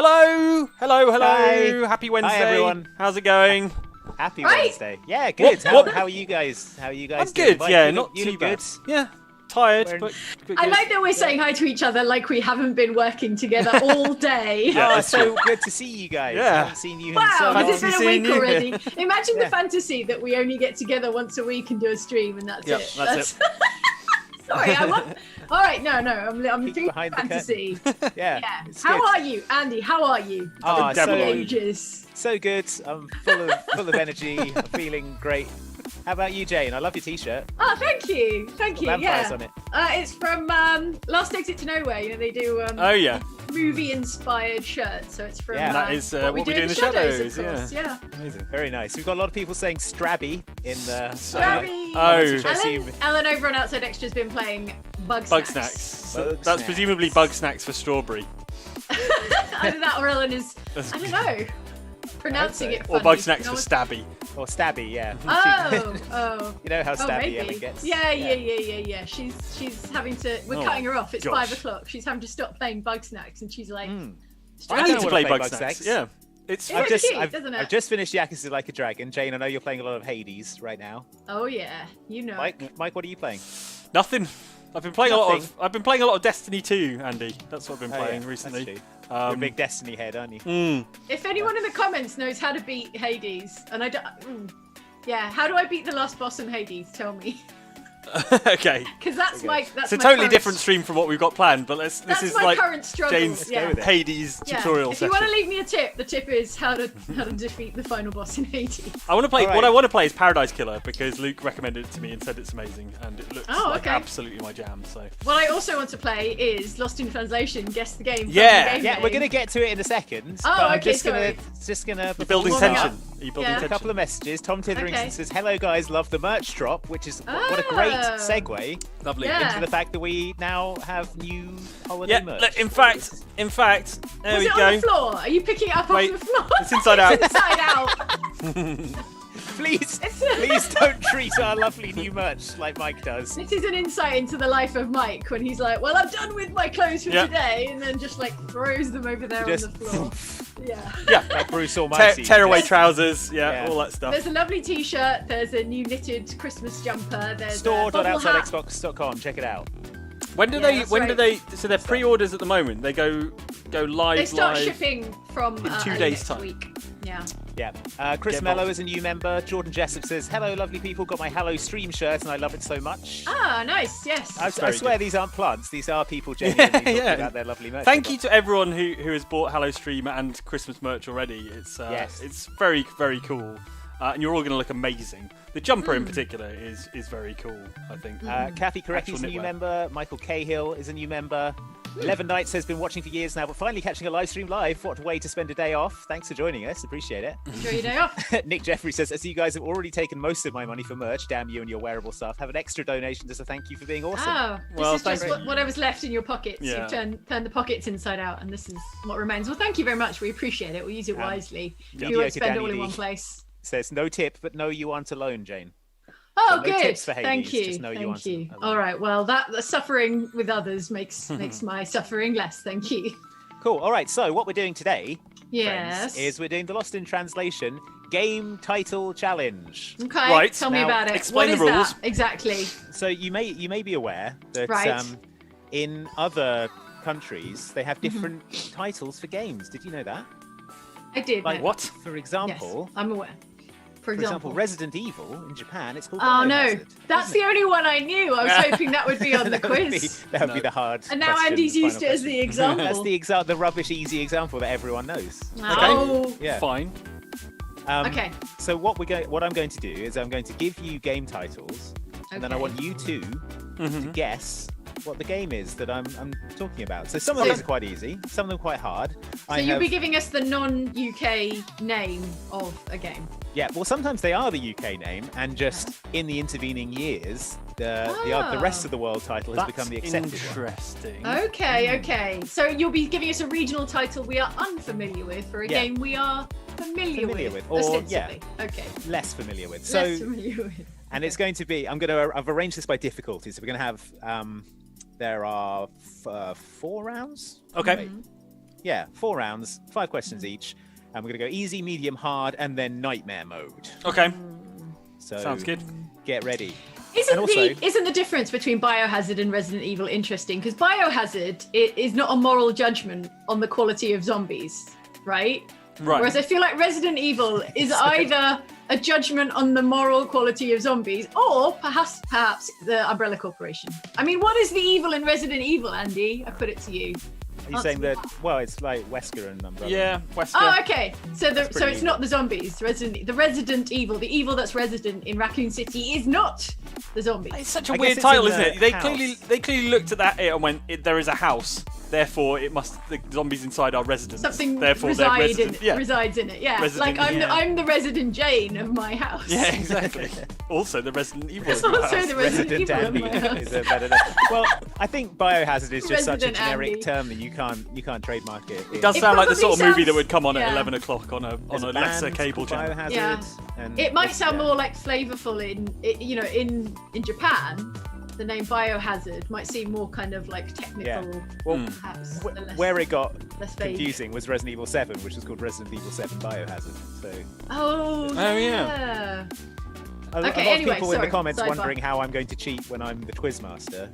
Hello. Hi. Happy Wednesday. Hi, everyone. How's it going? Happy Right. Wednesday. Yeah, good. What? How are you guys? I'm doing? good. Mike, Yeah, you not look, you too look bad. good. Yeah, tired, We're- but I good. like that we're saying hi to each other like we haven't been working together all day. Yeah, Oh, that's so good to see you guys. Yeah. I haven't seen you in Wow, so long. has it been a seeing week you. already? Imagine Yeah. the fantasy that we only get together once a week and do a stream and that's Yep, it. that's it. Sorry, I want... All right, no, I'm Peek thinking behind the fantasy. Yeah. Yeah. it's How good. are you, Andy? How are you? Ah, Devil so, on. Ages. so good. I'm full of energy. I'm feeling great. How about you, Jane? I love your t-shirt. Oh, thank you. Thank you. Vampires Yeah. on it. It's from Last Exit to Nowhere. You know, they do Oh yeah, movie-inspired shirts. So it's from Yeah. that is What We Do in the Shadows, of course. Yeah. Amazing. Very nice. We've got a lot of people saying Strabby in the... Strabby. Oh. which I assume- Ellen over on Outside Extra has been playing Bug bug Snacks. snacks. So Bug that's snacks. presumably bug snacks for strawberry, Either that or Ellen is, I don't know, pronouncing so. it funny. or bug snacks No for one- stabby. Or Stabby, yeah. Oh. You know how Oh, stabby Ellen maybe. gets. Yeah. She's having to. We're Oh, cutting her off. It's gosh. 5 o'clock. She's having to stop playing Bug Snacks, and she's like, I I need don't to wanna play play bug bug snacks. snacks. Yeah, it's Yeah. I've just, cute, I've, doesn't it? I've just finished Yakuza Like a Dragon. Jane, I know you're playing a lot of Hades right now. "Oh yeah, you know." Mike, what are you playing? nothing. I've been playing Nothing. I've been playing a lot of Destiny 2, Andy. That's what I've been Oh, playing yeah, recently. that's true. You're a Um, big Destiny head, aren't you? If anyone in the comments knows how to beat Hades, and I don't, yeah, how do I beat the last boss in Hades? Tell me, okay. because that's Okay. It's a my totally current- different stream from what we've got planned, but this That's is my like current struggle. Jane's go yeah. with it. Hades Yeah. tutorial If you session. want to leave me a tip, the tip is how to defeat the final boss in Hades. I want to play. All right. What I want to play is Paradise Killer because Luke recommended it to me and said it's amazing, and it looks Oh, like okay. absolutely my jam. So What I also want to play is Lost in Translation. Guess the game. from Yeah. the game Yeah, name. we're gonna get to it in a second. Oh, but I'm okay, just gonna, sorry. you're building Warming tension. up. Are you building Yeah. A tension? couple of messages. Tom Titherington Okay. says, "Hello guys, love the merch drop," which is what a great Ah. segue Lovely. Yeah. into the fact that we now have new holiday Yeah. merch. look, in fact, there Was we it go. on the floor? Are you picking it up Wait, off the floor? it's inside out. Inside out. please don't treat our lovely new merch like Mike does. This is an insight into the life of Mike when he's like, "Well, I'm done with my clothes for Yeah. today," and then just like throws them over there Just on the floor. Yeah. Yeah. Like Bruce Almighty. Tear away Just trousers. Yeah, Yeah. all that stuff. There's a lovely T-shirt. There's a new knitted Christmas jumper. There's a bobble hat. Store.outsidexbox.com. Check it out. When do Yeah, they? that's When do right. they? So they're pre-orders at the moment. They go live. They start live. shipping from in 2 early days' next time. week. Yeah. Yeah. Chris Get Mello involved. is a new member. Jordan Jessup says, "Hello, lovely people. Got my Hello Stream shirt and I love it so much." Ah, nice. Yes. I very swear good. these aren't plugs. These are people genuinely talking yeah. about their lovely merch. Thank you to everyone who has bought Hello Stream and Christmas merch already. It's Yes. it's very very cool, and you're all going to look amazing. The jumper in particular is very cool. I think. Kathy Korecki's Actual a new knitwear. member. Michael Cahill is a new member. 11 Nights has been watching for years now, but finally catching a live stream live. What a way to spend a day off. Thanks for joining us. Appreciate it. Enjoy your day off. Nick Jeffrey says, "I see you guys have already taken most of my money for merch. Damn you and your wearable stuff. Have an extra donation as a thank you for being awesome." Oh, this Well, is just thank you. whatever's left in your pockets. Yeah. You've turned the pockets inside out, and this is what remains. Well, thank you very much. We appreciate it. We'll use it wisely. yeah. We won't spend Danny it all in D. one place. Says, "No tip, but no, you aren't alone, Jane." Oh, So no good. tips for Thank Hades, you. just know you Thank want you. some. All right. Well, the suffering with others makes my suffering less. Thank you. Cool. All right. So what we're doing today, Yes. friends, is we're doing the Lost in Translation game title challenge. Okay. Right, Tell me now about it. explain What the is rules. that exactly? So you may be aware that Right. in other countries they have Mm-hmm. different titles for games. Did you know that? I did. Like know. What? For Yes, example, I'm aware. For example. Resident Evil in Japan, it's called. Oh no, Biohazard, that's isn't the only one I knew. I was hoping that would be on the it? That would be- quiz. That would No. be the hard. And now question, Andy's used it final as the question. example. That's the rubbish easy example that everyone knows. Oh. Yeah. Fine. Okay. So what I'm going to do is I'm going to give you game titles, and then I Okay. want you two to guess what the game is that I'm talking about. So some of So- these are quite easy, some of them quite hard. So you'll be giving us the non-UK name of a game. Yeah, well, sometimes they are the UK name, and just in the intervening years, the rest of the world title has That's become the accepted one. interesting. Okay. So you'll be giving us a regional title we are unfamiliar with for a Yeah. game we are familiar with. or, ostensibly. Okay. Less familiar with. Less So, familiar with. and it's going to be. I've arranged this by difficulty. So we're going to have. There are 4 rounds. Okay. Mm-hmm. Yeah, 4 rounds, 5 questions each. And we're going to go easy, medium, hard, and then nightmare mode. Okay. So Sounds good. Get ready. Isn't the difference between Biohazard and Resident Evil interesting? Because Biohazard is not a moral judgment on the quality of zombies, right? Right. Whereas I feel like Resident Evil is either a judgment on the moral quality of zombies or perhaps the Umbrella Corporation. I mean, what is the evil in Resident Evil, Andy? I put it to you. Are you saying that, well, it's like Wesker and Umbrella. Yeah, Wesker. Oh, okay. So it's evil. not the zombies. The Resident Evil, the evil that's resident in Raccoon City is not the zombies. It's such a I weird guess it's title, in isn't the it? house. They clearly looked at that and went, there is a house, therefore the zombies inside are residents. Something therefore they're resident. resides in it. Yeah, Resident, I'm the Resident Jane of my house. Yeah, exactly. Also the Resident Evil. Of your Also house. the Resident Evil of Andy my house. is a better name. Well, I think Biohazard is just such a Resident generic Andy. term that you can't trademark it. It does It sound like the probably sort of movie that sounds- would come on at yeah. 11 o'clock on a There's a lesser band cable called channel. Biohazard, Yeah. and It might sound yeah. more like flavorful in Japan. The name Biohazard might seem more kind of like technical, Well, perhaps. where it got less vague. confusing was Resident Evil 7, which was called Resident Evil 7 Biohazard. So Oh, yeah. yeah. a lot of anyway, people in sorry, the comments sidebar. wondering how I'm going to cheat when I'm the Quizmaster.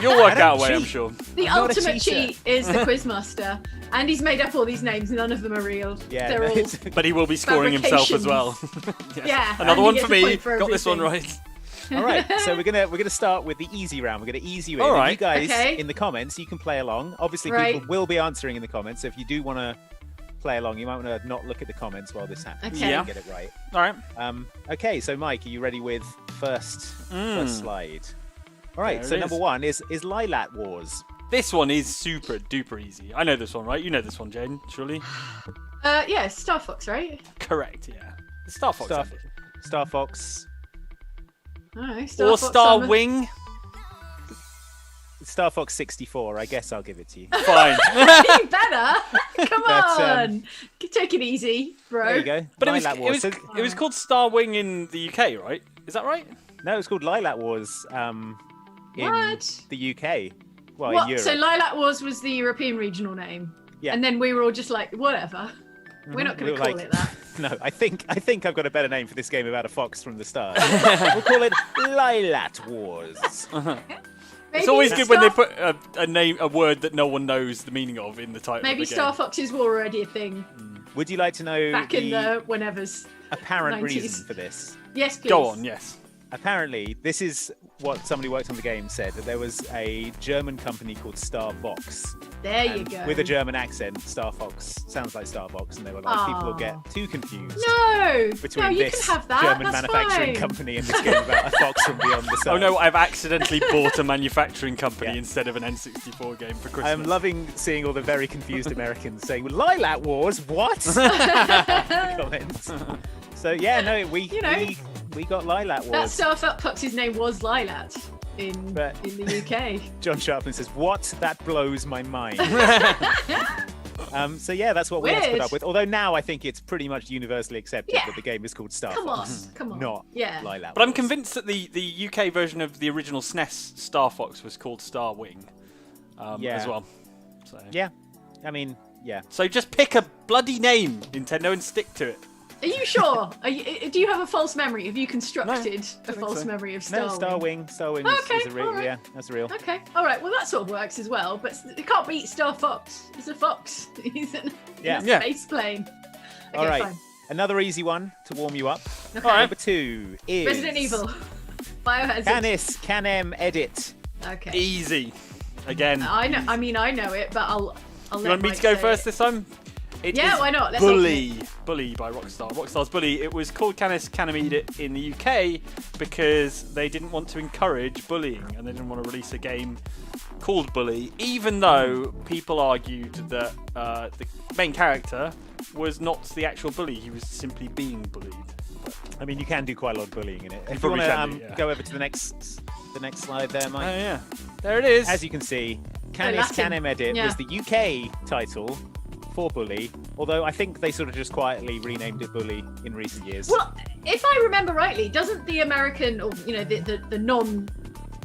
You'll work I don't out a way, I'm cheat. sure. The I'm not a ultimate cheater. cheat is the Quizmaster. And he's made up all these names, none of them are real. Yeah, They're no, all. it's- But he will be scoring himself as well. Yeah, Another and one he for gets a me. point for Got this one everything. right. All right, so we're gonna start with the easy round. We're gonna ease you in. All And right. you guys Okay. in the comments, you can play along. Obviously, Right. people will be answering in the comments. So if you do want to play along, you might want to not look at the comments while this happens. Okay. So you Yeah. get it right. All right. Okay, so Mike, are you ready with first slide? All right. There So it number is. 1 is Lilac Wars. This one is super duper easy. I know this one, right? You know this one, Jane, surely? Yeah, Star Fox, right? Correct, yeah. It's Star Fox. I think. Star Fox. Oh, Or Star Wing. Star Fox 64. I guess I'll give it to you. Fine. You better. Come But, on. Take it easy, bro. There you go. But it Lilac Wars. was, So- it was called Star Wing in the UK, right? Is that right? no, it's called Lilac Wars. In What? the UK. Well, in What? Europe. So Lilac Wars was the European regional name. Yeah. And then we were all just like, whatever. We're not going We to were call like- it that. No, I think I've got a better name for this game about a fox from the start. We'll call it Lilac Wars. It's always good when they Star- put a word that no one knows the meaning of in the title Maybe of the Star game. Foxes were already a thing Would you like to know back in the whenevers. apparent 90s. reason for this? Yes, please. Go on, yes. Apparently, this is what somebody who worked on the game said, that there was a German company called Star Fox. There you And go. with a German accent, Star Fox sounds like Star Fox, and they were like, people will get too confused No, between no, you this can have that. German That's manufacturing fine. company and this game about a fox from beyond the sun. Oh no, I've accidentally bought a manufacturing company Yeah. instead of an N64 game for Christmas. I'm loving seeing all the very confused Americans saying, Lilac Wars, what? Comments. So yeah, no, we got Lilac That Wars. Star Fox's name was Lilac in But- the UK. John Sharpman says, what? That blows my mind. So yeah, that's what we had to put Weird. up with. Although now I think it's pretty much universally accepted Yeah. that the game is called Star Come on, Fox. come on. Not Yeah. Lilac But I'm Wars. convinced that the UK version of the original SNES Star Fox was called Star Wing Yeah. as well. So. Yeah, I mean, yeah. So just pick a bloody name, Nintendo, and stick to it. Are you sure? Do you have a false memory? Have you constructed a think false so. memory of No, Star Wing. Star Wing Okay, is a real, alright. yeah, that's real. Okay, all right. Well, that sort of works as well. But it can't beat Star Fox. It's a fox. He's in Yeah. a Yeah. space plane. Okay, All right, fine. another easy one to warm you up. Okay. All right. Number 2 is Resident Evil. Biohazard. Canis Canem Edit. Okay. Easy. Again. I know. I mean, I know it, but I'll you let want me Mike to go say first it. this time? It Yeah, is why not? Let's Bully. Bully by Rockstar. Rockstar's Bully. It was called Canis Canem Edit in the UK because they didn't want to encourage bullying and they didn't want to release a game called Bully, even though people argued that the main character was not the actual bully, he was simply being bullied. I mean, you can do quite a lot of bullying in it. If you probably want can to do, yeah. go over to the next slide there, Oh Mike. yeah, there it is. As you can see, Canis Latin. Canem Edit Yeah. was the UK title for Bully, although I think they sort of just quietly renamed it Bully in recent years. Well, if I remember rightly, doesn't the American or the non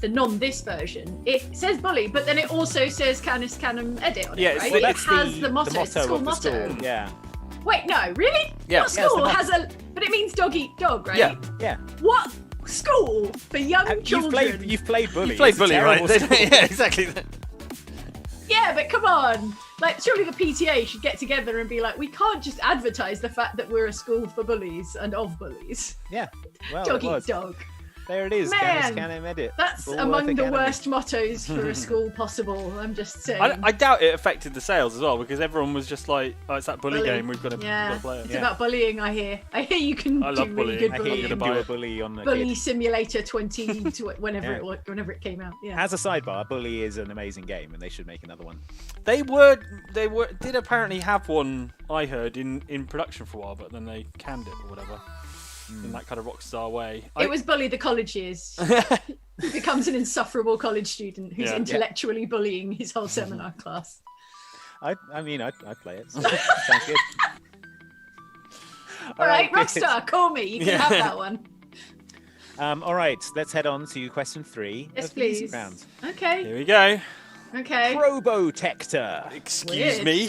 the non-this version, it says bully, but then it also says Canis Canem Edit on Yeah, it, it's right? the- It has the motto, it's the school of the motto. school. Yeah. Wait, no, really? Yeah. What Yeah, it's the school has a... But it means dog eat dog, right? Yeah. Yeah. What school for young children? You've played bully. You played It's a bully, right? terrible school. Yeah, exactly. Yeah, but come on. Like, surely the PTA should get together and be like, we can't just advertise the fact that we're a school for bullies and of bullies. Yeah. Well, Dog it eat was. dog. There it is. Man, Canis Edit. That's All among worth the Academy. worst mottos for a school possible. I'm just saying. I doubt it affected the sales as well because everyone was just like, "Oh, it's that bully Bully. game. We've got to play it." It's about bullying, I hear. I hear you can I do love really bullying. good I hear bullying. you can Buy do a it. bully on the Bully kid. Simulator 20 to whenever Yeah. whenever it came out. Yeah. As a sidebar, Bully is an amazing game, and they should make another one. They did apparently have one. I heard in production for a while, but then they canned it or whatever. In that kind of rockstar way. It was Bully the college years. He becomes an insufferable college student who's Yeah. intellectually bullying his whole seminar class. I mean, I'd play it. Sounds good. All right, good. Rockstar, call me. You can have that one. All right, let's head on to question 3 Yes, of the easy please. round. Okay. Here we go. Okay. Probotector. Excuse Weird. me.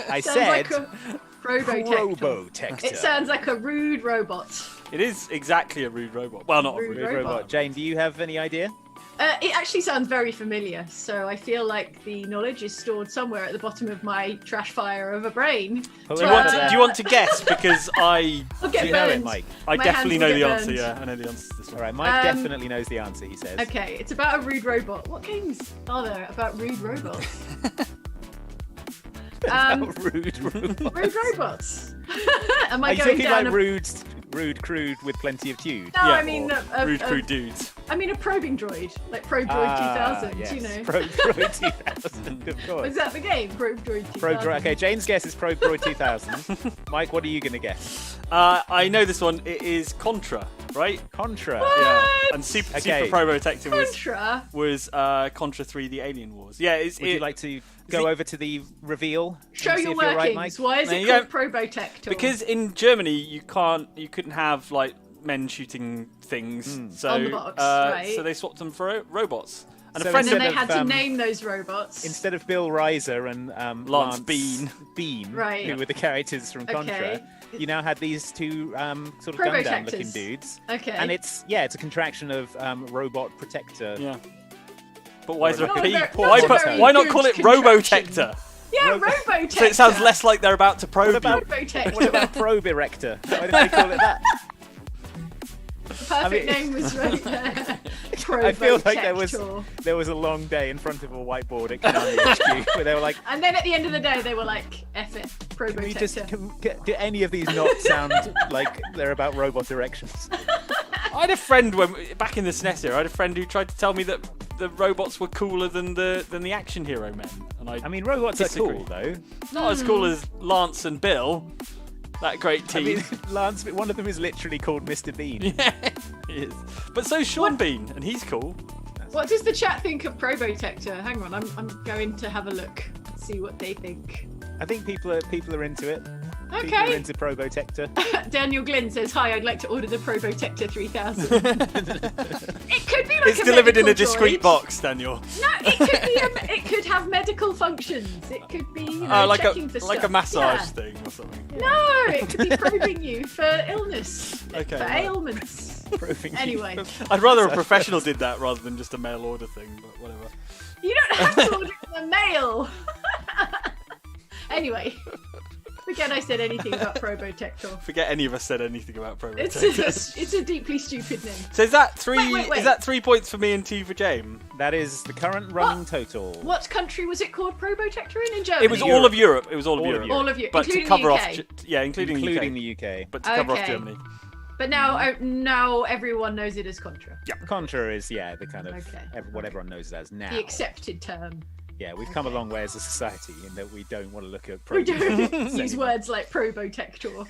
I Sounds said like a Probotector. Probotector. It sounds like a rude robot. It is exactly a rude robot. Well, not a Rude rude Rude robot. robot. Jane, do you have any idea? It actually sounds very familiar, so I feel like the knowledge is stored somewhere at the bottom of my trash fire of a brain. Pull Do it you, want out to, of do you want to guess? Because I I'll Do get you know burned. it, Mike? I My definitely hands know will the get answer. burned. Yeah, I know the answer to this All one. right, Mike definitely knows the answer, he says. Okay, it's about a rude robot. What games are there about rude robots? Rude robot. Rude robots. Am Are I you going talking down like a... rude crude with plenty of tude? No, Yeah, I mean Rude crude dudes. I mean a probing droid, like Probe Droid 2000. Yes. You know, Probe Droid 2000, of course. was that the game? Probe Droid 2000. Probe Droid. Okay, Jane's guess is Probe Droid 2000. Mike, what are you going to guess? I know this one. It is Contra, right? Contra. Yeah. And Super Okay. Probotector Contra. was Contra 3: The Alien Wars. Yeah. Would you like to go over to the reveal? and Show see your if you're right, workings. Mike? Why is There it you called go. Probotector? Because in Germany you couldn't have like men shooting things. So On the box, right. so they swapped them for robots. And So a friend and then instead they of, had to name those robots. Instead of Bill Reiser and Lance Bean. Right. who were the characters from Contra, Okay. you now had these two sort of Gundam looking Probotectors. dudes. Okay. And it's a contraction of robot protector. Yeah. But why is there a Not P? very- Why, not a very why not good call it contraction. Robotector? Yeah, Robo- Robotector. So it sounds less like they're about to probe What about- you. Robotector. What about Probe Erector? Why did they call it that? The perfect I mean- name was right there. I feel like Probotector. there was a long day in front of a whiteboard at Konami HQ where they were like, And then at the end of the day, they were like, "F it, can we just Probotector." do any of these not sound like they're about robot erections? I had a friend back in the SNES era. I had a friend who tried to tell me that the robots were cooler than the action hero men, and I mean, robots Disagree. are cool though. not as cool as Lance and Bill. That great I team. mean, Lance, one of them is literally called Mr. Bean. Yeah, he is. But so's Sean Bean, and he's cool. What does the chat think of Probotector? Hang on, I'm going to have a look, see what they think. I think people are into it. People Okay. are into Probotector. Daniel Glynn says, "Hi, I'd like to order the Probotector 3000." It could be like It's a delivered in a medical discreet droid. box, Daniel. No, it could be. It could have medical functions. It could be, you know, Like checking for a stuff. massage Yeah. thing or something. No, it could be probing you for illness, Okay, for right. ailments. Proving Anyway, I'd rather a professional did that rather than just a mail order thing, but whatever. you don't have to order in the mail. Anyway, forget I said anything about Probotector. Forget any of us said anything about It's Probotector. it's a deeply stupid name. So is that three? Wait. Is that 3 points for me and 2 for James? That is the current running total. What country was it called Probotector in Germany? It was all of Europe. It was all of All of Europe. Europe. All of you, But to including cover the off, UK. including Including UK, the UK. but to cover off Okay. Germany. But now everyone knows it as Contra. Contra is, the kind of Okay. what everyone knows it as now. The accepted term. Yeah, we've come a long way as a society in that we don't want to look at We probing don't use anymore. words like Probotector.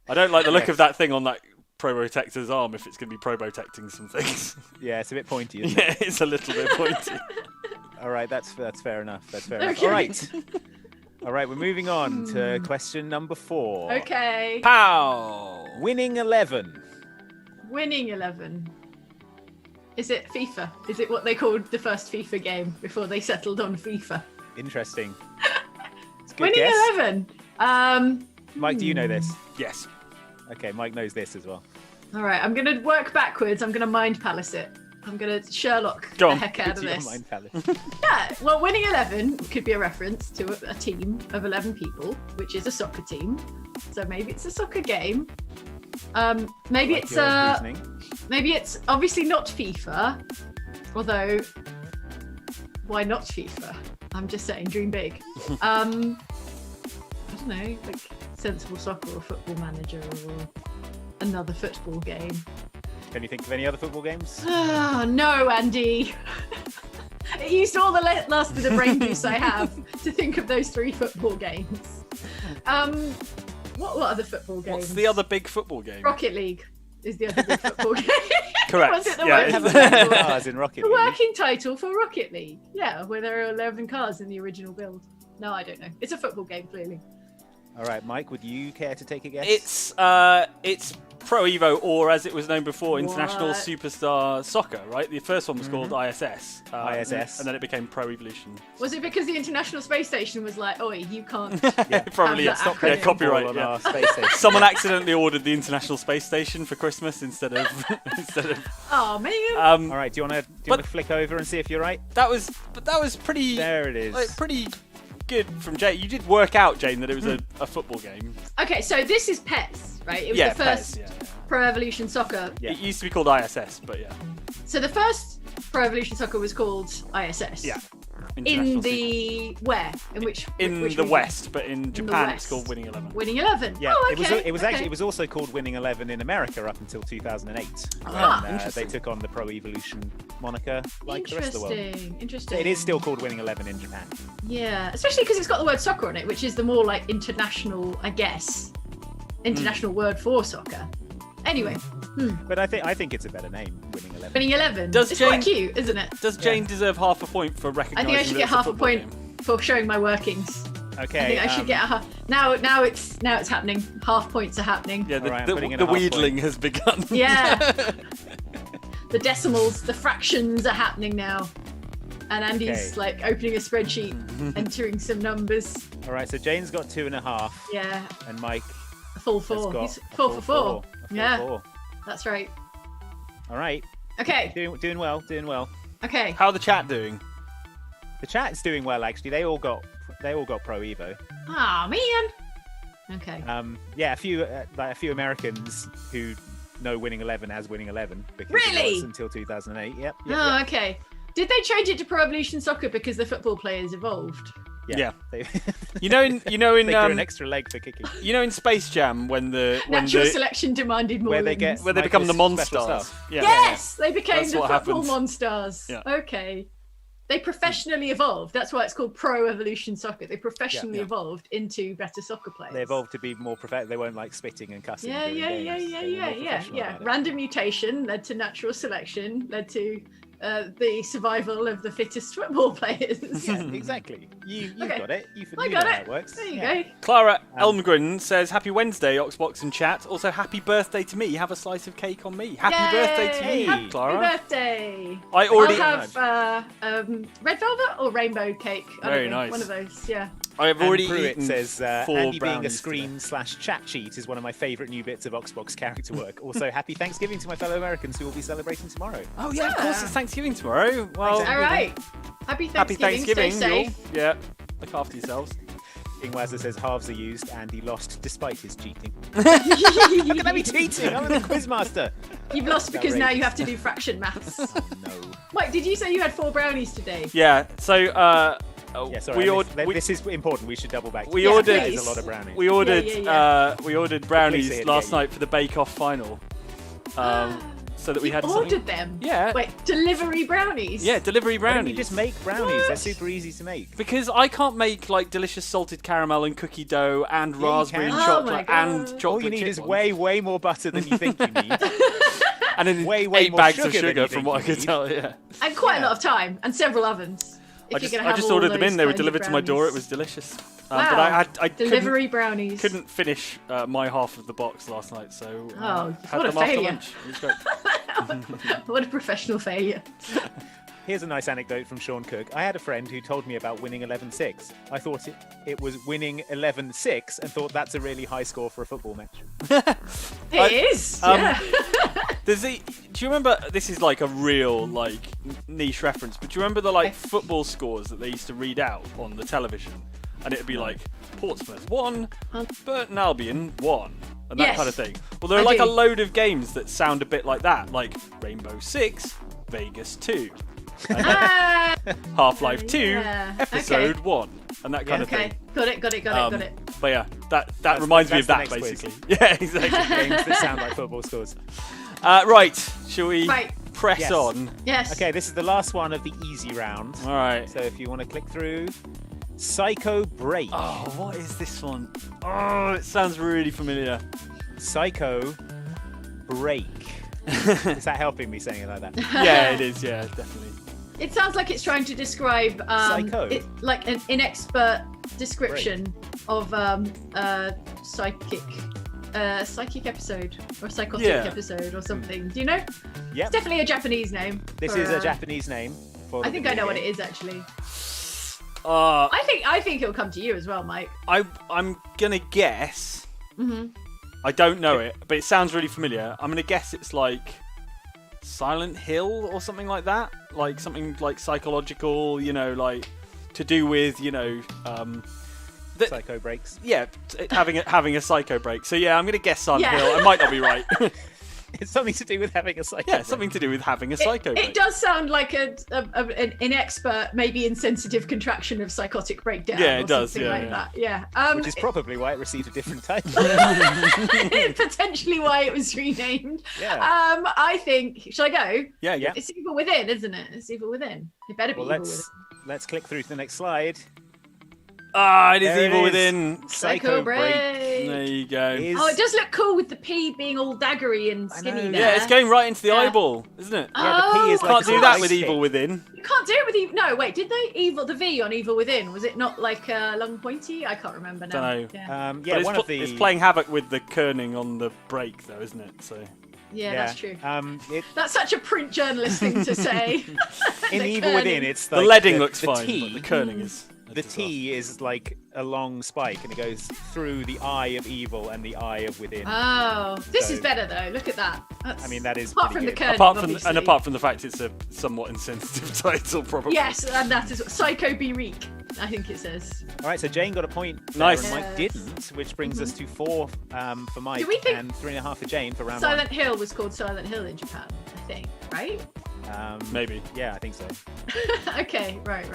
I don't like the look of that thing on that Probotector's arm if it's going to be probotecting some things. Yeah, it's a bit pointy, isn't it? Yeah, it's a little bit pointy. All right, that's fair enough. That's fair enough. Okay. All right, we're moving on to question number 4. Okay. Pow! Winning 11. Winning 11. Is it FIFA? Is it what they called the first FIFA game before they settled on FIFA? Interesting. It's a good Winning guess. 11. Mike, do you know this? Yes. Okay, Mike knows this as well. All right, I'm going to work backwards. I'm going to mind palace it. I'm going to Sherlock Go the on. heck out of Do your this. mind palace. Yeah, well, winning 11 could be a reference to a team of 11 people, which is a soccer team. So maybe it's a soccer game. Maybe Like it's your reasoning. maybe it's obviously not FIFA. Although, why not FIFA? I'm just saying, dream big. I don't know, like sensible soccer or football manager or another football game. Can you think of any other football games? Oh, no, Andy. It used all the last bit of brain juice I have to think of those 3 football games. What other football games? What's the other big football game? Rocket League is the other big football game. Correct. Was it the Yeah, working it's- title? Cars in Rocket The League. working title for Rocket League. Yeah, where there are 11 cars in the original build. No, I don't know. It's a football game, clearly. All right, Mike, would you care to take a guess? It's Pro Evo, or as it was known before, International What? Superstar Soccer, right? The first one was called ISS. ISS. And then it became Pro Evolution. Was it because the International Space Station was like, oi, you can't... Probably, Have that yeah, acronym. copyright. on Yeah. our space station. Someone accidentally ordered the International Space Station for Christmas instead of Oh, man. All right, do you want to flick over and see if you're right? that was pretty There it is. like, pretty good from Jane. You did work out, Jane, that it was a football game. Okay, so this is PES, right? It was Yeah, the first PES, yeah. Pro Evolution Soccer. Yeah. It used to be called ISS, but yeah. So the first Pro Evolution Soccer was called ISS. Yeah. In International the where? In which? in which the region? West, but in Japan it's West. called Winning 11. Winning 11. Yeah, Oh, it was. okay, It was okay. actually. It was also called Winning 11 in America up until 2008. Ah, when, they interesting. took on the Pro Evolution moniker like the rest of the world. Interesting. It is still called Winning 11 in Japan. Yeah, especially because it's got the word soccer on it, which is the more like international, I guess, international word for soccer. Anyway, But I think it's a better name, Winning 11. Winning 11. Does It's Jane- quite cute, isn't it? Does Jane deserve half a point for I recognising think I should that get it's half a football point game? for showing my workings. Okay. I think I should get a half. Now it's happening. Half points are happening. Yeah, All right, I'm the putting in a half wheedling has begun. Yeah. The decimals, the fractions are happening now. And Andy's Okay. like opening a spreadsheet, entering some numbers. All right. So Jane's got 2.5, Yeah, and Mike a full has 4. got He's a 4 for 4. A full Yeah. 4. That's right. All right. Okay. Doing well. Doing well. Okay. How are the chat doing? The chat's doing well actually. They all got Pro Evo. Ah, man. Okay. Yeah, a few Americans who know Winning 11 as Winning 11 because Really? it was until 2008. Yep. Oh, okay. Did they change it to Pro Evolution Soccer because the football players evolved? Yeah. They, You know in they grew an um, extra leg for kicking. you know in Space Jam when Natural selection demanded more Where they limbs. get- where they become the Michael's special Monstars. stuff. Yeah. Yes, they became That's the what football happens. monsters. Yeah. Okay. They professionally evolved. That's why it's called Pro Evolution Soccer. They professionally Yeah. evolved into better soccer players. They evolved to be more professional. They weren't like spitting and cussing. Yeah, during yeah, yeah, games. yeah, They were yeah, more yeah, professional yeah. about it. Random mutation led to natural selection, led to the survival of the fittest football players. Yeah, exactly. You've Okay. got it. You I know got how it. it works. There you Yeah. go. Clara Elmgren says, "Happy Wednesday, Oxbox and chat. Also, happy birthday to me. Have a slice of cake on me. Happy Yay! birthday to you, Happy Clara. Happy birthday. I already, I'll have red velvet or rainbow cake. I Very don't know, nice. One of those, yeah. I have And already Pruitt eaten says, 4 Andy being a brownies today. screen/chat sheet is one of my favourite new bits of Oxbox character work. Also, happy Thanksgiving to my fellow Americans who will be celebrating tomorrow. Oh yeah, of course it's Thanksgiving tomorrow. Well, Thanks, All right. Happy happy Thanksgiving. Thanksgiving, Stay y'all. safe. Yeah, look after yourselves. Ingwazza says halves are used and he lost despite his cheating. Look at that, me cheating! I'm the quizmaster. You've lost because now you outrageous. have to do fraction maths. Oh no. Mike, did you say you had 4 brownies today? Yeah. So Yeah, sorry. we I ordered. missed- this is important. We should double back. We Yeah, ordered. That please. is a lot of brownies. We ordered. Yeah. We ordered brownies Please say it last again. night for the Bake Off final. So that we You had ordered something. them? Yeah. Wait, delivery brownies? Yeah, delivery Why don't brownies. you just make brownies? They're What? super easy to make. Because I can't make like delicious salted caramel and cookie dough and Yeah, you raspberry can. and Oh chocolate my and God. chocolate All you need chip is ones. way more butter than you think you need. and then way 8 more bags of sugar than sugar you from think what I you could need. tell. Yeah. And quite a Yeah. lot of time and several ovens. I just ordered them in. They were delivered to my door. It was delicious. Wow. But I Delivery brownies. couldn't finish my half of the box last night, so had what a them after failure. lunch. It was great. What a professional failure. Here's a nice anecdote from Sean Cook. I had a friend who told me about winning 11-6. I thought it was winning 11-6 and thought that's a really high score for a football match. It is. Yeah. Do you remember? This is like a real niche reference, but do you remember the football scores that they used to read out on the television, and it'd be like Portsmouth 1, Burton Albion 1, and that kind of thing. Well, there are a load of games that sound a bit like that, like Rainbow 6, Vegas 2. Half-Life 2, Episode 1, and that kind of thing. Got it. But yeah, that reminds me of that basically. Yeah, exactly. Games that sound like football scores. Right, shall we press Yes. on? Yes. Okay, this is the last one of the easy round. All right. So if you want to click through, Psycho Break. Oh, what is this one? Oh, it sounds really familiar. Psycho Break. Is that helping me saying it like that? Yeah, it is. Yeah, definitely. It sounds like it's trying to describe Psycho. like an inexpert description of psychic episode or psychotic episode or something. Do you know? Yeah. It's definitely a Japanese name. This is a Japanese name. I think I know what it is actually. Uh, I think it'll come to you as well, Mike. I'm gonna guess. Mm-hmm. I don't know it, but it sounds really familiar. I'm gonna guess it's like Silent Hill or something like that. Like something like psychological, like to do with, Psycho Breaks. Yeah, having a psycho break. So yeah, I'm gonna guess Silent Hill. I might not be right. It's something to do with having a psycho break. Something to do with having a psycho break. It does sound like an inexpert, maybe insensitive contraction of psychotic breakdown. Yeah, it or does. something Yeah, like yeah. that. Yeah. Which is probably why it received a different title. Potentially why it was renamed. Yeah. I think. Shall I go? Yeah. It's Evil Within, isn't it? It's Evil Within. It better be Well, Evil Within. let's click through to the next slide. It is There it Evil is. Within. Psycho Break. There you go. Oh, it does look cool with the P being all daggery and skinny know. there. Yeah, it's going right into the Yeah. eyeball, isn't it? Yeah, the P is like Can't a do that with stick. Evil Within. You can't do it with Evil. No, wait, did they? The V on Evil Within, was it not like long pointy? I can't remember now. Dunno. Yeah, But One of the. it's playing havoc with the kerning on the break, though, isn't it? So yeah, that's true. It, That's such a print journalist thing to say. in The Evil kerning. Within, it's the like leading looks the fine, T, but the kerning is. the T is like a long spike, and it goes through the eye of evil and the eye of within. Oh, this is So- better though. Look at that. I mean, that is apart pretty from the good. kerning, Apart from the fact it's a somewhat insensitive title, probably. Yes, and that is Psycho Bereek, I think it says. All right, so Jane got a point. there, Nice. And Mike Yes. didn't, which brings us to 4 for Mike Do we think- and 3.5 for Jane for round Silent Hill was called Silent Hill in Japan, I think, right? 1. Maybe. Yeah, I think so. Okay, right.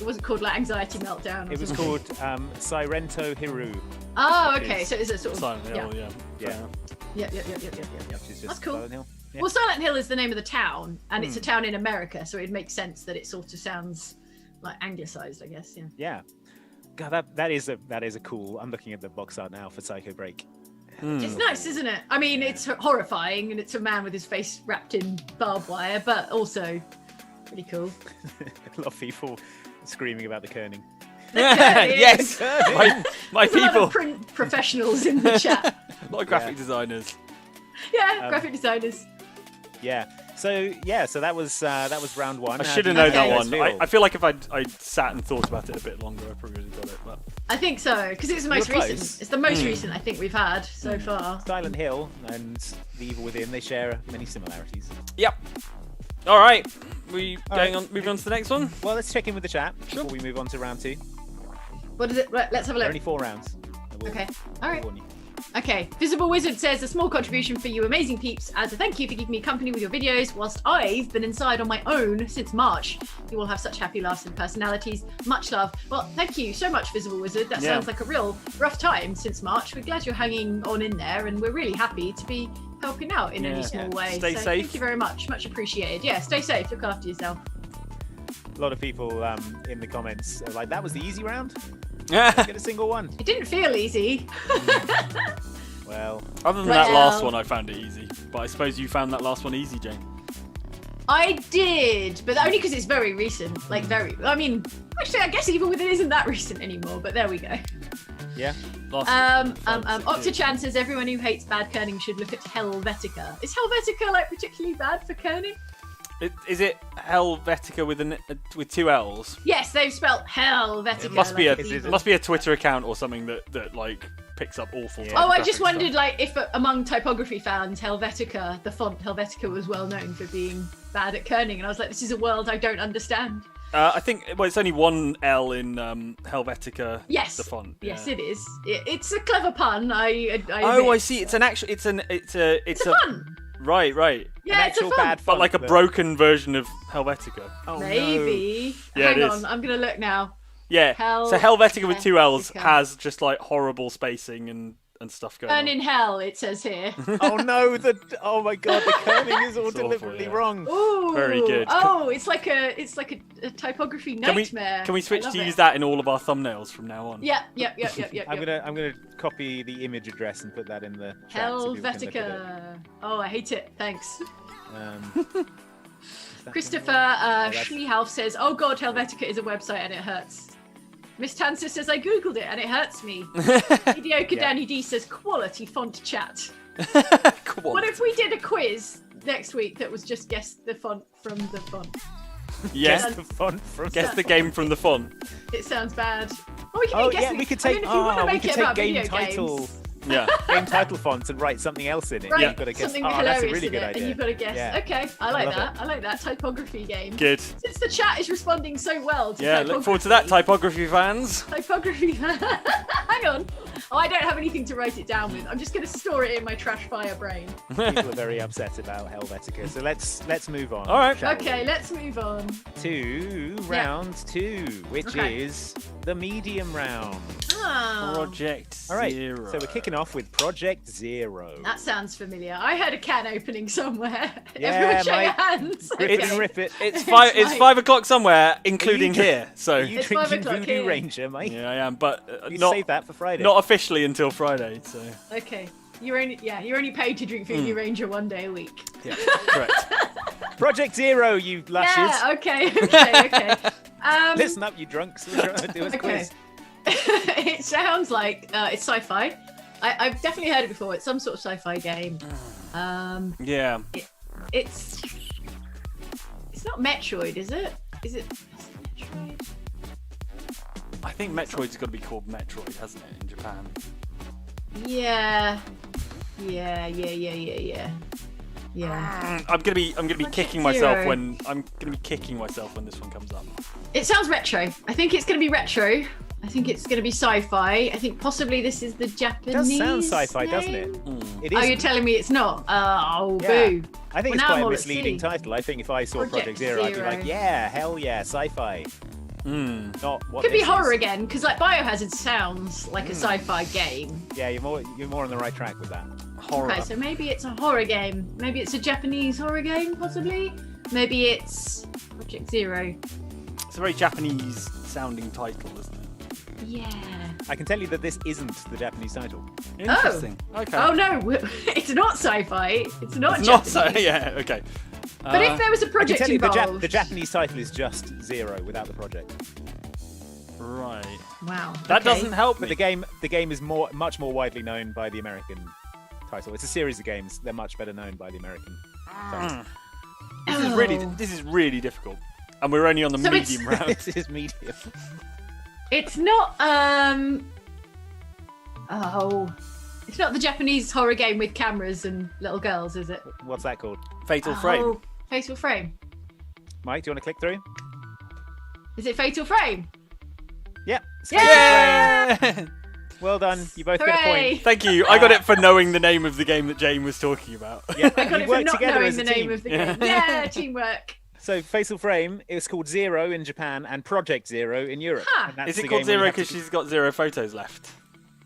It wasn't called like Anxiety Meltdown. Or It was something. called Sirento Hiru, Oh, which okay. is- So it's a sort of Silent Hill, yeah. Yeah. Fair enough. Yeah. which is just That's cool. Silent Hill. Yeah. Well, Silent Hill is the name of the town, and it's a town in America, so it makes sense that it sort of sounds like anglicized, I guess. Yeah. Yeah. God, that is a cool. I'm looking at the box art now for Psycho Break. It's nice, isn't it? I mean, it's horrifying, and it's a man with his face wrapped in barbed wire, but also pretty cool. A lot of people screaming about the kerning. Yes, my There's a lot people. of print professionals in the chat. A lot of graphic designers. Yeah, graphic designers. Yeah. So that was round 1. I should have known that Okay. one. I feel like if I'd sat and thought about it a bit longer, I probably would have got it. But I think so, because it's the most You're close. recent. It's the most recent I think we've had so far. Silent Hill and The Evil Within, they share many similarities. yep. All right, moving right. on to the next one. Well, let's check in with the chat before we move on to round 2. What is it? Right, let's have a There are look. only 4 rounds. I will- Okay. All I'll right. warn you. Okay, Visible Wizard says a small contribution for you amazing peeps as a thank you for keeping me company with your videos whilst I've been inside on my own since March. You all have such happy laughs and personalities. Much love. Well, thank you so much, Visible Wizard. That sounds like a real rough time since March. We're glad you're hanging on in there, and we're really happy to be helping out in any small way. Stay so safe. Thank you very much. Much appreciated. Yeah, stay safe. Look after yourself. A lot of people in the comments are like, that was the easy round? Get a single one. It didn't feel easy. Well, Other than that last Well- one, I found it easy. But I suppose you found that last one easy, Jane. I did, but only because it's very recent. Like very. I mean, actually, I guess even with it isn't that recent anymore. But there we go. Yeah. Octochan says everyone who hates bad kerning should look at Helvetica. Is Helvetica like particularly bad for kerning? Is it Helvetica with two L's? Yes, they've spelled Helvetica. It must be like must be a Twitter account or something that like picks up awful. Oh, I just typographic wondered, stuff. like, if among typography fans, Helvetica, the font Helvetica, was well known for being bad at kerning, and I was like, this is a world I don't understand. I think it's only one L in Helvetica. Yes, the font. Yes, yeah. it is. It's a clever pun. I admit. I see. It's an actual. It's a fun. Right. Yeah, it's a actual fun. bad But font, like a broken version of Helvetica. Oh, Maybe. Yeah, Hang it on, is. I'm gonna look now. Yeah. So Helvetica with two L's Helvetica. has just like horrible spacing and stuff going Burn on. in hell, it says here. Oh no! Oh my god! The kerning is all It's awful, deliberately yeah. wrong. Ooh. Very good. Oh, it's like a typography Can nightmare. we I switch love to it. use that in all of our thumbnails from now on? Yep. I'm gonna copy the image address and put that in the chat so people can look at it. Helvetica. Oh, I hate it. Thanks. Is that Christopher that's- Schlehalf says, "Oh God, Helvetica is a website and it hurts." Miss Tanser says, "I googled it and it hurts me." Mediocre Danny D says, "Quality font chat." Come on. What if we did a quiz next week that was just guess the font from the font? Yes. Guess the font from Guess the game from the font. It sounds bad. Oh, we can Oh do guess yeah, the- we could I take. mean, if you want to we make could it take about game video title, games. Yeah. game title fonts and write something else in it. Right, You've got to guess. something That's hilarious a really in good it, idea. and you've got to guess. Yeah. Okay, I like love that. I like that typography game. Good. Since the chat is responding so well to Yeah. Look forward to that, typography fans. typography. Hang on. Oh, I don't have anything to write it down with. I'm just going to store it in my trash fire brain. People are very upset about Helvetica, so let's move on. All right. shall Okay, we? let's move on. To round 2, which Okay. is the medium round. Oh, Project All right, Zero. so we're kicking off with Project Zero. that sounds familiar. I heard a can opening somewhere. Yeah, Everyone show your Mike. hands. Rip Okay. and rip it. It's five. It's Mike. 5 o'clock somewhere, including dr- here. So Are you It's 5 drinking o'clock Voodoo here. Ranger, mate? yeah, I am, but You not save that for Friday. not officially until Friday. So Okay. You're only paid to drink Voodoo Ranger one day a week. yeah, correct. Project Zero, you lushes. Yeah, okay. Listen up, you drunks. We're trying to do a Okay. quiz. It sounds like it's sci-fi. I've definitely heard it before. It's some sort of sci-fi game. Yeah. It's not Metroid, is it? Is it Metroid? I think Metroid's got to be called Metroid, hasn't it, in Japan? Yeah. I'm gonna be Project kicking myself Zero. when this one comes up. It sounds retro. I think it's going to be retro. I think it's going to be sci-fi. I think possibly this is the It Japanese. does sound sci-fi, doesn't name. it? It Oh, is. you're telling me it's not? Oh, Yeah. boo. I think Well, it's now quite I'm a all at misleading sea. title. I think if I saw Project Project Zero, I'd be like, Zero. yeah, hell yeah, sci-fi. Not what Could be this horror is. again, because like Biohazard sounds like a sci-fi game. Yeah, you're more on the right track with that. Horror. Okay, so maybe it's a horror game. Maybe it's a Japanese horror game, possibly. Maybe it's Project Zero. It's a very Japanese sounding title, isn't it? Yeah. I can tell you that this isn't the Japanese title. Interesting. Okay. Oh no, it's not sci-fi. It's not It's not Japanese. so. Yeah. Okay. But if there was a I can project tell you involved, the Japanese title is just Zero without the project. Right. wow, That okay. doesn't help But me. the game is much more widely known by the American title. It's a series of games. They're much better known by the American title. This is really difficult, and we're only on the So it's- medium round. This is medium. It's not it's not the Japanese horror game with cameras and little girls, is it? What's that called? Fatal Frame. Oh, Fatal Frame. Mike, do you want to click through? Is it Fatal Frame? Yep. Yeah! Frame. Well done. You both get a Hooray! point. Thank you. I got it for knowing the name of the game that Jane was talking about. Yeah, I got you it for work not together knowing as the a name team. of the game. Yeah, teamwork. So Fatal Frame is called Zero in Japan and Project Zero in Europe. Huh. And that's Is the it called game where you Zero have to because she's got 0 photos left?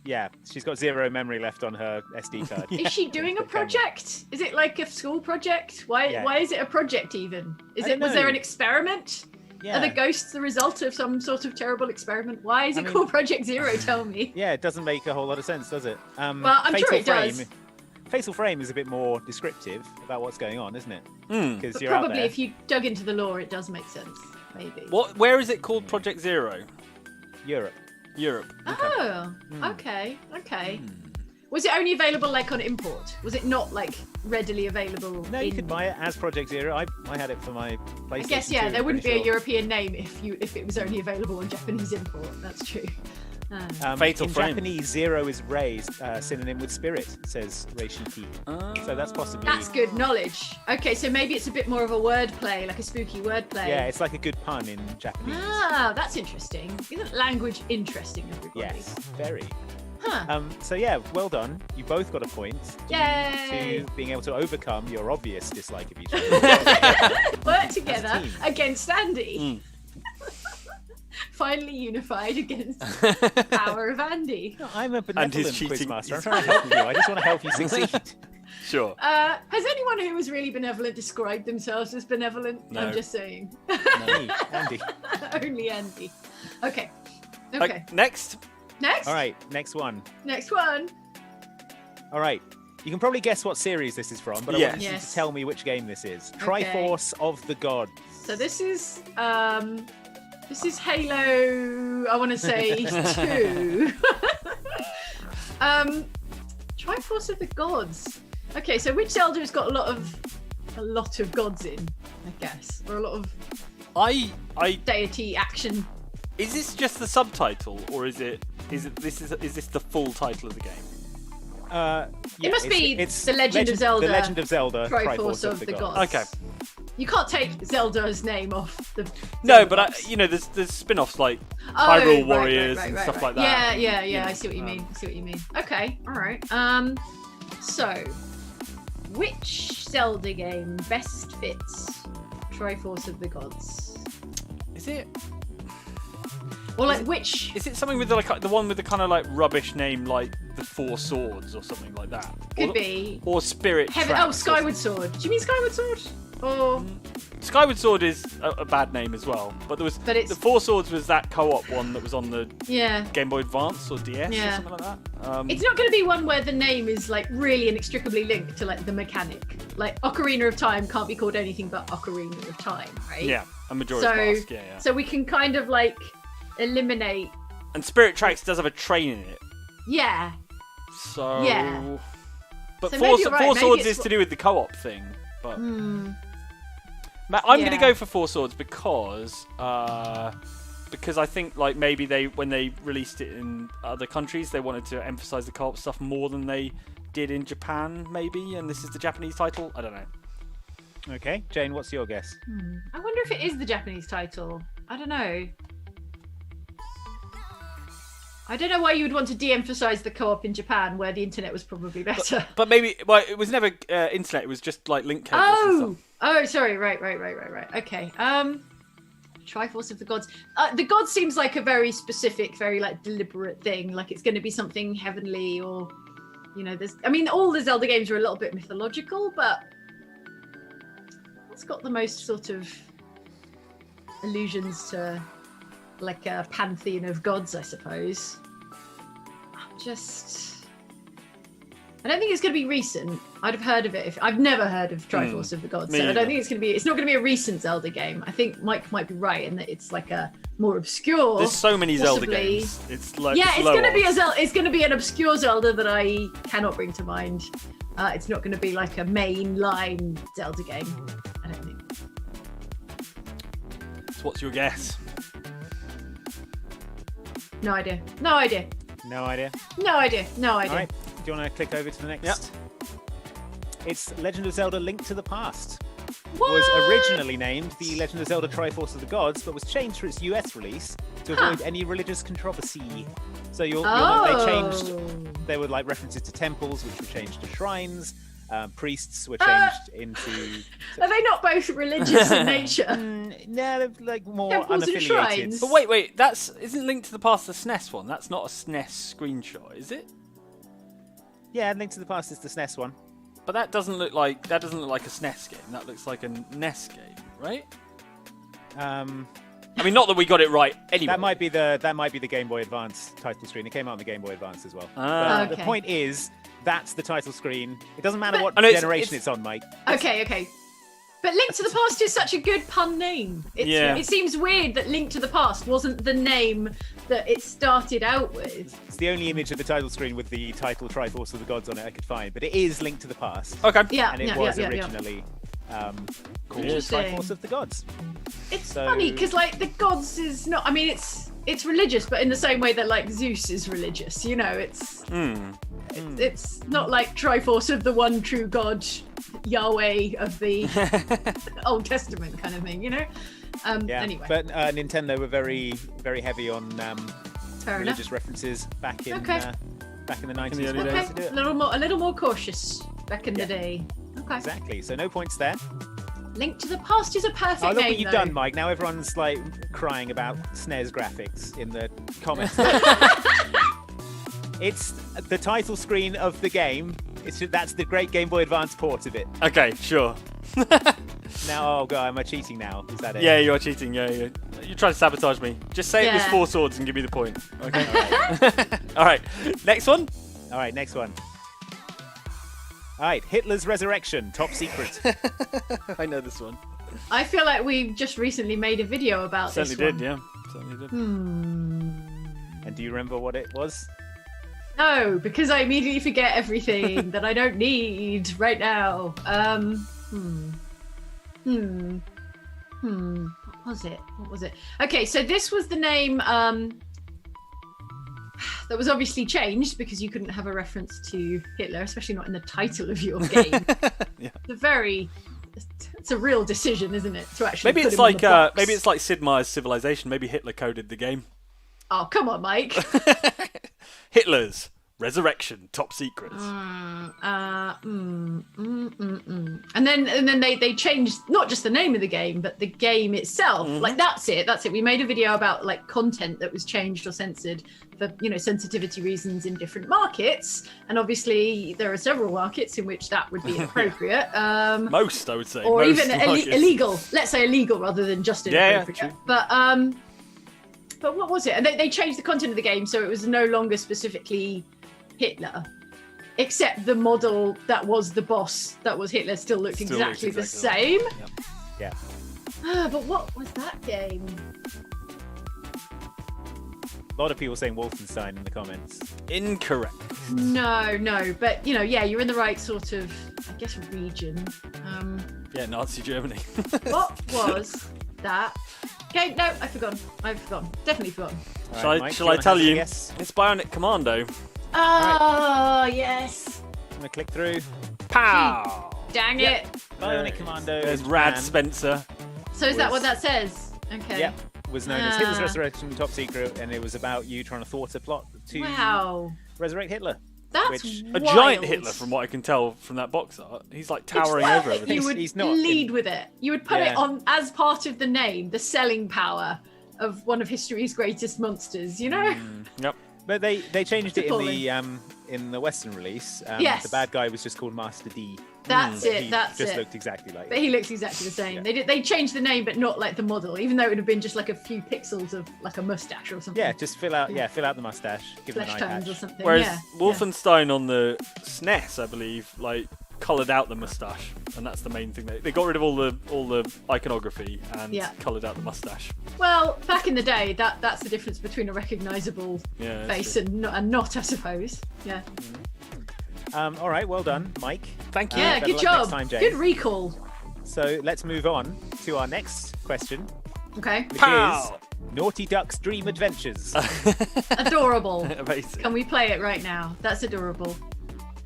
Yeah, she's got 0 memory left on her SD card. Is she doing a The camera. project? Is it like a school project? Why Yeah. is it a project even? I don't Was there know. an experiment? Yeah. Are the ghosts the result of some sort of terrible experiment? Why is it I mean- called Project Zero? Tell me. Yeah, it doesn't make a whole lot of sense, does it? Well, I'm sure Fatal it does. Frame Fatal Frame is a bit more descriptive about what's going on, isn't it? Because But you're out probably there. if you dug into the lore, it does make sense. Maybe. Where is it called Project Zero? Europe. Europe. Oh, okay. Was it only available like on import? Was it not like readily available? No, you could buy it as Project Zero. I had it for my PlayStation. I guess 2, there wouldn't be pretty a sure. European name if it was only available on Japanese import. That's true. Fatal in Frame. Japanese, zero is raised, synonym with spirit, says Reishiki. So that's possibly. That's good knowledge. Okay, so maybe it's a bit more of a wordplay, like a spooky wordplay. Yeah, it's like a good pun in Japanese. Ah, that's interesting. Isn't language interesting, everybody? Yes, very. Huh. So yeah, well done. You both got a point. Yay! To being able to overcome your obvious dislike of each other. Work together As a team. against Andy. Finally unified against the power of Andy. No, I'm a And benevolent his cheating- quizmaster. I'm trying to help you. I just want to help you succeed. Sure. Has anyone who was really benevolent described themselves as benevolent? No. I'm just saying. Me, Andy. Only Andy. Okay. Okay, next. Next. All right, next one. Next one. All right. You can probably guess what series this is from, but I Yes. want you Yes. to tell me which game this is. Okay. Triforce of the Gods. So this is Halo, I want to say 2. Triforce of the Gods. Okay, so which Zelda has got a lot of gods in, I guess, or a lot of I deity action. Is this just the subtitle, or is this the full title of the game? Yeah, It must be it's The Legend of Zelda, The Legend of Zelda. Triforce of the Gods. Okay. You can't take Zelda's name off the. No, Zelda but box. there's spin-offs like Oh, Hyrule right, Warriors right, and right, stuff right. like that. Yeah. I see what you mean. Okay, all right. So, which Zelda game best fits Triforce of the Gods? Is it? Or like which? Is it something with the one with the kind of like rubbish name, like the Four Swords or something like that? Could be. Or Spirit. Heaven. Tracks Oh, or Skyward Sword. Do you mean Skyward Sword? Or Skyward Sword is a bad name as well, but But it's- the Four Swords was that co-op one that was on the yeah. Game Boy Advance or DS or Yeah. something like that. It's not going to be one where the name is like really inextricably linked to like the mechanic. Like Ocarina of Time can't be called anything but Ocarina of Time, right? Yeah, a Majora's So, Mask. Yeah. so we can kind of like eliminate. And Spirit Tracks does have a train in it, Yeah. so. Yeah. But So Four, maybe you're right, Four maybe Swords it's is to do with the co-op thing, but. Hmm. I'm going to Yeah. go for Four Swords because I think like maybe when they released it in other countries they wanted to emphasize the co-op stuff more than they did in Japan maybe, and this is the Japanese title. I don't know. Okay, Jane, what's your guess? I wonder if it is the Japanese title. I don't know. I don't know why you would want to de-emphasize the co-op in Japan, where the internet was probably better. But maybe it was never internet. It was just like link cables and stuff. Sorry. Right. Okay. Triforce of the Gods. The Gods seems like a very specific, very like deliberate thing. Like it's going to be something heavenly, or all the Zelda games are a little bit mythological, but it's got the most sort of allusions to like a pantheon of gods, I suppose. I don't think it's going to be recent. I'd have heard of it if I've never heard of Triforce of the Gods, Me so I neither. don't think it's not going to be a recent Zelda game. I think Mike might be right in that it's like a more obscure. There's so many Zelda possibly. games. It's like Yeah, it's it's low going to be odds. it's going to be an obscure Zelda that I cannot bring to mind. It's not going to be like a mainline Zelda game. I don't think. So what's your guess? No idea. No idea. No idea. All right, do you want to click over to the next? Yep. It's Legend of Zelda: Link to the Past. What? Was originally named The Legend of Zelda Triforce of the Gods, but was changed for its US release to avoid any religious controversy. So they changed. There were like references to temples, which were changed to shrines. Priests were changed into. Are they not both religious in nature? No, they're like more Temples and unaffiliated. shrines. But wait, isn't Link to the Past the SNES one? That's not a SNES screenshot, is it? Yeah, Link to the Past is the SNES one. But that doesn't look like a SNES game. That looks like a NES game, right? I mean, not that we got it right anyway. That might be the Game Boy Advance title screen. It came out on the Game Boy Advance as well. Ah. But Okay. The point is, That's the title screen. It doesn't matter But- what I know generation it's- it's on, Mike. Okay. But Link to the Past is such a good pun name. Yeah. It seems weird that Link to the Past wasn't the name that it started out with. It's the only image of the title screen with the title Triforce of the Gods on it I could find, but it is Link to the Past. Okay. Yeah, And it was originally called Interesting. Triforce of the Gods. It's So- funny because like the gods is not. I mean, it's religious, but in the same way that like Zeus is religious. You know, it's not like Triforce of the one true God, Yahweh of the Old Testament kind of thing. You know. Yeah. Anyway, But Nintendo were very, very heavy on fair enough. religious references back in Okay. back in the 90s. early when they days. used to do Okay, it. a little more cautious back in the day. Okay. Exactly. So no points there. Link to the Past is a perfect Oh, look name. what you've though. done, Mike. Now everyone's like crying about SNES graphics in the comments. It's the title screen of the game. That's the great Game Boy Advance port of it. Okay, sure. Now, oh god, am I cheating now? Is that it? Yeah, you're cheating. Yeah. You try to sabotage me. Just say it was Yeah. 4 swords and give me the point. Okay. All right. All right. Next one. All right, next one. All right, Hitler's Resurrection, top secret. I know this one. I feel like we just recently made a video about Certainly this did. one. Yeah. Certainly did. And do you remember what it was? No, because I immediately forget everything that I don't need right now. What was it? Okay, so this was the name that was obviously changed because you couldn't have a reference to Hitler, especially not in the title of your game. Yeah. It's a real decision, isn't it? To actually Maybe put it's him on like the box. maybe it's like Sid Meier's Civilization. Maybe Hitler coded the game. Oh, come on, Mike. Hitler's Resurrection, top secret. And then they changed not just the name of the game, but the game itself. Like that's it. We made a video about like content that was changed or censored for sensitivity reasons in different markets. And obviously there are several markets in which that would be inappropriate. Most, I would say. Or Most even markets. illegal. Let's say illegal rather than just Yeah, inappropriate. true. But what was it? And they changed the content of the game so it was no longer specifically Hitler, except the model that was the boss that was Hitler still looked exactly the same. Yeah. But what was that game? A lot of people saying Wolfenstein in the comments. Incorrect. No, but you're in the right sort of, I guess, region. Yeah, Nazi Germany. What was that? Okay, no, I've forgotten. Definitely forgotten. All Shall right, I, Mike, shall do I wanna tell hazard a you? guess? It's Bionic Commando. Oh, yes. I'm gonna click through. Pow! Dang Yep. it. Bionic Commando. There's in Rad Japan. Spencer. So is that what that says? Okay. Yep. Was known as Hitler's Ah. Resurrection, top secret, and it was about you trying to thwart a plot to Wow. resurrect Hitler. That's Which- A wild. giant Hitler, from what I can tell from that box art. He's like towering It's over that everything. You would He's not lead in- with it. You would put Yeah. it on as part of the name, the selling power of one of history's greatest monsters. Yep. But they changed it Appalling. in the Western release. Yes. The bad guy was just called Master D. That's But it. he That's just it. looked exactly like But he looks exactly the same. Yeah. They changed the name, but not like the model, even though it would have been just like a few pixels of like a mustache or something. Yeah, just fill out the mustache, give him an flesh eye tones patch. or something. Whereas yeah. Wolfenstein on the SNES, I believe, like coloured out the mustache, and that's the main thing. They got rid of all the iconography and Yeah. coloured out the mustache. Well, back in the day, that's the difference between a recognisable Yeah. that's face true. and not, I suppose. Yeah. All right, well done, Mike. Thank you. Yeah. better Good luck job. next time, Jane. Good recall. So let's move on to our next question, Okay. which Pow! is Naughty Duck's Dream Adventures. Adorable. Amazing. Can we play it right now? That's adorable.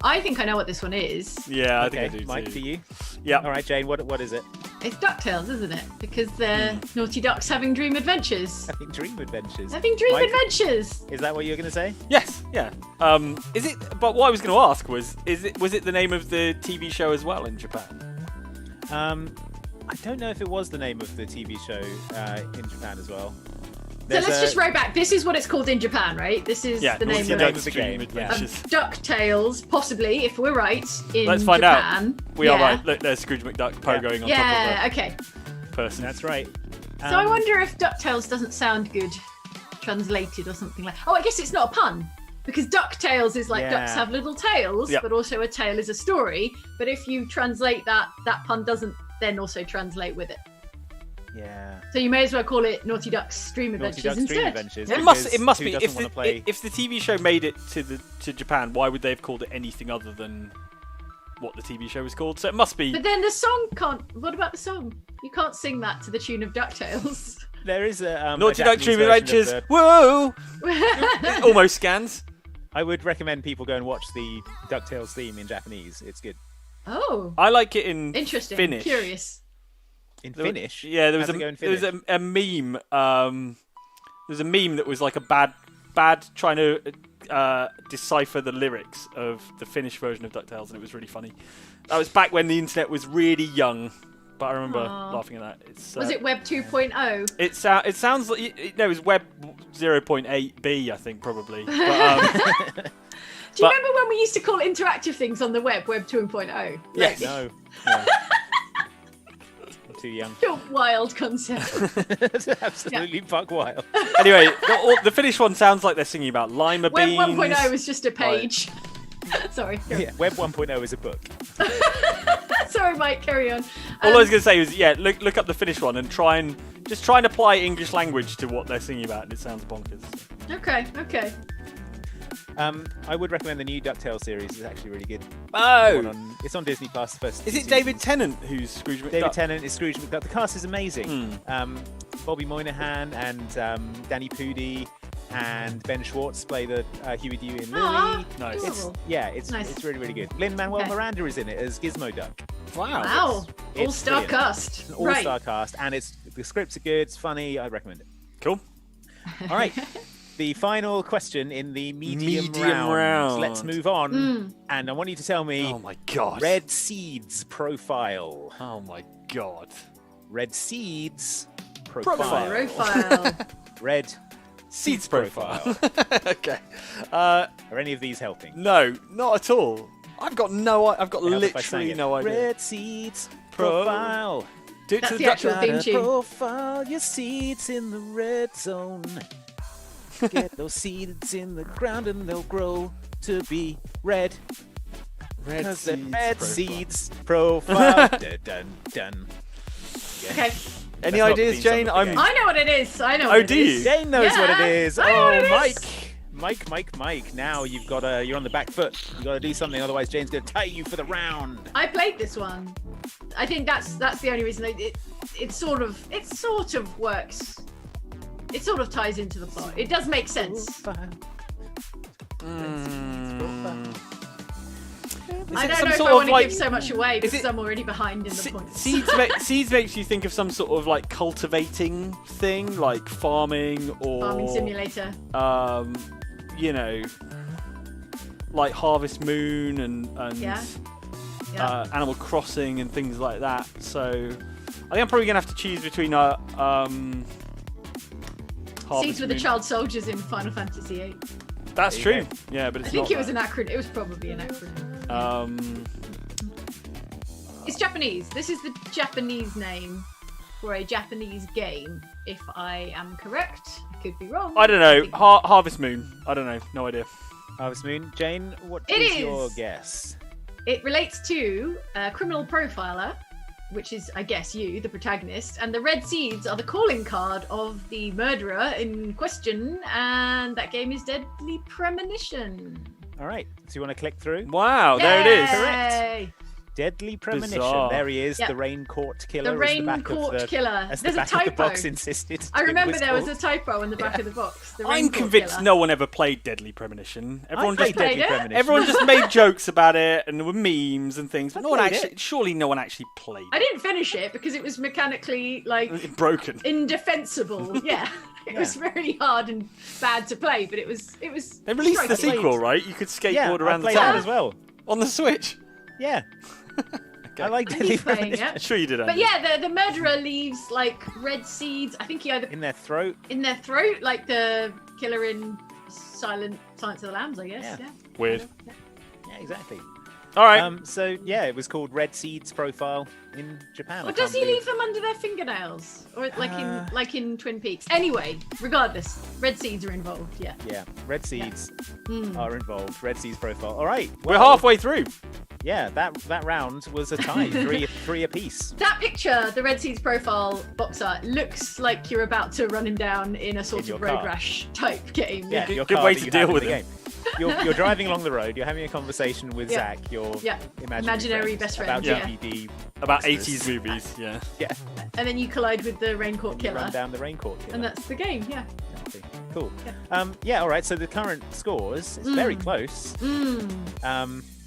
I think I know what this one is. Yeah, I Okay, think I do Mike, too. for you. Yeah. All right, Jane, what is it? It's DuckTales, isn't it? Because they're naughty ducks having dream adventures. I think Dream Adventures. Having dream Mike? adventures. Is that what you were going to say? Yes. Yeah. Is it? But what I was going to ask was it the name of the TV show as well in Japan? I don't know if it was the name of the TV show in Japan as well. So let's just write back. This is what it's called in Japan, right? This is Yeah. the name Naughty of name Duck's of the Dream game, yeah. Adventures. DuckTales, possibly, if we're right, in Let's find out. Japan. We are right. Look, there's Scrooge McDuck Yeah. pogoing on Yeah, top okay. of a person. That's right. So I wonder if DuckTales doesn't sound good translated or something like. Oh, I guess it's not a pun. Because DuckTales is like Yeah. ducks have little tails, Yep. but also a tale is a story. But if you translate that pun doesn't then also translate with it. Yeah. So you may as well call it Naughty Ducks Stream Naughty Adventures Ducks instead. Dream Adventures. Yeah. It must Who be. doesn't wanna play- If the TV show made it to Japan, why would they have called it anything other than what the TV show was called? So it must be. But then the song can't. What about the song? You can't sing that to the tune of DuckTales. There is a Naughty a Duck Japanese Dream version of Adventures. the- Whoa! It almost scans. I would recommend people go and watch the DuckTales theme in Japanese. It's good. Oh, I like it in interesting. Finnish. Curious. In There was- Finnish? Yeah, there was How's it go in there was Finnish? a meme. There's a meme that was like a bad trying to decipher the lyrics of the Finnish version of DuckTales, and it was really funny. That was back when the internet was really young, but I remember Aw. laughing at that. It's, Was it Web 2.0? It sounds like no, it was Web 0.8b, I think probably. But, Do you but- remember when we used to call interactive things on the web Web 2.0? Yes. No. No. I'm too young. Your wild concept. Absolutely buck wild. anyway, the Finnish one sounds like they're singing about lima Web beans. 1.0 was just a page. Sorry. Carry Yeah, Web 1.0 is a book. on. Sorry, Mike. Carry on. All I was going to say was, look up the Finnish one and try and apply English language to what they're singing about, and it sounds bonkers. Okay. I would recommend the new DuckTales series. It's actually really good. Oh, It's on Disney Plus. First is two it David seasons. Tennant who's Scrooge McDuck? David Tennant is Scrooge McDuck. The cast is amazing. Bobby Moynihan and Danny Pudi and Ben Schwartz play the Huey, Dewey, and Louie. Aw, Nice. adorable. It's Nice. really, really good. Lin-Manuel Okay. Miranda is in it as Gizmo Duck. Wow. Wow. It's All-star brilliant. cast. It's an all-star cast, and the scripts are good. It's funny. I recommend it. Cool. All right. The final question in the medium, Medium round. Let's move on. And I want you to tell me Oh my god. Red Seeds profile. Oh my god. Red Seeds Profile. Profile. Red Seeds profile. okay. Are any of these helping? No, not at all. I've got Help if I sang literally it. no idea. Red Seeds profile. Do it That's to the the actual Dutch. theme Gotta tune. profile your seeds in the red zone. Get those seeds in the ground and they'll grow to be red. Red Because the Seeds red profile. seeds profile. Dun, dun, dun. Yeah. Okay. Any That's not the ideas, theme song Jane? of the game. I know what it is. I know. Oh, what it do you? is. Jane knows what it Yeah, is. I know what it Oh, is. Mike. Now you're on the back foot. You got to do something, otherwise Jane's going to tie you for the round. I played this one. I think that's the only reason it sort of works. It sort of ties into the plot. It does make sense. I don't know if I want to give so much away is because it- I'm already behind in the points. Seeds makes you think of some sort of like cultivating thing, like farming or Farming simulator. you know, like Harvest Moon and Yeah. Animal Crossing and things like that. So I think I'm probably gonna have to choose between Harvest Seeds with the Moon. child soldiers in Final Fantasy VIII. That's There you true. Yeah, but I it's think not it was that. an acronym. It was probably an acronym. It's Japanese. This is the Japanese name for a Japanese game, if I am correct. I could be wrong. I don't know. think- Harvest Moon. I don't know. No idea. Harvest Moon. Jane, what It is is. your guess? It relates to a criminal profiler, which is, I guess, you, the protagonist, and the red seeds are the calling card of the murderer in question, and that game is Deadly Premonition. All right. So you want to click through? Wow, there it is. Yay! Deadly Premonition. Bizarre. There he is, Yep. the Rain Court Killer. The as Rain the back Court of the, Killer. As There's the a back of the typo. box insisted. I remember was there was called. a typo in the back of the box. The Rain I'm Court convinced Killer. no one ever played Deadly Premonition. Everyone played just played Deadly it. Premonition. everyone just made jokes about it and there were memes and things, but I no one played actually. it. Surely no one actually played. I didn't finish it because it was mechanically like Broken. indefensible. Yeah. It was really hard and bad to play, but it was They released the striking. sequel, right? You could skateboard Yeah, around I played the that town as well. on the Switch. Yeah. Okay. I like I think Deadly he's playing Premonition. it. Sure you did. But Andy. yeah, the murderer leaves like red seeds. I think he either In their throat. in their throat, like the killer in Silence of the Lambs, I guess. Yeah. Yeah. Weird. Yeah, exactly. All right. So yeah, it was called Red Seed's profile in Japan. Or does he leave them under their fingernails, or like in Twin Peaks? Anyway, regardless, red seeds are involved. Yeah. Yeah, Red Seeds are involved. Red Seed's profile. All right, We're halfway through. Yeah, that round was a tie, three apiece. That picture, the Red Seeds profile box art, looks like you're about to run him down in a sort of road car. rash type game. Yeah, Good- your good car way that to you deal have in with the him. game. You're driving along the road. You're having a conversation with Yeah. Zach, your Yeah. Imaginary best friend, about yeah. DVD About monsters. 80s movies, yeah. Yeah, And then you collide with the Raincourt you Killer, run down the Raincourt Killer. and that's the game. Yeah. Exactly. Cool. Yeah. All right. So the current scores, it's very close.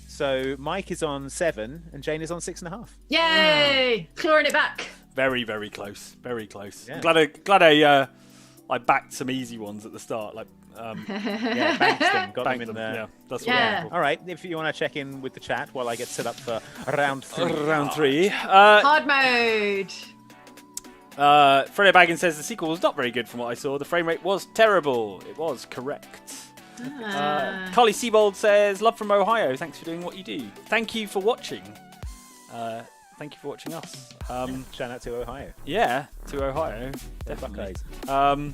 So Mike is on 7 and Jane is on 6.5. Yay! Clawing it back. Very, very close. Very close. Yeah. Glad I backed some easy ones at the start. Like, Yeah, banked them, got them banked in them. there. Yeah, that's Yeah. what All right. If you want to check in with the chat while I get set up for round 3. Round 3. Hard mode. Fredo Baggins says the sequel was not very good from what I saw. The frame rate was terrible. It was correct. Carly Siebold says, love from Ohio. Thanks for doing what you do. Thank you for watching. Thank you for watching us. Shout out to Ohio. Yeah, to Ohio. Go Definitely. Buckeyes.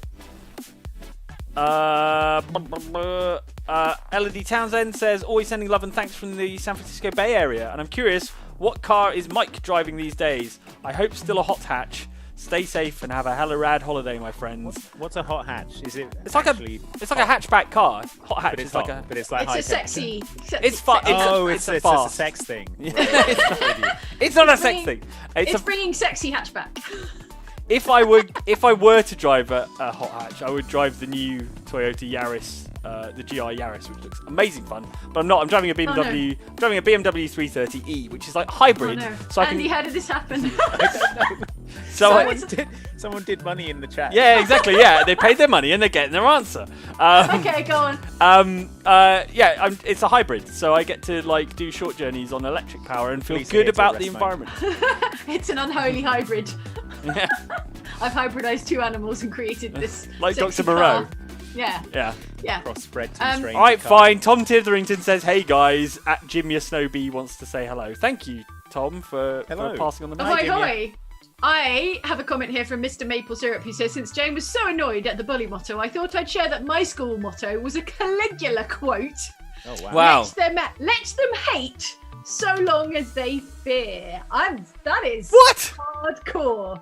Elodie Townsend says, always sending love and thanks from the San Francisco Bay Area. And I'm curious, what car is Mike driving these days? I hope still a hot hatch. Stay safe and have a hella rad holiday, my friends. What's a hot hatch? Is it? It's like actually a hatchback car. Hot hatch But is it's like hot, a. but it's like It's high a sexy. It's fun. sexy- It's a a fast. sex thing. It's not a sex thing. It's bringing sexy hatchback. If I were to drive a hot hatch, I would drive the new Toyota Yaris, the GR Yaris, which looks amazing fun. But I'm not. I'm driving a BMW. I'm driving a BMW 330e, which is like hybrid. Oh, no. So I Andy, can. how did this happen? So I, Someone did money in the chat. yeah, exactly. Yeah, they paid their money and they're getting their answer. Okay, go on. It's a hybrid, so I get to like do short journeys on electric power and feel Please good hit about a the rest mode. environment. It's an unholy hybrid. Yeah. I've hybridized 2 animals and created this. Like sexy Dr. Moreau. car. Yeah, Yeah. yeah. Crossbred to strange. All right, fine. Tom Titherington says, "Hey guys, at Jim Your Snowbee wants to say hello." Thank you, Tom, for passing on the Ahoy, message. hoy. I have a comment here from Mr. Maple Syrup who says, since Jane was so annoyed at the bully motto, I thought I'd share that my school motto was a Caligula quote. Oh wow. Wow. Let them hate so long as they fear. That is What? hardcore.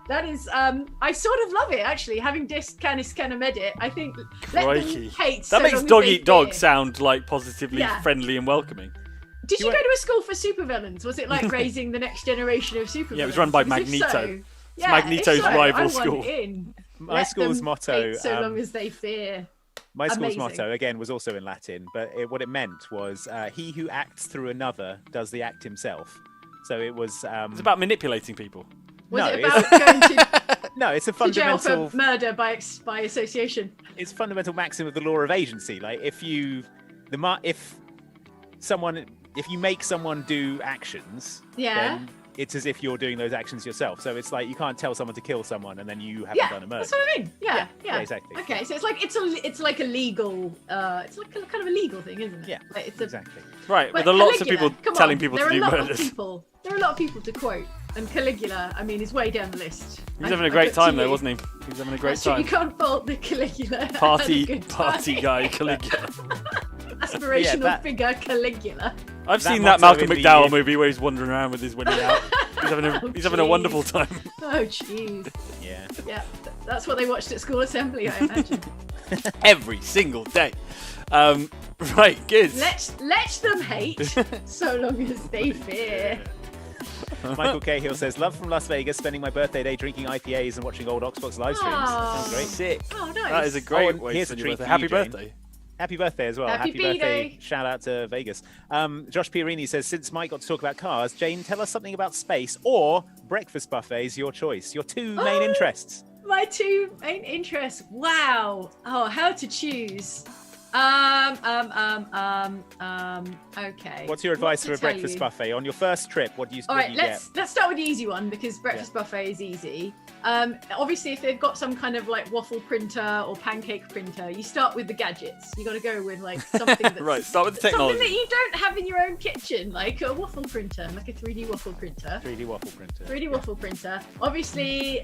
That is, I sort of love it actually. Having dissed Canis Canamedit, I think let Crikey. them hate. That so makes long as Dog they Eat Dog fear. sound like positively Yeah. friendly and welcoming. Did you go to a school for supervillains? Was it like raising the next generation of supervillains? Yeah, it was run by Because if Magneto. so- yeah, Magneto's if so, rival I want school. in. My Let school's them motto, hate so long as they fear. My school's Amazing. motto, again, was also in Latin, but what it meant was he who acts through another does the act himself. So it was... It's about manipulating people. Was No, it it's- about going to No, it's a jail fundamental... for murder by association? It's fundamental maxim of the law of agency. Like, if you make someone do actions, Yeah. then it's as if you're doing those actions yourself. So it's like you can't tell someone to kill someone and then you haven't Yeah, done a murder. that's what I mean. Yeah, Yeah, exactly. Okay, so it's like a legal, it's like a kind of a legal thing, isn't it? Yeah, Like it's a, exactly. Right, but but there are lots of Caligula, people come telling on, people there to are do a lot of murders. people. There are a lot of people to quote, and Caligula, I mean, is way down the list. He was having a great time though, wasn't he? He was having a great That's true, time. you can't fault the Caligula. Had a Party good time. guy, Caligula. Aspirational that- figure Caligula. I've That seen that motto Malcolm in the- McDowell movie where he's wandering around with his winnie out. He's having a jeez. wonderful time. Oh, jeez. Yeah. Yeah, that's what they watched at school assembly, I imagine. Every single day. Right, good. Let them hate, so long as they fear. Michael Cahill says, love from Las Vegas, spending my birthday day drinking IPAs and watching old Oxbox live streams. That sounds great. Sick. Oh, nice. That is a Oh, great and way here's to a spend treat your for birthday. Happy you, Jane. birthday. Happy birthday as well. Happy birthday. B-Day. Shout out to Vegas. Josh Pierini says, since Mike got to talk about cars, Jane, tell us something about space or breakfast buffets, your choice. Your two main interests. My 2 main interests. Wow. Oh, how to choose. Okay. What's your advice What for a to tell breakfast you? buffet? On your first trip, what do you All right, get? let's start with the easy one because breakfast buffet is easy. Obviously, if they've got some kind of like waffle printer or pancake printer, you start with the gadgets. You got to go with like something that's Right, start with the technology. something that you don't have in your own kitchen, like a waffle printer, like a 3D waffle printer. 3D waffle printer. 3D waffle printer. Obviously,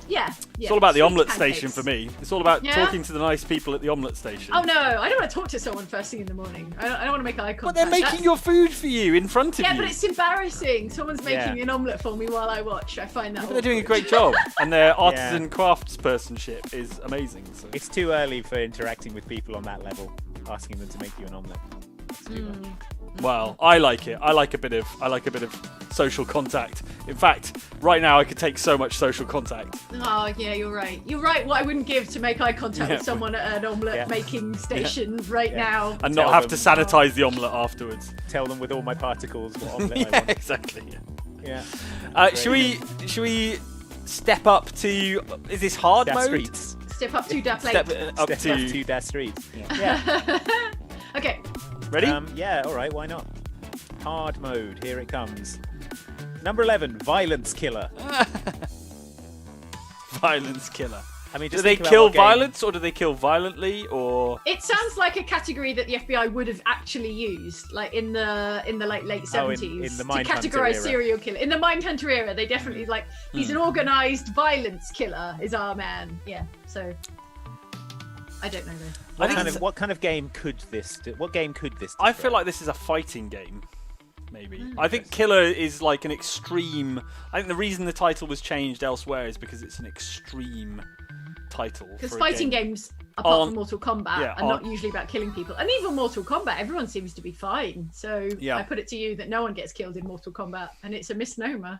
yeah. It's all about the sweet omelette pancakes. station for me. It's all about Yeah? talking to the nice people at the omelette station. Oh no, I don't want to talk to someone first thing in the morning. I don't want to make eye contact. But they're making That's- your food for you in front of Yeah, you. but it's embarrassing. Someone's making Yeah. an omelette for me while I watch. I find that. But they're doing a awkward. great job, and their artisan craftspersonship is amazing. So. It's too early for interacting with people on that level, asking them to make you an omelette. It's too much. Well, I like it. I like a bit of social contact. In fact, right now I could take so much social contact. Oh yeah, you're right. You're right. What I wouldn't give to make eye contact Yeah. with someone at an omelette Yeah. making station right now. And Tell not have to them- sanitize the omelette afterwards. Tell them with all my particles what omelette I Yeah, want. exactly. Yeah. Should we step up to? Is this hard Das mode? streets. Step up to that plate. Step up Step to. up to Das streets. Yeah. Okay. Ready? Yeah, all right, why not? Hard mode, here it comes. Number 11, violence killer. Violence killer. I mean, Do just they think about kill what game- violence or do they kill violently or? It sounds like a category that the FBI would have actually used, like in the like late Oh, in 70s, the to Mindhunter categorize era. serial killer. In the Mindhunter era, they definitely like he's an organized violence killer. Is our man? Yeah. So I don't know though. I think What kind of game could this do? What game could this I describe? feel like this is a fighting game. Maybe. I think killer is like an extreme. I think the reason the title was changed elsewhere is because it's an extreme title. Because for a fighting game. games, apart On- from Mortal Kombat, yeah, are not on- usually about killing people. And even Mortal Kombat, everyone seems to be fine. So Yeah. I put it to you that no one gets killed in Mortal Kombat, and it's a misnomer.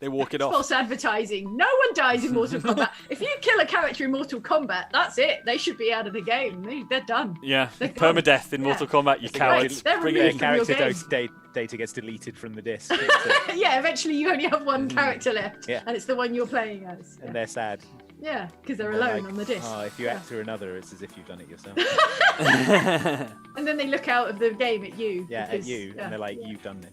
They walk it off. False advertising. No one dies in Mortal Kombat. If you kill a character in Mortal Kombat, that's it. They should be out of the game. They're done. Yeah, They're gone. permadeath in Mortal Kombat, you cowards. They're Bring removed it in. from your character game. data gets deleted from the disc. Yeah, eventually you only have one character left, Yeah. and it's the one you're playing as. And they're sad. Yeah, because they're They're alone like, on the disc. Oh, if you act through another, it's as if you've done it yourself. And then they look out of the game at you. Yeah, because- at you, yeah. and they're like, "You've done this."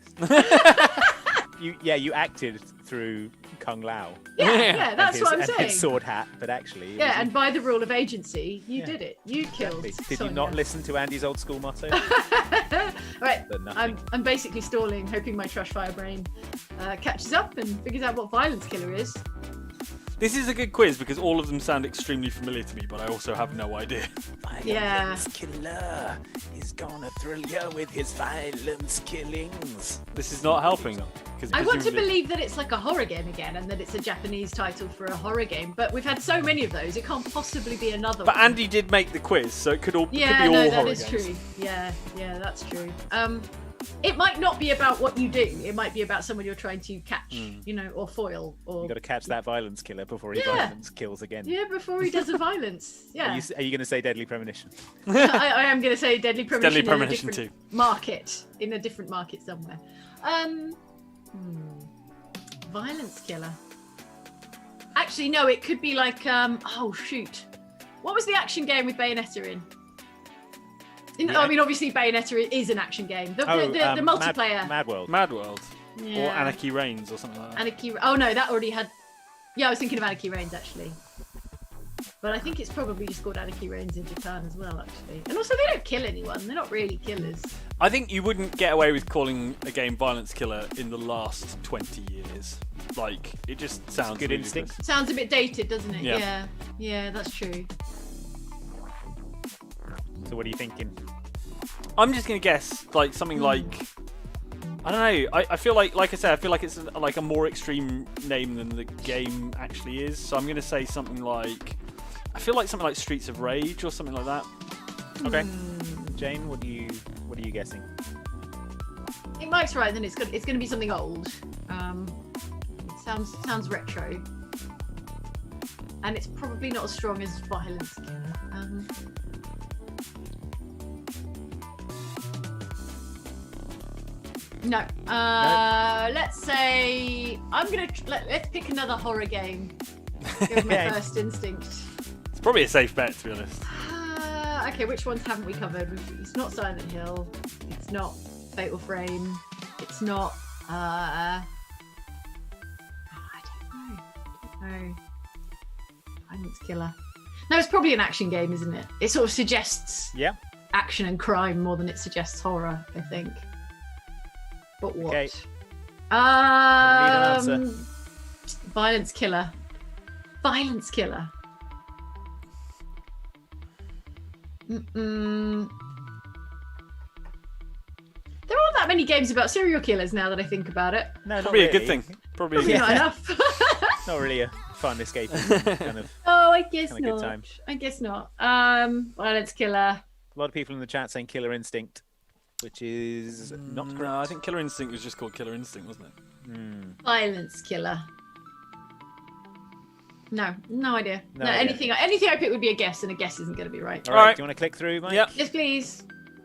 you acted through Kung Lao. Yeah, and that's his, what I'm and saying. his sword hat, but actually, it Yeah, was and by the rule of agency, you Yeah. did it. You killed. exactly. Did you Sonia. not listen to Andy's old school motto? Right, But nothing. I'm basically stalling, hoping my trash fire brain catches up and figures out what violence killer is. This is a good quiz because all of them sound extremely familiar to me, but I also have no idea. Yeah. Violence killer. He's gonna thrill you with his violence killings. This is not helping. 'cause I want to presumably- believe that it's like a horror game again and that it's a Japanese title for a horror game, but we've had so many of those, it can't possibly be another But one. Andy did make the quiz, so it could all Yeah, could be no, all that horror is games. true. Yeah, that's true. It might not be about what you do. It might be about someone you're trying to catch, you know, or foil, or You got to catch that violence killer before he Yeah. violence kills again. yeah, before he does a violence. Yeah, Are you going to say Deadly Premonition? I am going to say Deadly Premonition. Deadly Premonition in a different 2. market, in a different market somewhere. Violence killer. Actually, no. It could be like oh shoot, what was the action game with Bayonetta in? Yeah. I mean, obviously Bayonetta is an action game. The multiplayer. Mad World. Mad World or Yeah. Anarchy Reigns or something like that. Anarchy. Oh no, that already had. Yeah, I was thinking of Anarchy Reigns actually. But I think it's probably just called Anarchy Reigns in Japan as well, actually. And also, they don't kill anyone. They're not really killers. I think you wouldn't get away with calling a game Violence Killer in the last 20 years. Like, it just sounds Good ludicrous. instinct. Sounds a bit dated, doesn't it? Yeah. Yeah, that's true. So what are you thinking? I'm just gonna guess like something like I don't know. I feel like I said, I feel like it's like a more extreme name than the game actually is. So I'm gonna say something like I feel like something like Streets of Rage or something like that. Okay. Jane, what are you guessing? I think Mike's right. Then it's going to be something old. It sounds retro, and it's probably not as strong as Violence Killer. No. Let's say let's pick another horror game. Go with my Okay. first instinct. It's probably a safe bet, to be honest. Okay, which ones haven't we covered? It's not Silent Hill. It's not Fatal Frame. It's not. I don't No. Violence Killer. No, it's probably an action game, isn't it? It sort of suggests action and crime more than it suggests horror, I think. But what? Okay. Need an answer. Violence Killer. Violence Killer. There aren't that many games about serial killers now that I think about it. No, Probably not a good really. thing. Probably. Probably not enough. Not really a fun escape kind of. Oh, I guess Kinda good not. time. I guess not. Violence Killer. A lot of people in the chat saying Killer Instinct, which is not correct. No, I think Killer Instinct was just called Killer Instinct, wasn't it? Violence Killer. No idea. No No, idea. anything I pick would be a guess, and a guess isn't going to be right. All right, Alright. do you want to click through, Mike? Yep. Yes, please.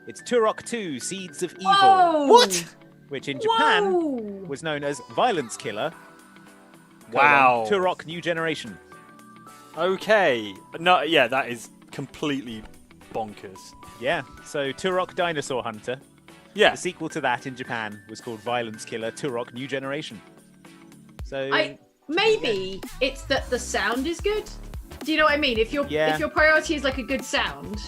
It's Turok 2: Seeds of Evil, Whoa! What? which in Japan Whoa! was known as Violence Killer. Wow. Turok New Generation. Okay. No, yeah, that is completely bonkers. Yeah. So Turok Dinosaur Hunter. Yeah. The sequel to that in Japan was called Violence Killer Turok New Generation. So Maybe it's that the sound is good. Do you know what I mean? If your priority is like a good sound,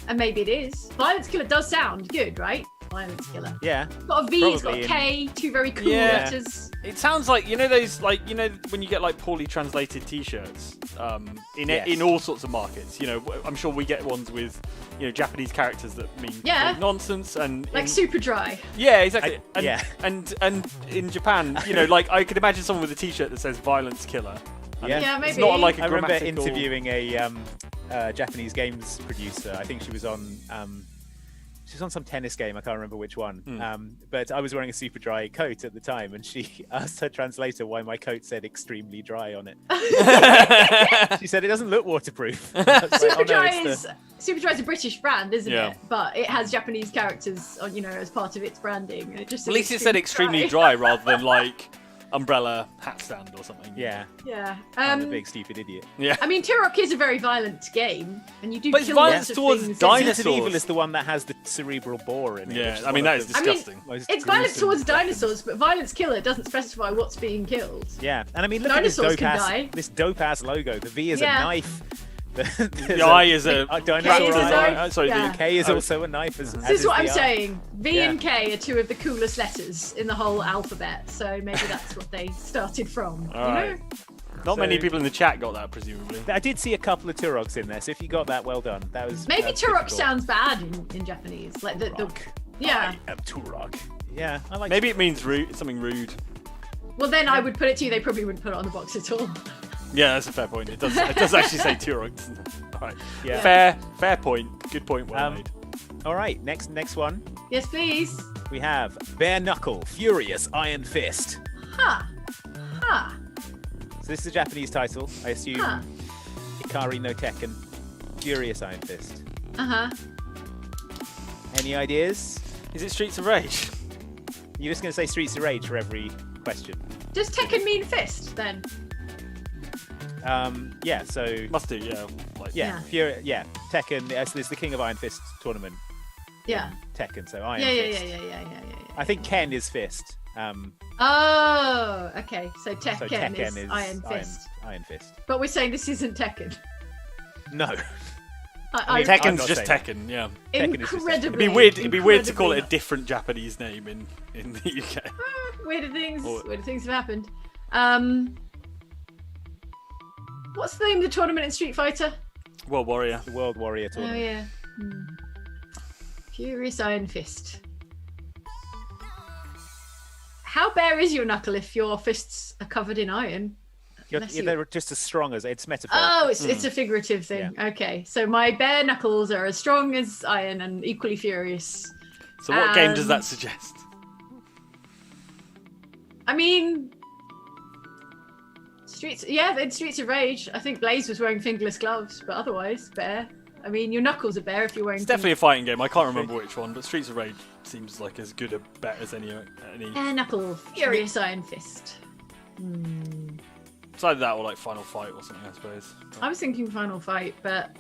and maybe it is. Violence Killer does sound good, right? Violence Killer. yeah. It's got a V, it's got a Probably K, two very cool Yeah. letters. It sounds like those when you get like poorly translated T-shirts in all sorts of markets. I'm sure we get ones with Japanese characters that mean complete nonsense and Like super dry. yeah, exactly. Yeah. And in Japan, like I could imagine someone with a T-shirt that says "Violence Killer." And Yeah. Yeah, maybe. It's not like a I remember grammatical... interviewing a Japanese games producer. I think she was on some tennis game. I can't remember which one. But I was wearing a super dry coat at the time, and she asked her translator why my coat said "extremely dry" on it. She said it doesn't look waterproof. I was like, "Oh, no, it's the-" Superdry is a British brand, isn't Yeah. it? But it has Japanese characters on, as part of its branding. And it just At least it said extremely dry rather than like umbrella hat stand or something. Yeah, Yeah. I'm a big stupid idiot. Yeah. I mean, Turok is a very violent game, and you do But it's kill violence lots of towards things. dinosaurs. Seeds of Evil is the one that has the cerebral bore in it. Yeah, which is I mean one that of is the disgusting. most It's violent gruesome towards weapons. dinosaurs, but Violence Killer doesn't specify what's being killed. Yeah, and I mean, look Dinosaurs at can die. this dope ass logo. The V is Yeah. a knife. The eye is a dinosaur K is a eye. knife. Sorry, Yeah. the K is Oh. also a knife. As This is what I'm the R. saying. V Yeah. and K are two of the coolest letters in the whole alphabet, so maybe that's what they started from. All right. Not So- many people in the chat got that, presumably. I did see a couple of Turoks in there, so if you got that, well done. That was Maybe that's Turok difficult. sounds bad in Japanese, like the yeah. I am Turok. Yeah, I like. Maybe it means rude, something rude. Well, then I would put it to you. They probably wouldn't put it on the box at all. Yeah, that's a fair point. It does actually say Turok. All right. Yeah. Fair point. Good point. Well made. All right, next one Yes, please. we have Bare Knuckle Furious Iron Fist. Ha. Ha. So this is a Japanese title. I assume Huh. Ikari no Tekken Furious Iron Fist. Uh-huh. Any ideas? Is it Streets of Rage? You're just going to say Streets of Rage for every question. Does Tekken mean fist then? Yeah, so Must do. Yeah. Like, yeah, Tekken. So there's the King of Iron Fist tournament. Yeah. Tekken, so Iron Yeah. Fist. Yeah. I think Ken is Fist. Oh, okay. So Tekken, So Tekken is is Iron Fist. Iron Fist. But we're saying this isn't Tekken. No. I mean, Tekken's not just saying Tekken. Yeah. Tekken is just- incredibly. It'd be weird to call it a incredibly- different Japanese name in the UK. Weirder things. Or- Weirder things have happened. What's the name of the tournament in Street Fighter? World Warrior. The World Warrior Oh tournament. yeah. Furious Iron Fist. How bare is your knuckle if your fists are covered in iron? Unless you- They're just as strong as it's metaphor. Oh, it's a figurative thing. Okay, so my bare knuckles are as strong as iron and equally furious. So what game does that suggest? I mean, in Streets of Rage, I think Blaze was wearing fingerless gloves, but otherwise bare. I mean, your knuckles are bare if you're wearing. It's definitely a fighting game. I can't remember which one, but Streets of Rage seems like as good a bet as any. Bare knuckle, furious iron fist. It's either that or like Final Fight or something, I suppose. I was thinking Final Fight, but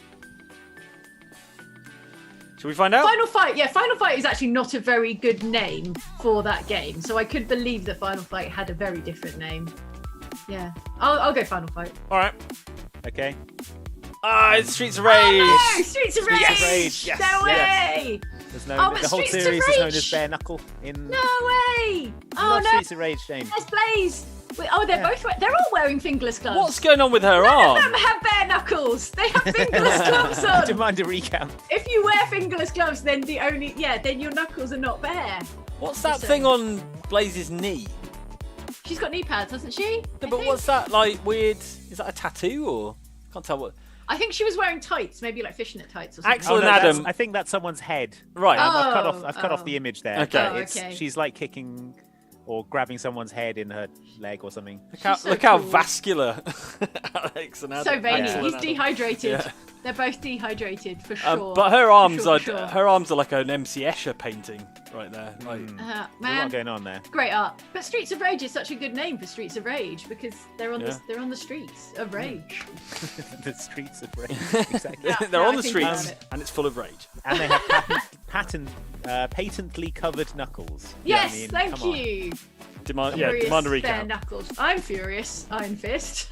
Should we find out? Final Fight, yeah, Final Fight is actually not a very good name for that game. So I could believe that Final Fight had a very different name. Yeah. I'll go Final Fight. All right. Okay. It's Streets of Rage. Oh, no! Streets of Rage! Streets of Rage, yes, No way! There's no, But the whole Streets of series is known as Rage! Bare Knuckle in No way! Oh love no! Streets of Rage, James. There's Blaze. Wait, oh, they're both. They're all wearing fingerless gloves. What's going on with her None arm? of them have bare knuckles. They have fingerless gloves on. Demand a recount. If you wear fingerless gloves, then then your knuckles are not bare. What's that thing on Blaze's knee? She's got knee pads, hasn't she? No, but what's that like weird? Is that a tattoo or? Can't tell what. I think she was wearing tights, maybe like fishnet tights or something. Axel and that's- Adam. I think that's someone's head. Right. I've cut off the image there. Okay. but Oh, okay. She's like kicking or grabbing someone's head in her leg or something. Look how cool. vascular Alex and Adam. So veiny. Axel and He's Adam. dehydrated. Yeah. They're both dehydrated for sure. But her arms For are sure. her arms are like an MC Escher painting right there. Like, There's a Man, lot going on there. great art. But Streets of Rage is such a good name for Streets of Rage because they're on Yeah. they're on the streets of rage. The Streets of Rage. Exactly. Yeah. they're now on I the think about streets it. and it's full of rage. And they have patently covered knuckles. Yes, I mean, thank come on. you. Demand Furious a bare recount. knuckles. I'm furious. Iron Fist.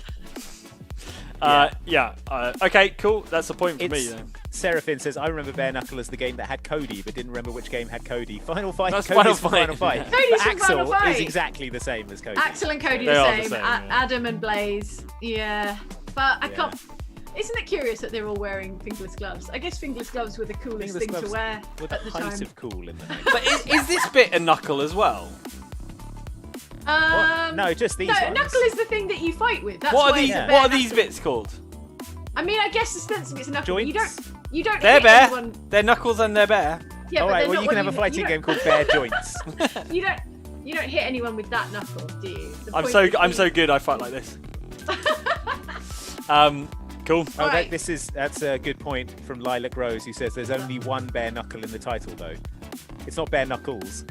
Okay, cool. That's the point for me. It's- Then. Seraphim says, I remember Bare Knuckle as the game that had Cody, but didn't remember which game had Cody. Final Fight. That's Cody's Final from Fight. Final Fight. Cody's But from Axel Final Fight. is exactly the same as Cody. Axel and Cody They the are same. the same, yeah. Adam and Blaze. Yeah. But I Yeah. can't. Isn't it curious that they're all wearing fingerless gloves? I guess fingerless gloves were the coolest Fingerless thing to gloves wear With a at the height time. of cool in the name. But is this bit a knuckle as well? No, just these No, ones. knuckle is the thing that you fight with. That's What why are these? it's a bare What are these knuckle. bits called? I mean, I guess ostensibly it's a knuckle. But Joints? You don't. They're hit bare. anyone. They're knuckles and they're bare. Yeah, All but right, they're well, not you can what have a fighting you game don't- called Bare Joints. You don't hit anyone with that knuckle, do you? The I'm point so is I'm you- so good. I fight like this. Cool. Oh, Right. that's a good point from Lilac Rose, who says there's only one bare knuckle in the title, though. It's not bare knuckles.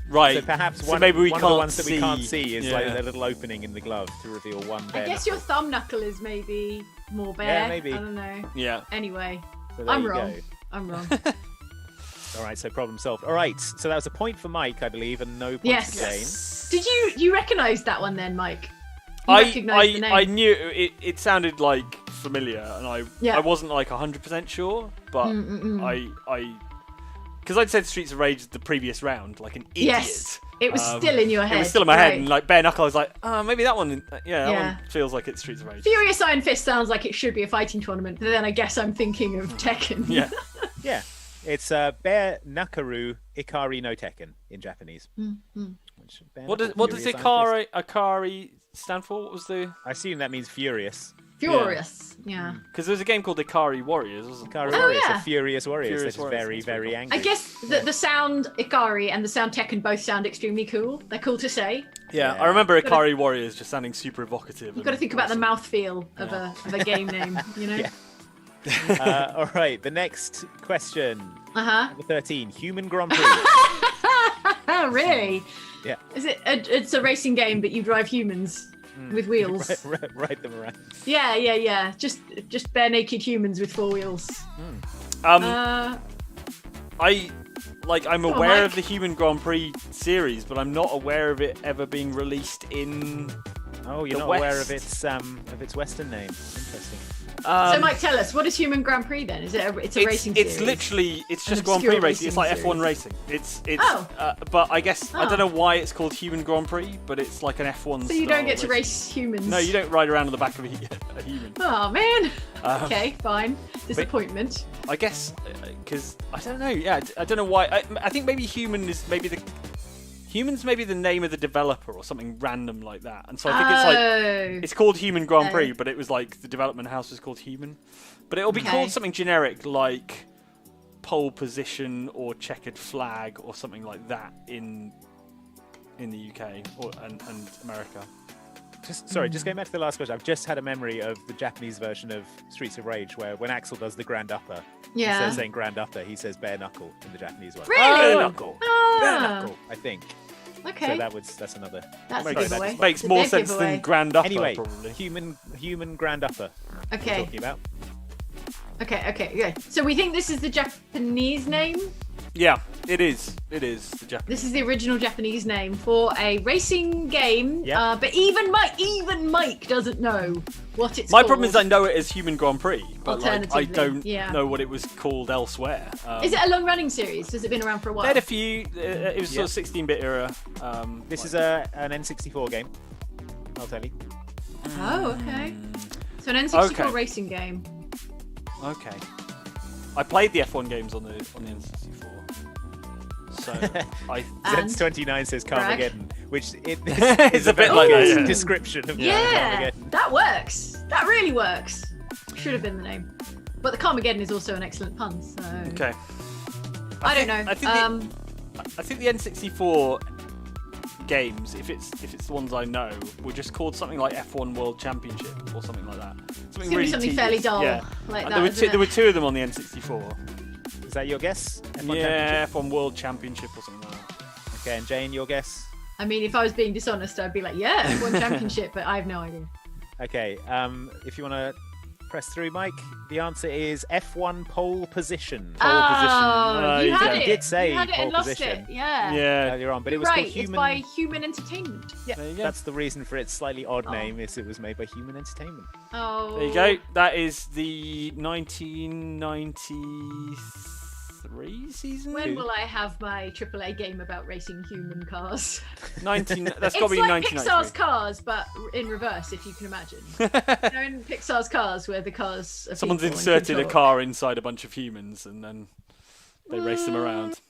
Right. So perhaps So one, maybe we one can't of the ones that we can't see. see is Yeah. like a little opening in the glove to reveal one bare I guess knuckle. your thumb knuckle is maybe more bare. Yeah, maybe. I don't know. Yeah. Anyway, So there I'm you wrong. go. I'm wrong. All right, so problem solved. All right, so that was a point for Mike, I believe, and no points Yes. for Jane. Did you recognise that one then, Mike? You recognised the name. I knew it sounded like familiar, and Yeah. I wasn't like 100% sure, but I because I'd said Streets of Rage the previous round like an idiot. Yes, it was still in your head. It was still in my head, right. and like bare knuckle, I was like, maybe that one. That Yeah. one feels like it's Streets of Rage. Furious Iron Fist sounds like it should be a fighting tournament, but then I guess I'm thinking of Tekken. Yeah. Yeah, it's Bare Nakaru Ikari no Tekken in Japanese. Which, Bare What does Knuckle Furious Iron Fist. Akari stand for? What was the? I assume that means furious. Furious. Yeah. Because there was a game called Ikari Warriors, wasn't there? Ikari Oh, Warriors, yeah. a furious warriors. Furious that is Warriors, very, that's very very cool. angry. I guess the sound Ikari and the sound Tekken both sound extremely cool. They're cool to say. Yeah, Yeah. I remember Gotta- Ikari Warriors just sounding super evocative. You've got to think about the mouthfeel of a game name, you know? Yeah. All right, the next question. Uh-huh. Number 13, Human Grand Prix. Oh, really? Yeah. Is it? It's a racing game, but you drive humans with wheels. Ride them around. Yeah. Just bare naked humans with 4 wheels. I'm Oh, aware Mike. of the Human Grand Prix series, but I'm not aware of it ever being released in. Oh, you're The not aware West. of its Western name. Interesting. So, Mike, tell us, what is Human Grand Prix then? Is it? It's a racing It's series. literally it's An just Grand Prix obscure racing. It's like racing F1 series. racing. It's Oh. but I guess I Oh. don't know why it's called Human Grand Prix, but it's like an F1. So you don't style get to racing. race humans. No, you don't ride around on the back of a human. Oh man. Um, Okay, fine. Disappointment. I guess because I don't know. Yeah, I don't know why. I think maybe human is maybe the humans maybe the name of the developer or something random like that. And so I think it's like it's called Human Grand Prix, but it was like the development house was called Human. But it'll be Okay. called something generic like pole position or checkered flag or something like that in the UK and America. Just going back to the last question. I've just had a memory of the Japanese version of Streets of Rage, where when Axel does the grand upper, Yeah. instead of saying grand upper, he says bare knuckle in the Japanese one. Really? Bare knuckle. Bare Ah, knuckle. I think. okay. So that's another. That's a Makes, giveaway. makes It's a more big sense giveaway. than grand upper Anyway, probably. human grand upper. We're Okay. talking about. Okay. Yeah. So we think this is the Japanese name. Yeah, it is. It is the Japanese. This is the original Japanese name for a racing game. Yeah. But even Mike doesn't know what it's My called. problem is I know it as Human Grand Prix, but like, I Alternatively, don't yeah. know what it was called elsewhere. Is it a long-running series? Has it been around for a while? They had a few. It was sort of 16-bit era. This is an N64 game. I'll tell you. Oh, okay. So an N64 Okay. racing game. Okay. I played the F1 games on the N64. So I. And Z29 says brag. Carmageddon, which It's is a bit like that, yeah. description of Yeah, Carmageddon. that works. That really works. Should have been the name. But the Carmageddon is also an excellent pun, so... Okay. I don't know. I think the N64 games, if it's the ones I know, were just called something like F1 World Championship or something like that. Something gonna be really something tedious. fairly dull Yeah. like And that, isn't it? there were two of them on the N64. Is that your guess? F1 Yeah, Championship? F1 World Championship or something like that. Okay, and Jane, your guess? I mean, if I was being dishonest, I'd be like, yeah, F1 Championship, but I have no idea. Okay, if you want to press through, Mike, the answer is F1 pole position. Oh, you you had go. it. You did say you had it and pole lost position. it. Yeah. Yeah. Earlier on, but You're it was right. called Human. It's by Human Entertainment. Yeah, There you go. that's the reason for its slightly odd Oh. name. Is it was made by Human Entertainment. Oh. There you go. That is the 1993 season. When will I have my AAA game about racing human cars? 19. That's It's got to be like Pixar's 1993. Cars, but in reverse, if you can imagine. You know, in Pixar's Cars, where the cars are Someone's people and inserted can a talk. car inside a bunch of humans, and then they race them around.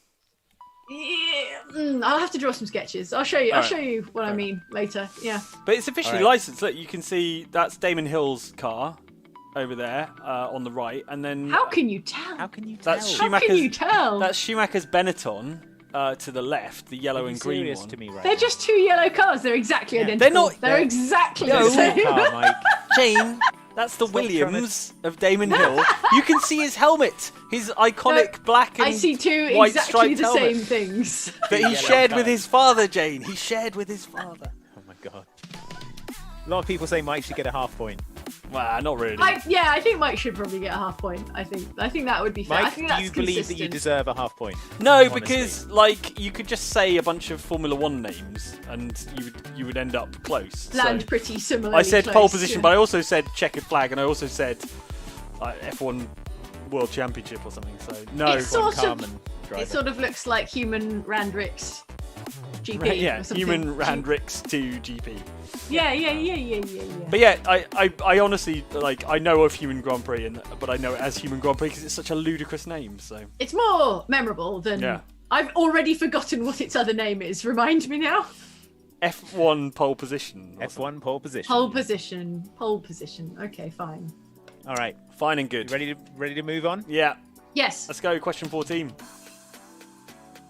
Yeah, I'll have to draw some sketches. I'll show you. I'll Alright. show you what I Fair mean later. Yeah. But it's officially Alright. licensed. Look, you can see that's Damon Hill's car over there on the right, and then How can you tell? How can you tell? That's How can you tell? that's Schumacher's Benetton to the left, the yellow Are you and green serious one. to me right They're now? just two yellow cars. They're exactly Yeah. identical. They're not- They're exactly No. the same. Car, Mike. Jane, that's the Stop trying Williams of Damon Hill. You can see his helmet, his iconic black and I see two white exactly striped the helmet same things. that he Yellow shared with colour. his father. Jane, he shared with his father. Oh my god. A lot of people say Mike should get a half point. Wow, not really. I think Mike should probably get a half point. I think that would be fair. I Mike, think do that's you believe that you consistent. deserve a half point? No, Honestly. because like you could just say a bunch of Formula One names and you would end up close. Land So pretty similar. I said pole position, but I also said checkered flag, and I also said F1 World Championship or something. So no, It's sort of- Carmen driver. it sort of looks like human Randrix GP. yeah, or something. human Randrix 2 GP. Yeah. But yeah, I honestly like I know of Human Grand Prix, but I know it as Human Grand Prix because it's such a ludicrous name. So It's more memorable than. Yeah. I've already forgotten what its other name is. Remind me now. F1 pole position. or something. F1 pole position. Pole position. Okay, fine. All right. Fine and good. You ready to move on? Yeah, Yes. let's go. Question 14.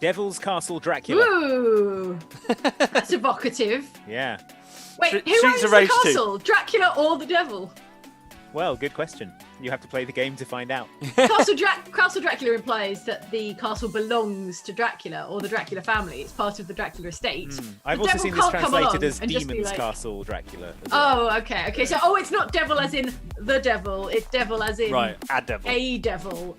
Devil's Castle Dracula. Ooh, that's evocative. Yeah. Wait, who Streets owns of the Rage 2. castle? Dracula or the devil? Well, good question. You have to play the game to find out. Castle Dracula implies that the castle belongs to Dracula or the Dracula family. It's part of the Dracula estate. I've The also devil seen this can't come translated along as and just be Demon's like- Castle Dracula. As well. Oh, okay. So, it's not devil as in the devil. It's devil as in Right, a devil. a devil.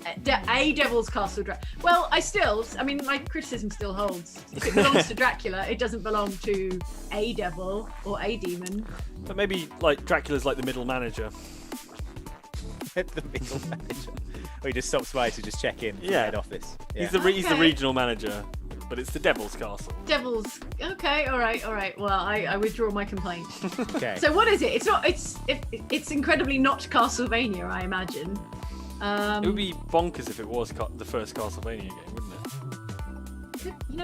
A devil's castle. Well, I mean, my criticism still holds. If it belongs to Dracula, it doesn't belong to a devil or a demon. But maybe like Dracula's like the middle manager. The middle manager. Or he just stops by to just check in from the Yeah. head office. Yeah. He's the Okay. regional manager, but it's the Devil's Castle. Devil's. Okay, all right. Well, I withdraw my complaint. Okay. So what is it? It's not. It's incredibly not Castlevania, I imagine. It would be bonkers if it was the first Castlevania game, wouldn't it?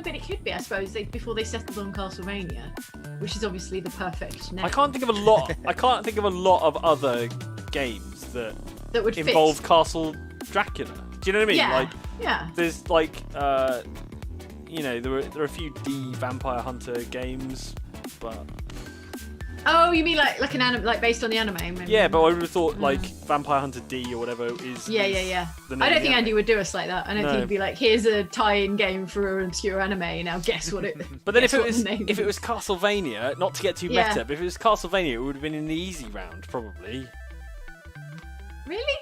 But it could be, I suppose, before they settled on Castlevania, which is obviously the perfect name. I can't think of a lot. I can't think of a lot of other games that that would involve fit. Castle Dracula. Do you know what I mean? Yeah. Like Yeah. there's like there are a few D Vampire Hunter games, but Oh, you mean like an anime, like based on the anime? Maybe? yeah, but I would have thought like Vampire Hunter D or whatever is. Yeah. the name I of don't the think anime. Andy would do us like that. I don't No. think he'd be like, "Here's a tie-in game for an obscure anime. Now guess what it." But then guess if what the name it is." was Castlevania, not to get too Yeah. meta, but if it was Castlevania, it would have been in the easy round probably. Really?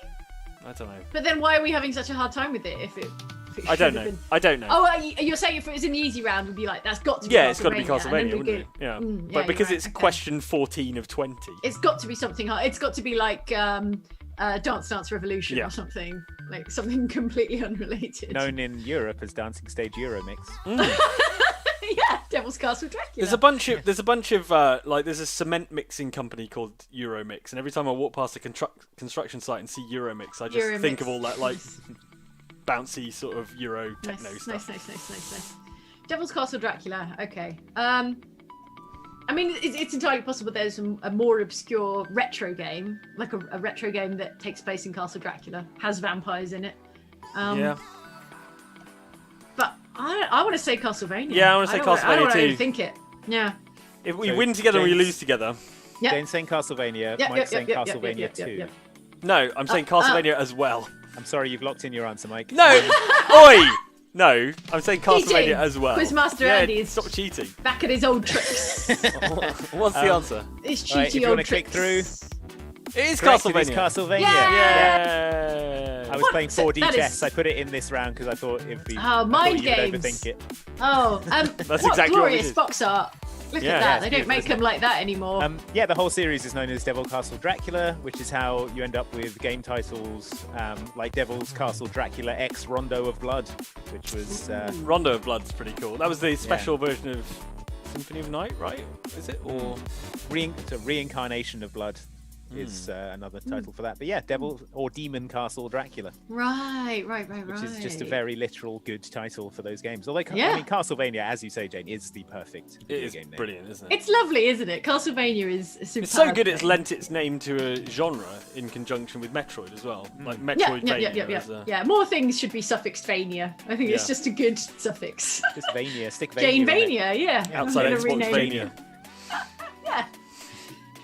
I don't know. But then why are we having such a hard time with it? If it It I don't should have know. been- I don't know. Oh, you're saying if it was in the easy round, we'd be like, that's got to be yeah, it's got to be and then Castlevania, we wouldn't go- it? Yeah. Mm, yeah, But because you're it's right, okay. question 14 of 20. It's got to be something hard. It's got to be like Dance Dance Revolution Yeah. or something. Like something completely unrelated. Known in Europe as Dancing Stage Euromix. Yeah, Devil's Castle Dracula. There's a bunch of like there's a cement mixing company called Euromix, and every time I walk past a construction site and see Euromix, I just think of all that like bouncy sort of Euro techno stuff. Nice. Devil's Castle Dracula. Okay. I mean, it's entirely possible there's a more obscure retro game, like a retro game that takes place in Castle Dracula, has vampires in it. Yeah. But I want to say Castlevania. Yeah, I wanna say I Castlevania don't want too. to think it. Yeah. If we So win together, we James- lose together. Yep. Jane's saying Castlevania. Mike's saying Castlevania 2. No, I'm saying Castlevania as well. I'm sorry, you've locked in your answer, Mike. No, oi, no, I'm saying Castlevania Cheating. as well. Quizmaster yeah, Andy is stop cheating. back at his old tricks. What's the answer? His cheaty Right, if you old wanna click tricks. It is Correct, it Castlevania. is Castlevania. Yeah. I was What? playing So 4D that chess. is- I put it in this round because I thought it'd be. Oh, I thought mind you would games. overthink it. Oh, That's what exactly what we glorious did. box art. Look Yeah, at yeah, that. it's They don't beautiful, make isn't them like that anymore. Yeah, the whole series is known as Devil Castle Dracula, which is how you end up with game titles like Devil's Castle Dracula X Rondo of Blood, which was Rondo of Blood's pretty cool. That was the special version of Symphony of Night, right? Is it? Or Reincarnation of Blood is another title for that. But yeah, Devil or Demon Castle Dracula, Right. which is just a very literal good title for those games. Although, Yeah. I mean, Castlevania, as you say, Jane, is the perfect it video is game name. brilliant, isn't it? It's lovely, isn't it? Castlevania is superb. It's so good it's lent its name to a genre in conjunction with Metroid as well. Like Metroidvania. Yeah. As a... More things should be suffixed Vania. I think it's Yeah. just a good suffix. Just Vania, stick Vania. Jane in it. Vania, yeah. I'm Outside gonna Xbox rename it. Vania. Yeah.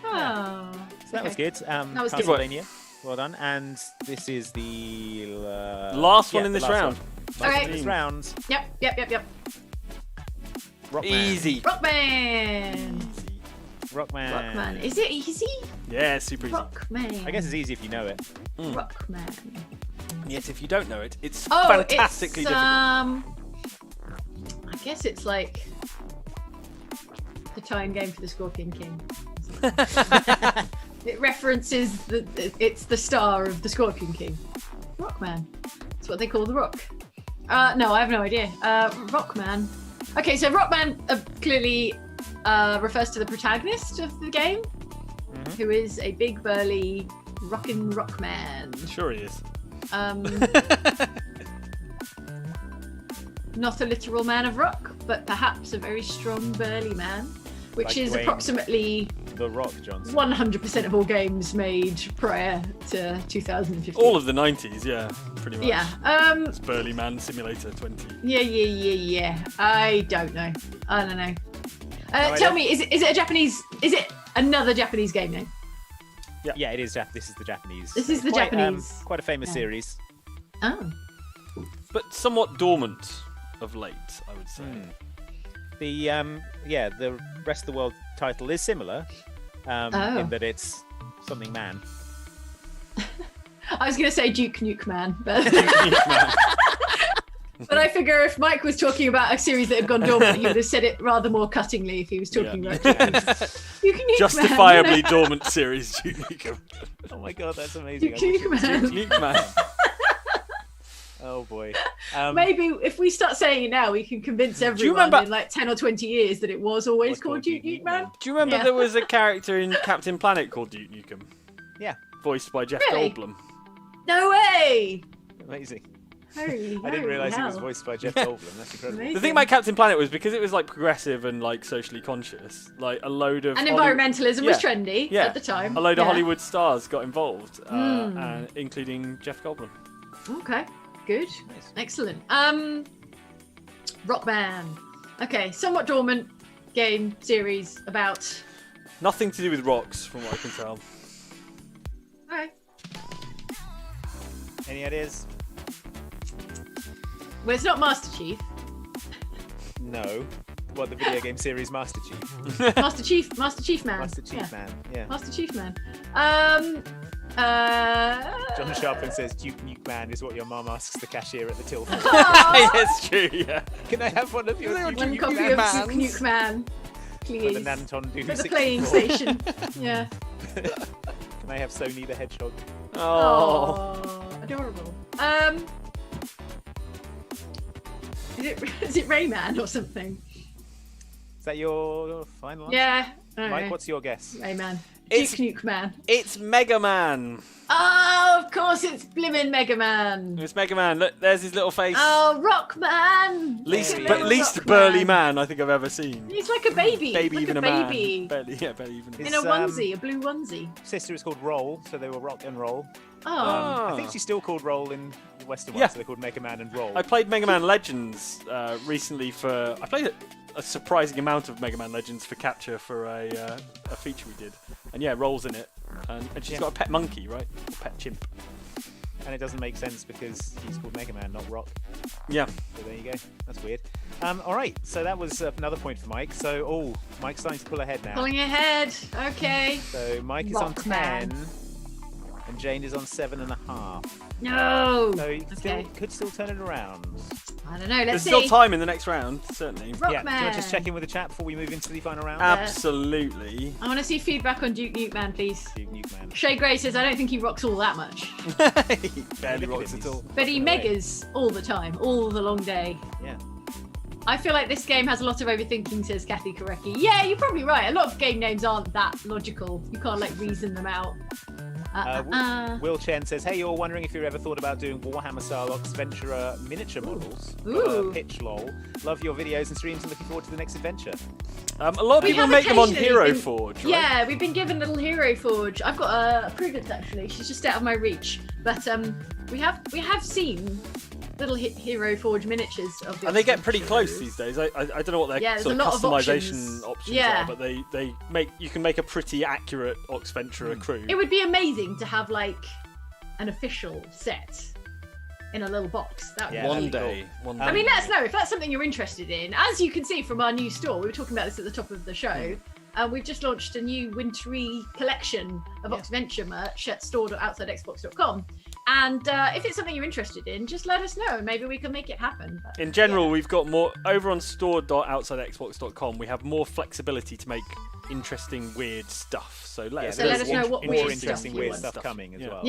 Oh. So that was good. was good. Castlevania. Well done. And this is the Last one in the this last round. one. Okay. In this round, Yep. Rockman. Easy. Rockman. Rockman. Rockman. Is it easy? Yeah, super easy. Rockman. I guess it's easy if you know it. Rockman. Yet if you don't know it, it's Oh, fantastically it's, difficult. I guess it's like the tie-in game for the Scorpion King. It references it's the star of the Scorpion King. Rockman. That's what they call the Rock. No, I have no idea. Rockman. Okay, so Rockman clearly refers to the protagonist of the game, who is a big burly rockin' rockman. Sure he is. Not a literal man of rock, but perhaps a very strong burly man, which Like is Dwayne. approximately The Rock Johnson. 100% of all games made prior to 2015. All of the 90s, yeah, pretty much. Yeah. It's Burly Man Simulator 20. Yeah. I don't know. No Tell idea. me, is it a Japanese? Is it another Japanese game name? Yeah, it is. This is the Japanese. This is the quite, Japanese. quite a famous Yeah. series. Oh. But somewhat dormant of late, I would say. The rest of the world title is similar, in that it's something man. I was going to say Duke Nuke Man, but but I figure if Mike was talking about a series that had gone dormant, he would have said it rather more cuttingly if he was talking about Duke Nuke Justifiably Man. You know? dormant series, Duke Nukem. Oh my god, that's amazing. Duke Nuke Man. Duke Man. Oh boy. Maybe if we start saying it now, we can convince you everyone remember- in like 10 or 20 years that it was always Was called called Duke Duke Nuke Man. Do you remember Yeah. there was a character in Captain Planet called Duke Nukem? Yeah, Voiced by Jeff Really? Goldblum. No way! amazing. Holy, I didn't realise he was hell. voiced by Jeff Goldblum. That's incredible. Amazing. The thing about Captain Planet was because it was like progressive and like socially conscious, like a load of And Hollywood- environmentalism was Yeah. trendy Yeah. at the time. a load of Yeah. Hollywood stars got involved, and including Jeff Goldblum. Okay, good. Excellent. Rockman. Okay, somewhat dormant game series about. Nothing to do with rocks, from what I can tell. Alright. Any ideas? Well, it's not Master Chief. No. What, the video game series Master Chief? Master Chief Man. Master Chief Yeah. Man. Yeah. Master Chief Man. John Sharpling says Duke Nukeman is what your mum asks the cashier at the till. That's true, yeah. Can I have one of your Duke One copy Nukeman? of Duke Nukeman, please. For the Nanton Do For the 64. playing station. Yeah. Can I have Sony the Hedgehog? Oh. Adorable. Is it Rayman or something? Is that your final answer? Yeah. Mike, what's your guess? Rayman. It's- Duke Nukeman. It's Mega Man. Oh, of course it's blimmin' Mega Man. It's Mega Man. Look, there's his little face. Oh, Rockman. least, Look at but little least Rockman. burly man I think I've ever seen. He's like a baby. Baby, like even a a man. baby. Barely, yeah, barely even. In It's, a onesie, a blue onesie. Sister is called Roll, so they were Rock and Roll. Oh. Ah. I think she's still called Roll in the Western Yeah. one, so they're called Mega Man and Roll. I played Mega Man Legends recently for. I played a surprising amount of Mega Man Legends for Capture for a feature we did, and yeah, Roll's in it, and she's Yeah. got a pet monkey, right? Or pet chimp. And it doesn't make sense because he's called Mega Man, not Rock. Yeah. So there you go. That's weird. All right, so that was another point for Mike. So, Mike's starting to pull ahead now. Pulling ahead. Okay. So Mike is on Rockman. 10, and Jane is on 7.5. No. So you Okay. could still turn it around. I don't know. There's Let's see. still time in the next round, certainly. Rockman. Yeah, do you want to just check in with the chat before we move into the final round? Absolutely. I want to see feedback on Duke Nukeman, please. Duke Nukeman. Shay Gray says, I don't think he rocks all that much. He barely Look at rocks him, at all. But he Rocking away. megas all the time, all the long day. Yeah. I feel like this game has a lot of overthinking, says Kathy Korecki. Yeah, you're probably right. A lot of game names aren't that logical. You can't, like, reason them out. Will Chen says, hey, you're wondering if you've ever thought about doing Warhammer style Ox Venturer miniature models? Ooh. Pitch lol. Love your videos and streams and looking forward to the next adventure. A lot of We people have make them on occasionally Hero been- Forge, right? Yeah, we've been given little Hero Forge. I've got a Prudence, actually. She's just out of my reach. But we have seen little Hero Forge miniatures of the And they get Ox pretty close Venturers. these days. I don't know what their Yeah, there's sort a of lot of customization options Yeah. are, but they make you can make a pretty accurate Ox Venturer crew. It would be amazing to have, like, an official set in a little box. That would Yeah, be One that'd be day. cool. One day. I mean, let us know if that's something you're interested in. As you can see from our new store, we were talking about this at the top of the show. We've just launched a new wintry collection of Oxventure merch at store.outsidexbox.com. And if it's something you're interested in, just let us know and maybe we can make it happen. But, In general, yeah. we've got more over on store.outsidexbox.com. We have more flexibility to make interesting, weird stuff. So let us So know. let us know what more weird interesting, stuff you weird want. stuff coming as Yeah. well.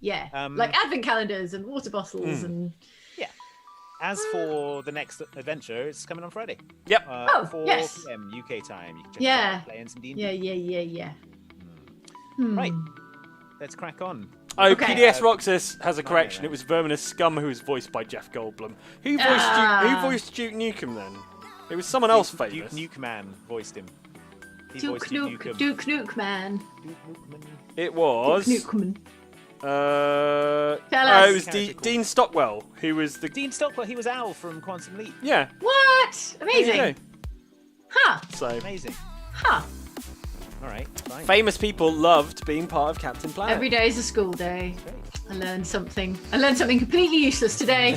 Yeah. Like advent calendars and water bottles and... As for the next adventure, it's coming on Friday. Yep. 4 yes. p.m. UK time. You can check Yeah. it out, playing some D&D. Yeah. Right. Let's crack on. Oh, Okay. PDS Roxas has a no, correction. no. It was Verminous Scum who was voiced by Jeff Goldblum. Who voiced Duke Nukem then? It was someone else famous. Duke Nukeman voiced him. He Duke voiced Duke Nukem. Nuke Man. Duke Nukeman. It was. Duke Nukeman. It us. was Character called- Dean Stockwell who was the. Dean Stockwell, he was Al from Quantum Leap. Yeah. What? there you Amazing. go. Huh. So Amazing. Huh. All right, fine. famous people loved being part of Captain Planet. Every day is a school day. Great. I learned something. I learned something completely useless today.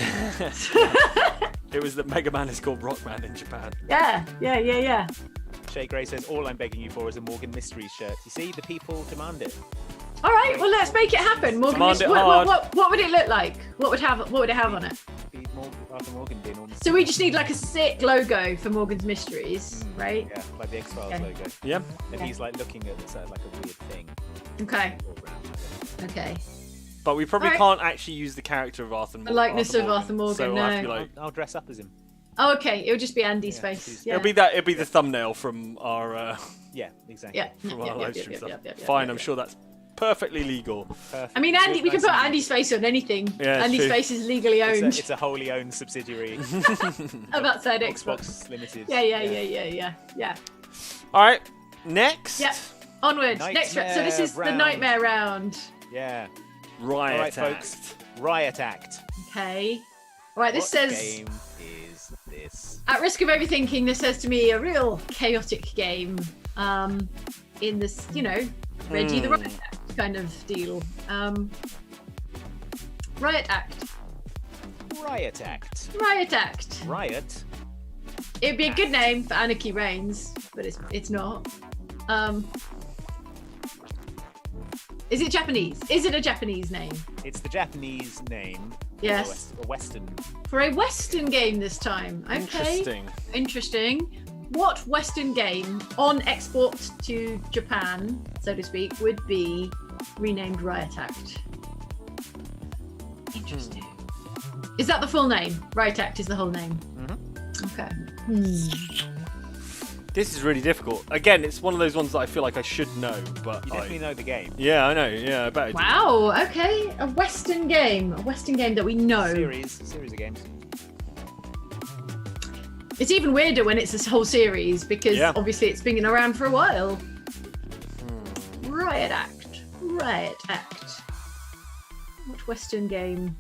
It was that Mega Man is called Rockman in Japan. Yeah. Shay Gray says, all I'm begging you for is a Morgan Mysteries shirt. You see, the people demand it. All right. Well, let's make it happen. Morgan, Demand it what, hard. what would it look like? What would it have on it? Be Arthur Morgan being all So we just need like a sick logo for Morgan's Mysteries, right? Yeah, like the X-Files Okay. logo. Yeah. And Okay. he's like looking at this, like a weird thing. Okay. all around, like that. Okay. But we probably Alright. can't actually use the character of Arthur Morgan. The likeness of Arthur Morgan, So we'll have to be no. like, I'll dress up as him. Oh, okay. It'll just be Andy's Yeah, face. she's- Yeah. it'll be the thumbnail from our Yeah, exactly. Yeah. from our live stream stuff. yeah, Fine, yeah, I'm yeah. sure that's perfectly legal. Perfect. I mean, Andy. Good, We can nice put and Andy's face on anything. Yeah, it's Andy's true. face is legally It's owned. a, it's a wholly owned subsidiary. of Outside Xbox. Xbox Limited. Yeah. All right, next. Yep. Onwards. Next round. So this is Nightmare the nightmare round. Yeah. Riot All right, Act. folks. Riot Act. Okay. All right. This What says. game is this? At risk of overthinking, this says to me a real chaotic game. In this, Reggie the Riot Act kind of deal. Riot Act. Riot Act. Riot Act. Riot. It'd be a good name for Anarchy Reigns, but it's not. Is it Japanese? Is it a Japanese name? It's the Japanese name. Yes. A Western. For a Western game this time. Okay. Interesting. What Western game on export to Japan, so to speak, would be renamed Riot Act? Interesting. Is that the full name? Riot Act is the whole name. Okay. This is really difficult. Again, it's one of those ones that I feel like I should know, but You definitely know the game. Yeah, I know. Yeah, I bet I do. Wow. Okay. A Western game. A Western game that we know. Series of games. It's even weirder when it's this whole series because obviously it's been around for a while. Riot Act. Riot Act. What Western game?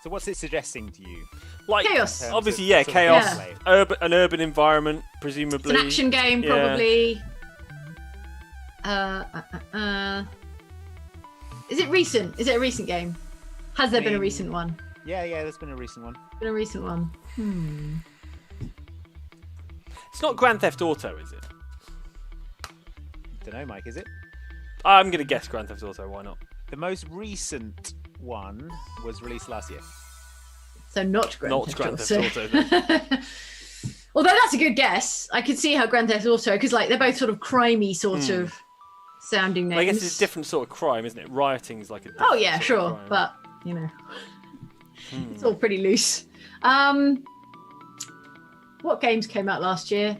So what's it suggesting to you? Like, Chaos. Obviously, Sort of chaos. gameplay. An urban environment, presumably. It's an action game, probably. Is it recent? Is it a recent game? Has there been a recent one? Yeah, there's been a recent one. Been a recent one. It's not Grand Theft Auto, is it? Don't know, Mike, is it? I'm going to guess Grand Theft Auto. Why not? The most recent one was released last year. So not Grand Theft Auto. Theft Auto. Then. Although that's a good guess. I could see how Grand Theft Auto, because like they're both sort of crimey sort of sounding names. I guess it's a different sort of crime, isn't it? Rioting is like a different Oh yeah, sort sure, of crime. but you know, it's all pretty loose. What games came out last year?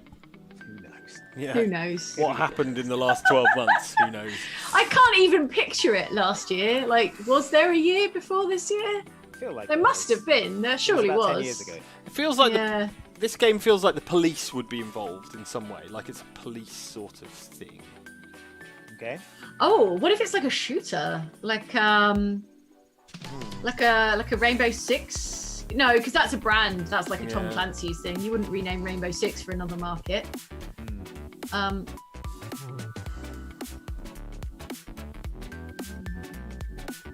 Who knows? Yeah. Who knows? What happened in the last 12 months? Who knows? I can't even picture it last year. Like, was there a year before this year? I feel like There must have been. There surely about was. 10 years ago. It feels like Yeah. this game feels like the police would be involved in some way. Like it's a police sort of thing. Okay. Oh, what if it's like a shooter? Like a Rainbow Six? No, because that's a brand. That's like a Tom Yeah. Clancy's thing. You wouldn't rename Rainbow Six for another market.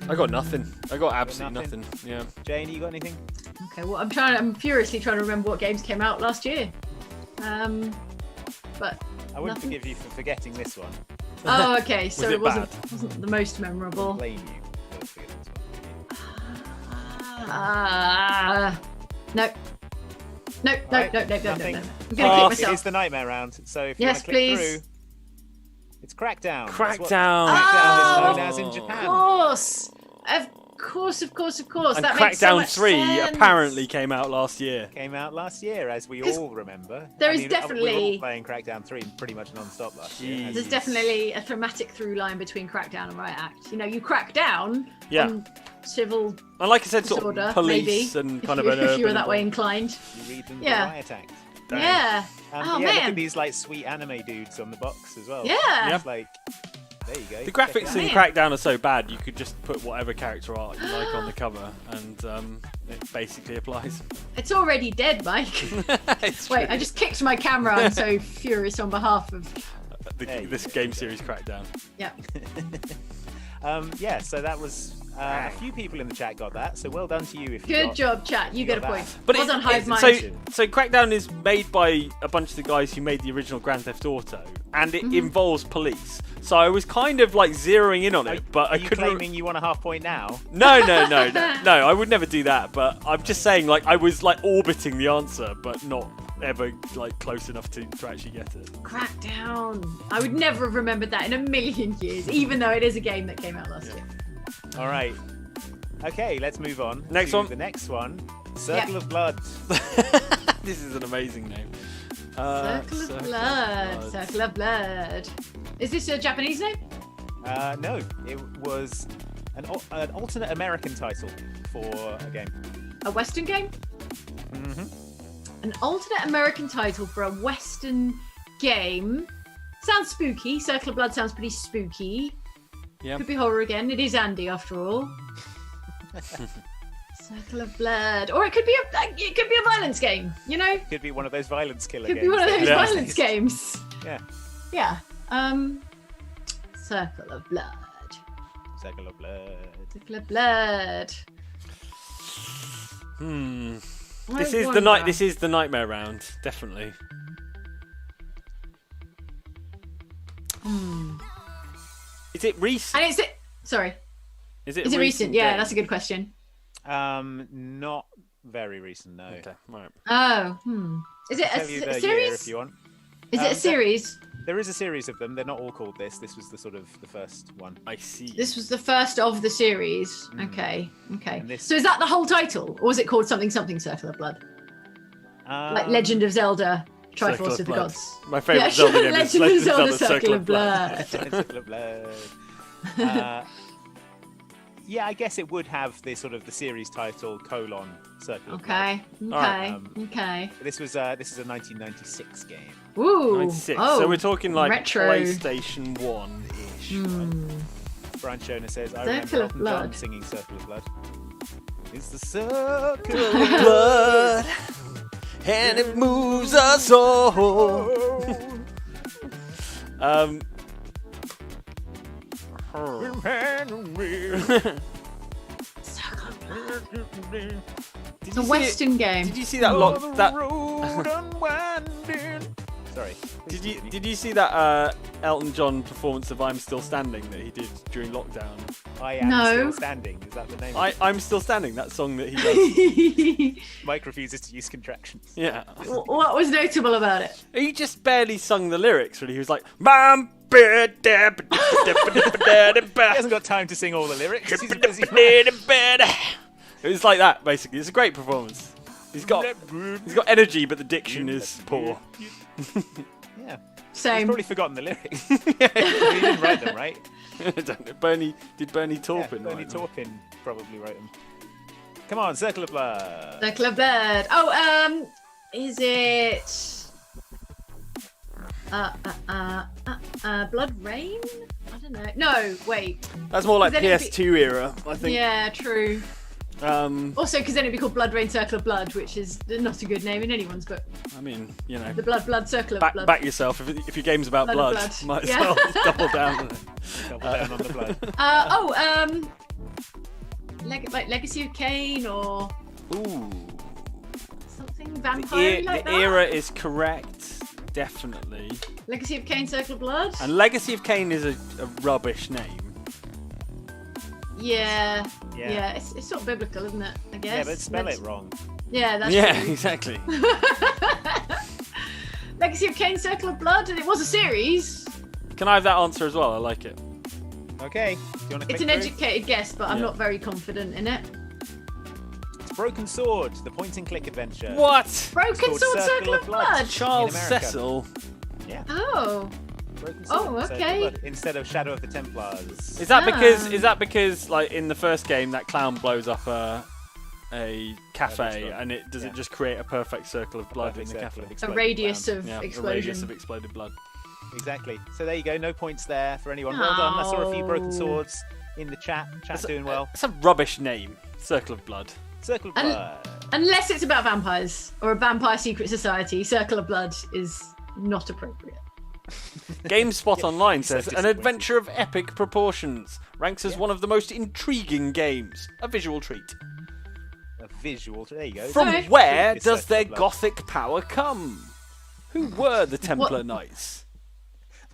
I got nothing. I got absolutely nothing? nothing. Yeah. Jane, you got anything? Okay, well, I'm furiously trying to remember what games came out last year. But I wouldn't nothing? forgive you for forgetting this one. Oh, okay. So Was it wasn't the most memorable. Blame you for forgetting this one. No. No. Right, No. nothing. I'm gonna kick It myself. is the nightmare round, so if you Yes, want to click please. through, it's Crackdown. That's what Crackdown. Crackdown is known as in Of Japan. course. Of course. And That makes so Crackdown much 3 sense. apparently came out last year. Came out last year, as we 'Cause all remember. there is We were all definitely- playing Crackdown 3 pretty much non-stop last year. Jeez. There's definitely a thematic through line between Crackdown and Riot Act. You know, you crack down Yeah. on civil And like I said, sort disorder, of police maybe, and if kind you, of an if you were urban that way environment. inclined. You read them Yeah. for Riot Act. Dang. Yeah. Oh Oh, yeah, look man. at these like sweet anime dudes on the box as well. Yeah. It's like, there you go. The check it graphics out. in Man. Crackdown are so bad, you could just put whatever character art you like on the cover, and it basically applies. It's already dead, Mike. It's Wait, true. I just kicked my camera. I'm so furious on behalf of. There you This go. game series Crackdown. Yeah. Yeah, so that was a few people in the chat got that. So well done to you. If you Good got, job, chat. You get a got point. that. But well it- done, Hive it- Mind. so Crackdown is made by a bunch of the guys who made the original Grand Theft Auto, and it involves police. So I was kind of like zeroing in on it, but Are I you couldn't. claiming you want a half point now? No, I would never do that. But I'm just saying, like, I was like orbiting the answer, but not ever like close enough to actually get it. Crackdown. I would never have remembered that in a million years, even though it is a game that came out last year. All right. Okay, let's move on. Next to one. The next one. Circle of Blood. This is an amazing name. Circle of Blood. Circle of Blood. Is this a Japanese name? No, it was an alternate American title for a game. A Western game? Mm-hmm. An alternate American title for a Western game. Sounds spooky. Circle of Blood sounds pretty spooky. Yeah. Could be horror again. It is Andy after all. Circle of Blood, or it could be a violence game. You know, Could be one of those violence killer could games. be one of those Yeah. violence games. Yeah. Yeah. Circle of Blood. Circle of Blood. Circle of Blood. I This is the wonder. night. This is the nightmare round, definitely. Is it recent? And sorry. Is it Is it recent? game? Yeah, that's a good question. Not very recent, no. Okay, right. Oh, Is it I'll tell you a the year series? if you want. Is it a series? There is a series of them. They're not all called this. This was the first one. I see. This was the first of the series. Okay. And this- So is that the whole title, or was it called something Circle of Blood? Like Legend of Zelda, Circle Triforce of of the Blood. Gods. My favourite Zelda game is Legend of Zelda, Zelda Circle of Blood. Circle of Blood. Yeah, I guess it would have the series title : Circle of Blood. Okay. This is a 1996 game. Ooh. 96. Oh, So we're talking like retro. PlayStation 1-ish. Brian Shona says, I Circle of remember Elton John Blood. singing Circle of Blood. It's the circle of Blood, and it moves us all. It's a Western game. Did you see that Sorry. Did you see that Elton John performance of "I'm Still Standing" that he did during lockdown? I am No. still standing. Is that the name? I'm Still Standing. That song that he does. Mike refuses to use contractions. Yeah. What was notable about it? He just barely sung the lyrics. Really, he was like, "Bam." He He hasn't got time to sing all the lyrics. He's a busy man. It was like that, basically. It's a great performance. He's got energy, but the diction is poor. Yeah. He's Same. probably forgotten the lyrics. He didn't write them, right? I don't know. Did Bernie Taupin? Bernie write them? Taupin probably wrote them. Come on, Circle of Blood. Circle of Blood. Oh, is it Blood Rain? I don't know. No, wait. That's more like Then it'd be- PS2 era, I think. Yeah, true. Also, because then it'd be called Blood Rain Circle of Blood, which is not a good name in anyone's book. I mean, you know, The Blood Circle of Blood. back yourself. If your game's about Blood blood, of blood. might as Yeah. well double down on it. Double down on the blood. Like Legacy of Kain or Ooh. something The, vampire like the that. era is correct, definitely. Legacy of Kain Circle of Blood. And Legacy of Kain is a rubbish name. Yeah. Yeah. It's sort of biblical, isn't it? I guess. Yeah, but spell it wrong. Yeah, that's Yeah, true. exactly. Legacy of Kain Circle of Blood, and it was a series. Can I have that answer as well? I like it. Okay. Do you want to It's an educated guess, but I'm Yeah. not very confident in it. Broken Sword, the point-and-click adventure. What? Broken called Sword Circle Circle of of Blood. Blood. Charles In America. Cecil. Yeah. Oh. Broken Oh, Sword, Circle of okay. Blood, instead of Shadow of the Templars. Is that Ah. because like in the first game that clown blows up a cafe restaurant. and it Yeah. just create a perfect circle of blood in Perfect the circle cafe? of A exploding radius clown. of Yeah, explosion. a radius of exploded blood. Exactly. So there you go. No points there for anyone. Well done. I saw a few Broken Oh. Swords in the chat. Chat's doing well. It's a rubbish name. Circle of Blood. Circle of And- Blood. Unless it's about vampires or a vampire secret society, Circle of Blood is not appropriate. GameSpot Online so says an disappointed. adventure of epic proportions ranks as Yeah. one of the most intriguing games. A visual treat. A visual. There you go. From Okay. where It's does Circle their of Blood. gothic power come? Who were the Templar What? Knights?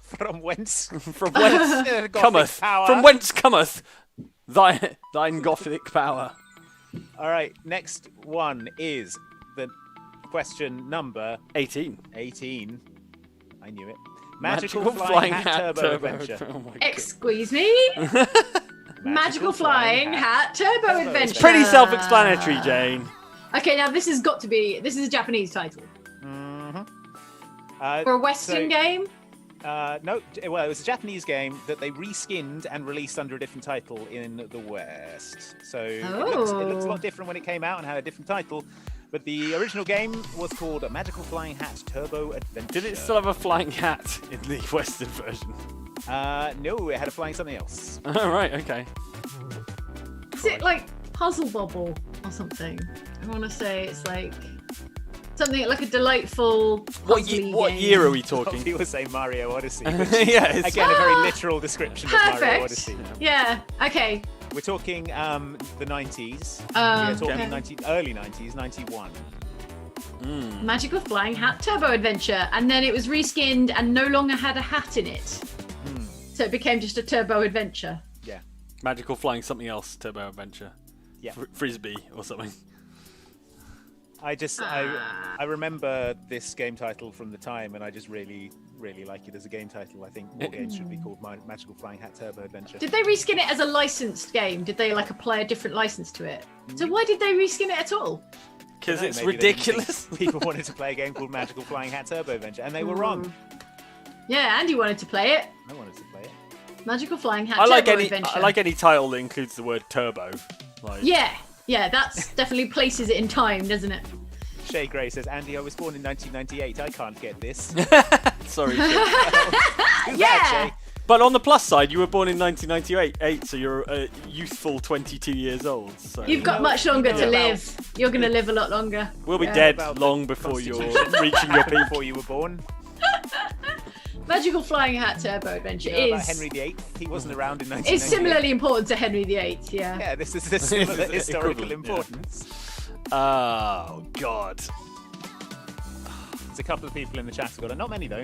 From whence? From whence Gothic cometh? power. From whence cometh thine gothic power? All right. Next one is the question number 18. 18. I knew it. Magical Flying Hat Turbo Adventure. Oh my God. Excuse me? Magical Flying Hat Turbo Turbo Adventure. It's pretty self-explanatory, Jane. Okay, now this has got to be. This is a Japanese title. For a Western game? No, well, it was a Japanese game that they reskinned and released under a different title in the West. So it looks a lot different when it came out and had a different title. But the original game was called Magical Flying Hat Turbo Adventure. Did it still have a flying hat in the Western version? No, it had a flying something else. Oh, right, okay. Is it like Puzzle Bobble or something? I want to say it's like something like a delightful. What puzzly game. year are we Thought talking? you were saying Mario Odyssey. Which is, Yeah, it's- again, a very literal description of Mario Perfect. Odyssey. Yeah. Okay. We're talking the 90s. Um, We're talking okay. early 90s, 91. Magical Flying Hat Turbo Adventure, and then it was reskinned and no longer had a hat in it. So So it became just a turbo adventure. Yeah. Magical flying something else turbo adventure. Yeah. Frisbee or something. I remember this game title from the time, and I just really like it as a game title. I think more games should be called Magical Flying Hat Turbo Adventure. Did they reskin it as a licensed game? Did they like apply a different license to it? So why did they reskin it at all? Because it's Maybe they didn't think ridiculous. People wanted to play a game called Magical Flying Hat Turbo Adventure, and they were wrong. Yeah, Andy wanted to play it. I wanted to play it. Magical Flying Hat I like Turbo any Adventure. I like any title that includes the word turbo. Like, Yeah, that's definitely places it in time, doesn't it? Shay Gray says, Andy, I was born in 1998. I can't get this. sorry. Too Yeah. bad, Shay. But on the plus side, you were born in 1998, so you're a youthful 22 years old. So You've got know- much longer you know to about- live. You're going to live a lot longer. we'll be Yeah. dead About long the before you're Constitution. reaching your peak. Before you were born. Magical Flying Hat Turbo Adventure You know about is Henry VIII? He wasn't around in 1998. is similarly important to Henry VIII. Yeah. Yeah, this is a similar It's historical equivalent, yeah. importance. Oh God. There's a couple of people in the chat who got it. Not many though.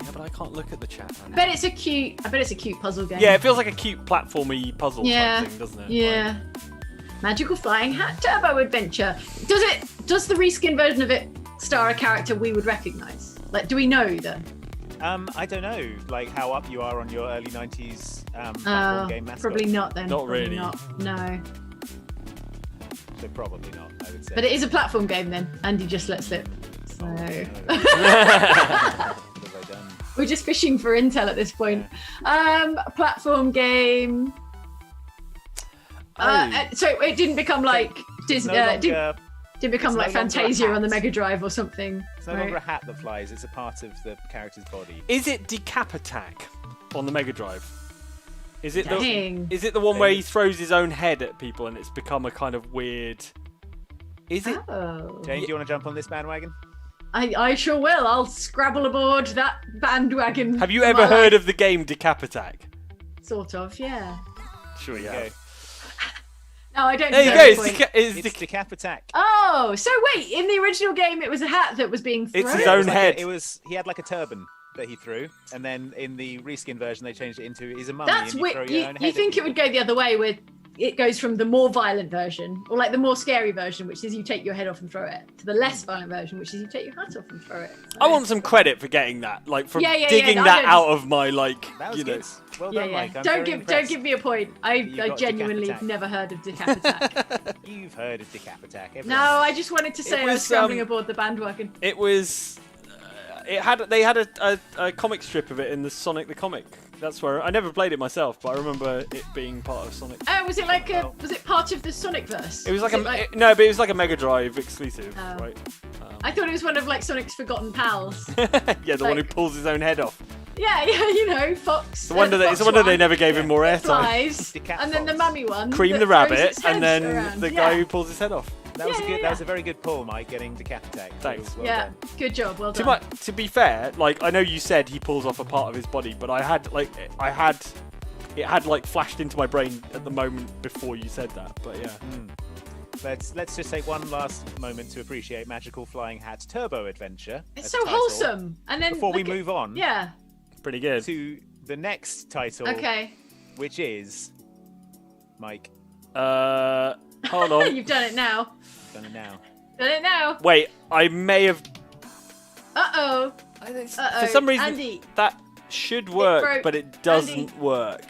Yeah, but I can't look at the chat. I bet it's a cute puzzle game. Yeah, it feels like a cute platformy puzzle Yeah. type thing, doesn't it? Yeah. Magical Flying Hat Turbo Adventure. Does the reskin version of it star a character we would recognise? Like, do we know them? I don't know, like how up you are on your early 90s platform game mascots. Probably not then. Not Probably really. Not. No. So probably not, I would say. But it is a platform game then. Andy just let slip. So What have I done? we're just fishing for intel at this point. A platform game. So it didn't become like Disney. No longer, Didn't become it's like no longer a Fantasia on the hat. Mega Drive or something. it's no right? longer a hat that flies, it's a part of the character's body. Is it Decapitac on the Mega Drive? Is it Dang. is it the one where he throws his own head at people and it's become a kind of weird? Is it? Oh. Jane, do you want to jump on this bandwagon? I sure will. I'll scrabble aboard that bandwagon. Have you ever heard of the game Decapitac? Sort of, yeah. Sure, you Okay. have. No, I don't. There you know go. at this point. It's Decapitac. Oh, so wait, in the original game, it was a hat that was being thrown. It's his own head. He had like a turban that he threw, and then in the reskin version they changed it into he's a mummy. That's and weird. throw your own You head think at it would go the other way, where it goes from the more violent version, or like the more scary version, which is you take your head off and throw it, to the less violent version, which is you take your hat off and throw it. So- I want some credit for getting that, like from Yeah, digging I that don't- out of my like, People. That was you know. good. Well Yeah, done, yeah. Mike. I'm Don't very give impressed. me a point. You I got genuinely Decapitac. have never heard of Decapitac. You've heard of Decapitac. Everyone No, knows. I just wanted to say I was, was scrambling aboard the bandwagon. It was. They had a comic strip of it in the Sonic the Comic. That's where I never played it myself, but I remember it being part of Sonic. Was it like was it part of the Sonic verse? It was like no. but it was like a Mega Drive exclusive, Oh. right? I thought it was one of like Sonic's forgotten pals. Yeah, the one who like- pulls his own head off. Yeah, you know, Fox. It's a wonder they never gave him more airtime. Flies, The cat and then the fox. mummy one. Cream that the throws rabbit, its and head then around. the Yeah. guy who pulls his head off. That was Yeah, a good. yeah, That was a very good pull, Mike. Getting Decapitac. Thanks. Well Yeah, done. good job. Well To, done. to be fair, like I know you said he pulls off a part of his body, but it had like flashed into my brain at the moment before you said that. But yeah, Let's just take one last moment to appreciate Magical Flying Hat Turbo Adventure. It's as so a title, wholesome. And then Before we look at- move on Yeah. pretty good. to the next title, Okay. which is Mike. Hold on. You've done it now. Done it now. Done it now. Wait, I may have. Uh-oh. For some reason, Andy. that should work, broke. but it doesn't Andy. work.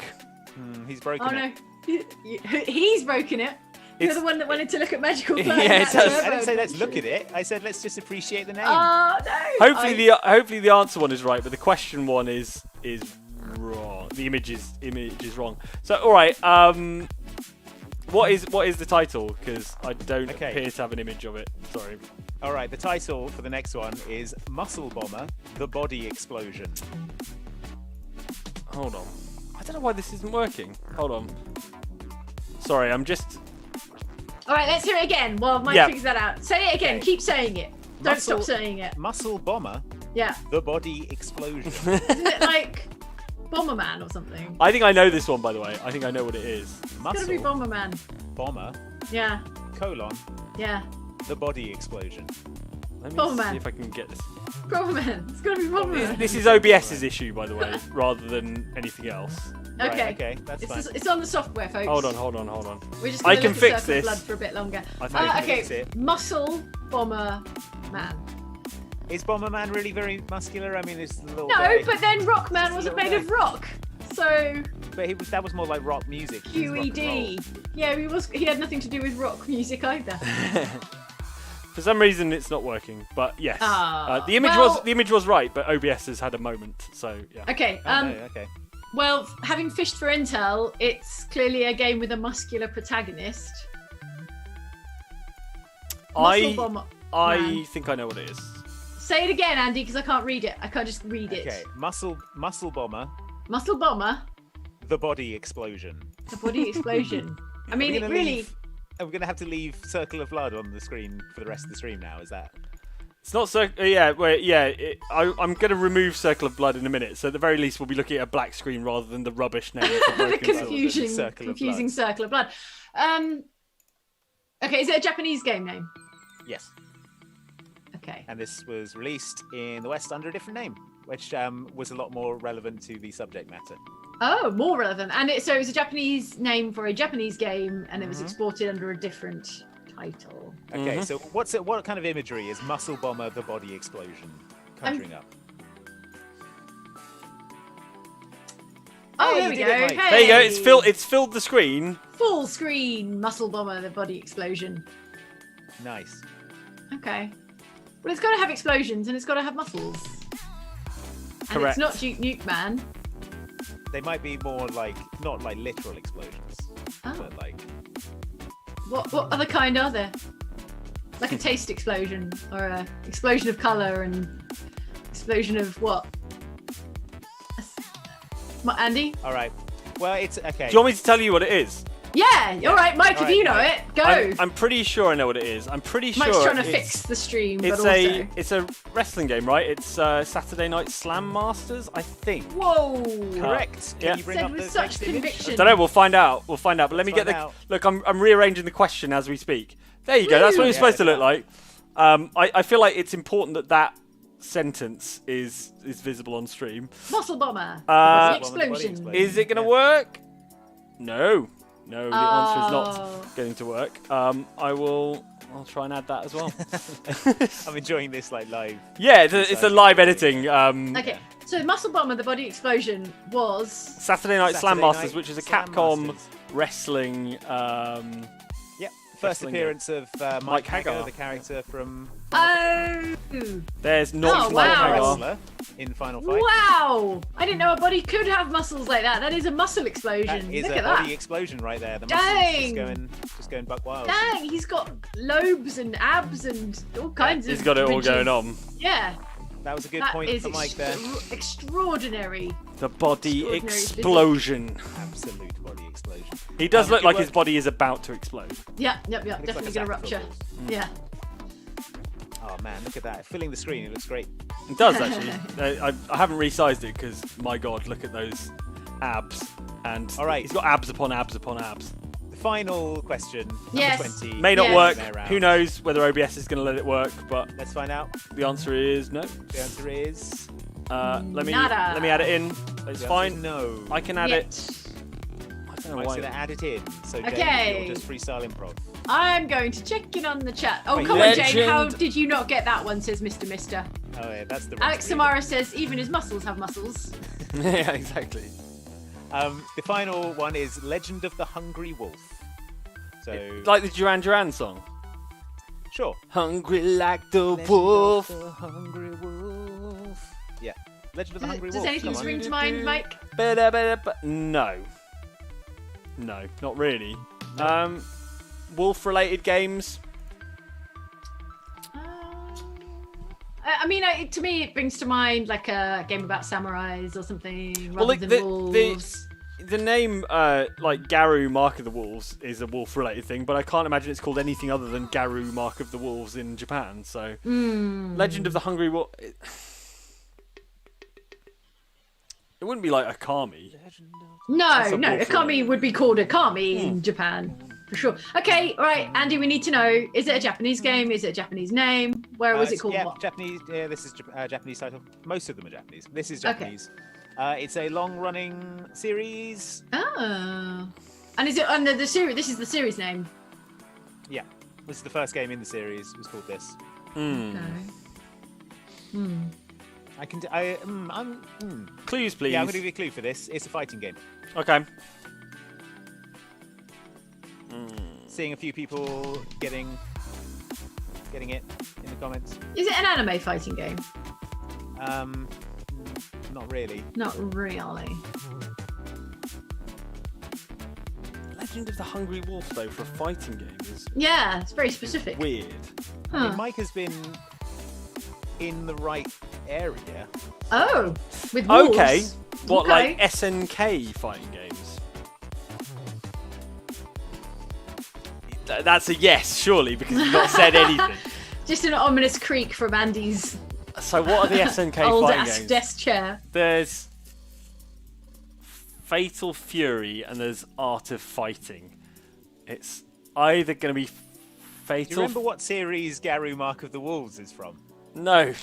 He's broken Oh it. no. He's broken it. You're It's- the one that wanted to look at Magical Yeah, Flying it Hat does. Turbo I didn't say let's look Adventure. at it. I said let's just appreciate the name. Oh no. Hopefully the answer one is right, but the question one is wrong. The image is wrong. So all right, what is the title? Because I don't Okay. appear to have an image of it. Sorry. All right, the title for the next one is Muscle Bomber: The Body Explosion. Hold on. I don't know why this isn't working. Hold on. Sorry, I'm just. All right, let's hear it again while Mike Yeah. figures that out. Say it again. Okay. Keep saying it. Don't Muscle- stop saying it. Muscle Bomber: Yeah. The Body Explosion. Isn't it like Bomberman or something? I think I know this one, by the way. I think I know what it is. It's gotta be Muscle Bomberman. Bomber: Yeah. colon Yeah. The Body Explosion. Let me Bomberman. see if I can get this. Bomberman. It's got to be Bomberman. This is OBS's issue, by the way, rather than anything else. Okay. Right, okay, that's fine. It's on the software, folks. Hold on. We're just I gonna can look at fix Circle of this. Blood for a bit longer. I think I can Okay. fix it. Muscle Bomber Man. Is Bomberman really very muscular? I mean, it's a little No, guy. but then Rockman Just a wasn't little made guy. of rock. So But that was more like rock music. He was rock and QED. Yeah, he had nothing to do with rock music either. For some reason, it's not working. But yes, Ah, the image well- was right, but OBS has had a moment. So yeah. Okay. roll. Oh, no, okay. Well, having fished for intel, it's clearly a game with a muscular protagonist. Muscle Bomber I Man. think I know what it is. Say it again, Andy, because I can't read it. I can't just read it. Okay. Muscle Bomber, Muscle Bomber, the body explosion. the body explosion. I mean, Are we it gonna really. Are we going to have to leave Circle of Blood on the screen for the rest of the stream now? Is that? It's not circle. I'm going to remove Circle of Blood in a minute. So at the very least, we'll be looking at a black screen rather than the rubbish name. For The Broken Sword. confusing Circle of Circle of Blood. Okay, is it a Japanese game name? Yes. Okay. And this was released in the West under a different name, which was a lot more relevant to the subject matter. Oh, more relevant. And so it was a Japanese name for a Japanese game, and it Mm-hmm. was exported under a different title. Okay, so what kind of imagery is Muscle Bomber the body explosion conjuring up? Oh, Hey, there you we did go. it, Mike. Hey. There you go. It's filled the screen. Full screen Muscle Bomber, the body explosion. Nice. Okay. Well, it's got to have explosions and it's got to have muscles. And Correct. it's not Duke Nuke Man. They might be more like not like literal explosions, Oh. but like What other kind are there? Like a taste explosion or a explosion of colour and explosion of what? Andy? all right. Well, it's okay. Do you want me to tell you what it is? Yeah, all right, Mike, All if you know right, it, go. I'm pretty sure I know what it is. I'm pretty Mike's sure trying to it's- fix the stream, but It's also. it's a wrestling game, right? It's Saturday Night Slam Masters, I think. Whoa! Correct. Can Yeah. you bring Said up with the such next image? conviction. Don't know. We'll find out. But let me Let's get the find out. look. I'm rearranging the question as we speak. There you go. That's what it's Yeah, supposed to look like. I feel like it's important that sentence is visible on stream. Muscle Bomber. Uh, the Body explosion. explosion. Is it going to Yeah. work? No. No, the answer is Oh. not going to work. I'll try and add that as well. I'm enjoying this like live. Yeah, it's a live editing. Okay, so Muscle Bomber, the body explosion was. Saturday Night Slam Saturday Masters, Night which is a Slam Capcom Masters. wrestling. Yep. First Wrestling appearance of Mike Mike Hagar. Hagar, the character from Oh! There's not Oh, Mike wow. Hagar. Wrestler in Final Fight. Wow! I didn't know a body could have muscles like that. That is a muscle explosion. That is Look a at body that. explosion right there. The Dang. muscles just going buck wild. Dang, he's got lobes and abs and all kinds of. He's got it all ridges. going on. Yeah, That was a good that point is for Mike there. extraordinary. The body Extraordinary explosion. Absolute body explosion. He does look good like work. his body is about to explode. Yep. Looks Definitely like a gonna sack rupture. of footballs. Yeah. Oh man, look at that! Filling the screen, it looks great. It does actually. I haven't resized it because my god, look at those abs. And All right. he's got abs upon abs upon abs. The final question, number Yes. 20. May not Yes. work. There around. Who knows whether OBS is going to let it work? But Let's find out. the answer is no. The answer is Let me Nada. let me add it in. It's the answer fine. is no. I can add Yet. it. I don't know Mike's why. gonna add it in. So Jane, Okay. you'll just freestyle improv. I'm going to check in on the chat. Oh, Wait, come on, Jane. legend. How did you not get that one? Says Mr. Mister. Oh yeah, that's the. Alex recipe. Samara says even his muscles have muscles. Yeah, exactly. The final one is Legend of the Hungry Wolf. So Like the Duran Duran song. sure. Hungry like the Legend wolf. of the Hungry Wolf. Yeah. Legend of the Hungry Does Wolf. anything come on. spring to mind, Mike? No. No, not really. Wolf-related games. I mean, to me, it brings to mind like a game about samurais or something rather like, than wolves. The name, like Garou Mark of the Wolves, is a wolf-related thing, but I can't imagine it's called anything other than Garou Mark of the Wolves in Japan. So, Legend of the Hungry Wolf. It wouldn't be like a kami. No, a no, a wolf kami would be called a kami in Japan, for sure. Okay, all right, Andy, we need to know, is it a Japanese game? Is it a Japanese name? Where was it called? Yeah, What? Japanese. Yeah, this is Japanese title. Most of them are Japanese. This is Okay. Japanese. It's a long-running series. Oh. And is it under the series? This is the series name. Yeah, this is the first game in the series. It was called this. Okay. I can. Clues, please. Yeah, I'm going to give you a clue for this. It's a fighting game. Okay. Seeing a few people getting it in the comments. Is it an anime fighting game? Not really. Not really. Legend of the Hungry Wolf, though, for a fighting game is Yeah, it's very specific. weird. I Huh. mean, Mike has been in the right area. Oh, with wolves. Okay. What, Okay. like SNK fighting games? That's a yes, surely, because you've not said anything. Just an ominous creak from Andy's So what are the SNK old fighting ass games? desk chair. There's Fatal Fury and there's Art of Fighting. It's either going to be Do you Fatal... remember what series Garu Mark of the Wolves is from? No.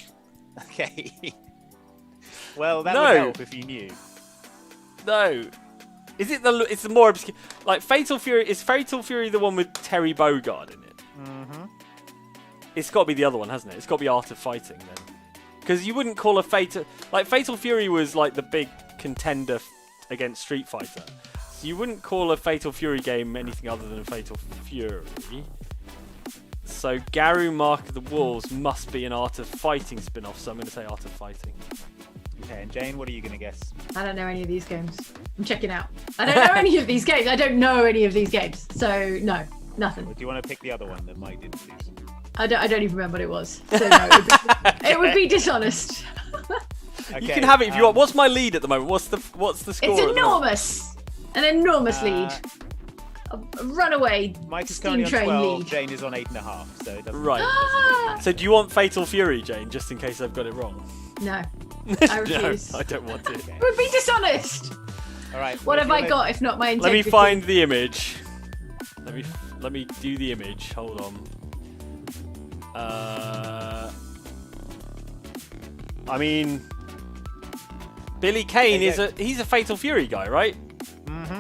Okay. Well, that No. would help if you knew. No. Is it the... It's the more obscure... Like, Fatal Fury... Is Fatal Fury the one with Terry Bogard in it? Mm-hmm. It's got to be the other one, hasn't it? It's got to be Art of Fighting, then. Because you wouldn't call a Fatal... Like, Fatal Fury was, like, the big contender against Street Fighter. So you wouldn't call a Fatal Fury game anything other than Fatal Fury. So Garu Mark of the Wolves must be an Art of Fighting spin-off, so I'm going to say Art of Fighting. Okay, and Jane, what are you going to guess? I don't know any of these games. I'm checking out. I don't know any of these games. I don't know any of these games. So, no, nothing. Or do you want to pick the other one that Mike didn't choose? I don't even remember what it was. So, no, it would be dishonest. Okay, You can have it if you want. What's my lead at the moment? What's the score? It's at the moment? enormous. An enormous lead. A runaway Mike is steam currently on train 12, lead. Jane is on 8.5, so it doesn't... Right. Ah! So do you want Fatal Fury, Jane, just in case I've got it wrong? No, I No, refuse. I don't want it. It would be dishonest. All right. What well, have if I you got if not my Let integrity? me find the image. Let me do the image. Hold on. I mean, Billy Kane Yeah, he's a Fatal Fury guy, right?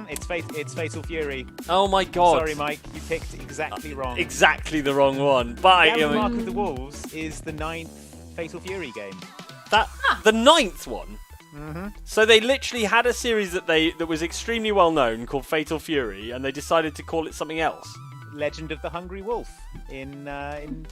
It's Fatal Fury. Oh my god. Sorry, Mike, you picked exactly wrong. Exactly the wrong one. But Garu Mark of the Wolves is the 9th Fatal Fury game. the 9th one. So they literally had a series that was extremely well known called Fatal Fury, and they decided to call it something else. Legend of the Hungry Wolf in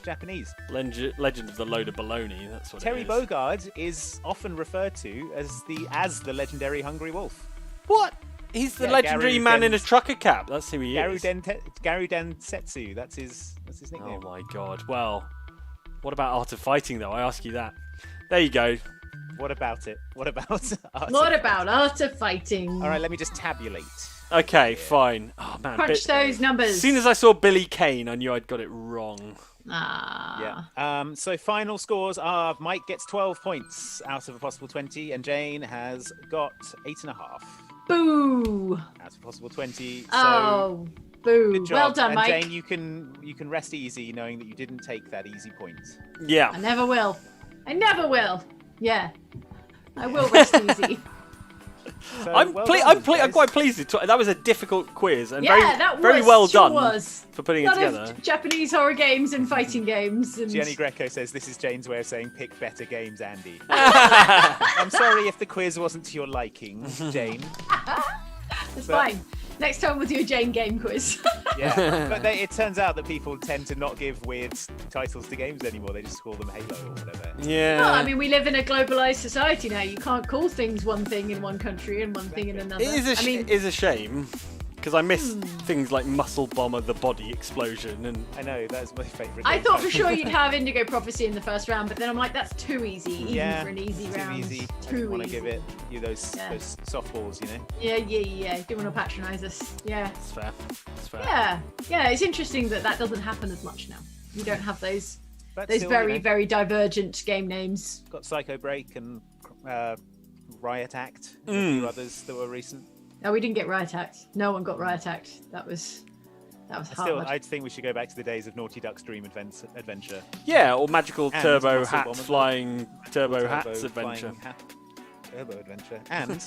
Japanese. Legend of the Load of Baloney. That's what Terry it is. Bogard is often referred to as the legendary Hungry Wolf. What? He's the Yeah, legendary Garu man in a Dens- trucker cap. That's who he is. Garu Densetsu. That's his Oh nickname. my god. Well, what about Art of Fighting, though? I ask you that. There you go. What about it? What about Art What of- about Art of Fighting? All right, let me just tabulate. Okay, fine. Oh man. Crunch those numbers. As soon as I saw Billy Kane, I knew I'd got it wrong. Ah. Yeah. So final scores are Mike gets 12 points out of a possible 20, and Jane has got 8.5 Boo. out of a possible 20. So Oh, boo. good job. Well done, and Mike. Jane, you can rest easy knowing that you didn't take that easy point. Yeah. I never will. I never will. Yeah. I will rest easy. So, I'm well I'm done, guys. quite pleased. That was a difficult quiz and Yeah, that very was, well sure done was. for putting A it lot together. of Japanese horror games and fighting games. And Gianni Greco says this is Jane's way of saying pick better games, Andy. I'm sorry if the quiz wasn't to your liking, Jane. it's but- fine. Next time we'll do a Jane game quiz. Yeah, but it turns out that people tend to not give weird titles to games anymore. They just call them Halo or whatever. Yeah. Well, I mean, we live in a globalized society now. You can't call things one thing in one country and one thing in another. It is a shame because I miss things like Muscle Bomber, the body explosion, and I know, that's my favourite. I game. thought for sure you'd have Indigo Prophecy in the first round, but then I'm like, that's too easy, even Yeah, for an easy too round. easy. I Too didn't want to easy. give it you those Yeah. softballs, you know. Yeah. Didn't want to patronise us. Yeah. it's fair. It's fair. Yeah. It's interesting that doesn't happen as much now. You don't have those But those still, very, you know, very divergent game names. got Psycho Break and Riot Act, and a few others that were recent. No, we didn't get Riot Act. No one got Riot Act. That was That was hard. I think we should go back to the days of Naughty Duck's Dream Adventure. Yeah, or magical And turbo Muscle hats Bomber. flying turbo Turbo hats adventure. Flying Turbo Adventure. And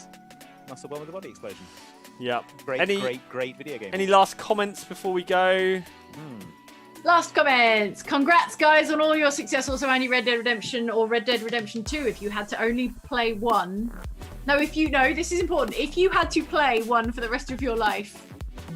Muscle Bomber the Body Explosion. Yeah. Great video game. Any last comments before we go? Last comments. Congrats, guys, on all your success. Also, Andy, Red Dead Redemption or Red Dead Redemption 2. If you had to only play one. No, this is important. If you had to play one for the rest of your life.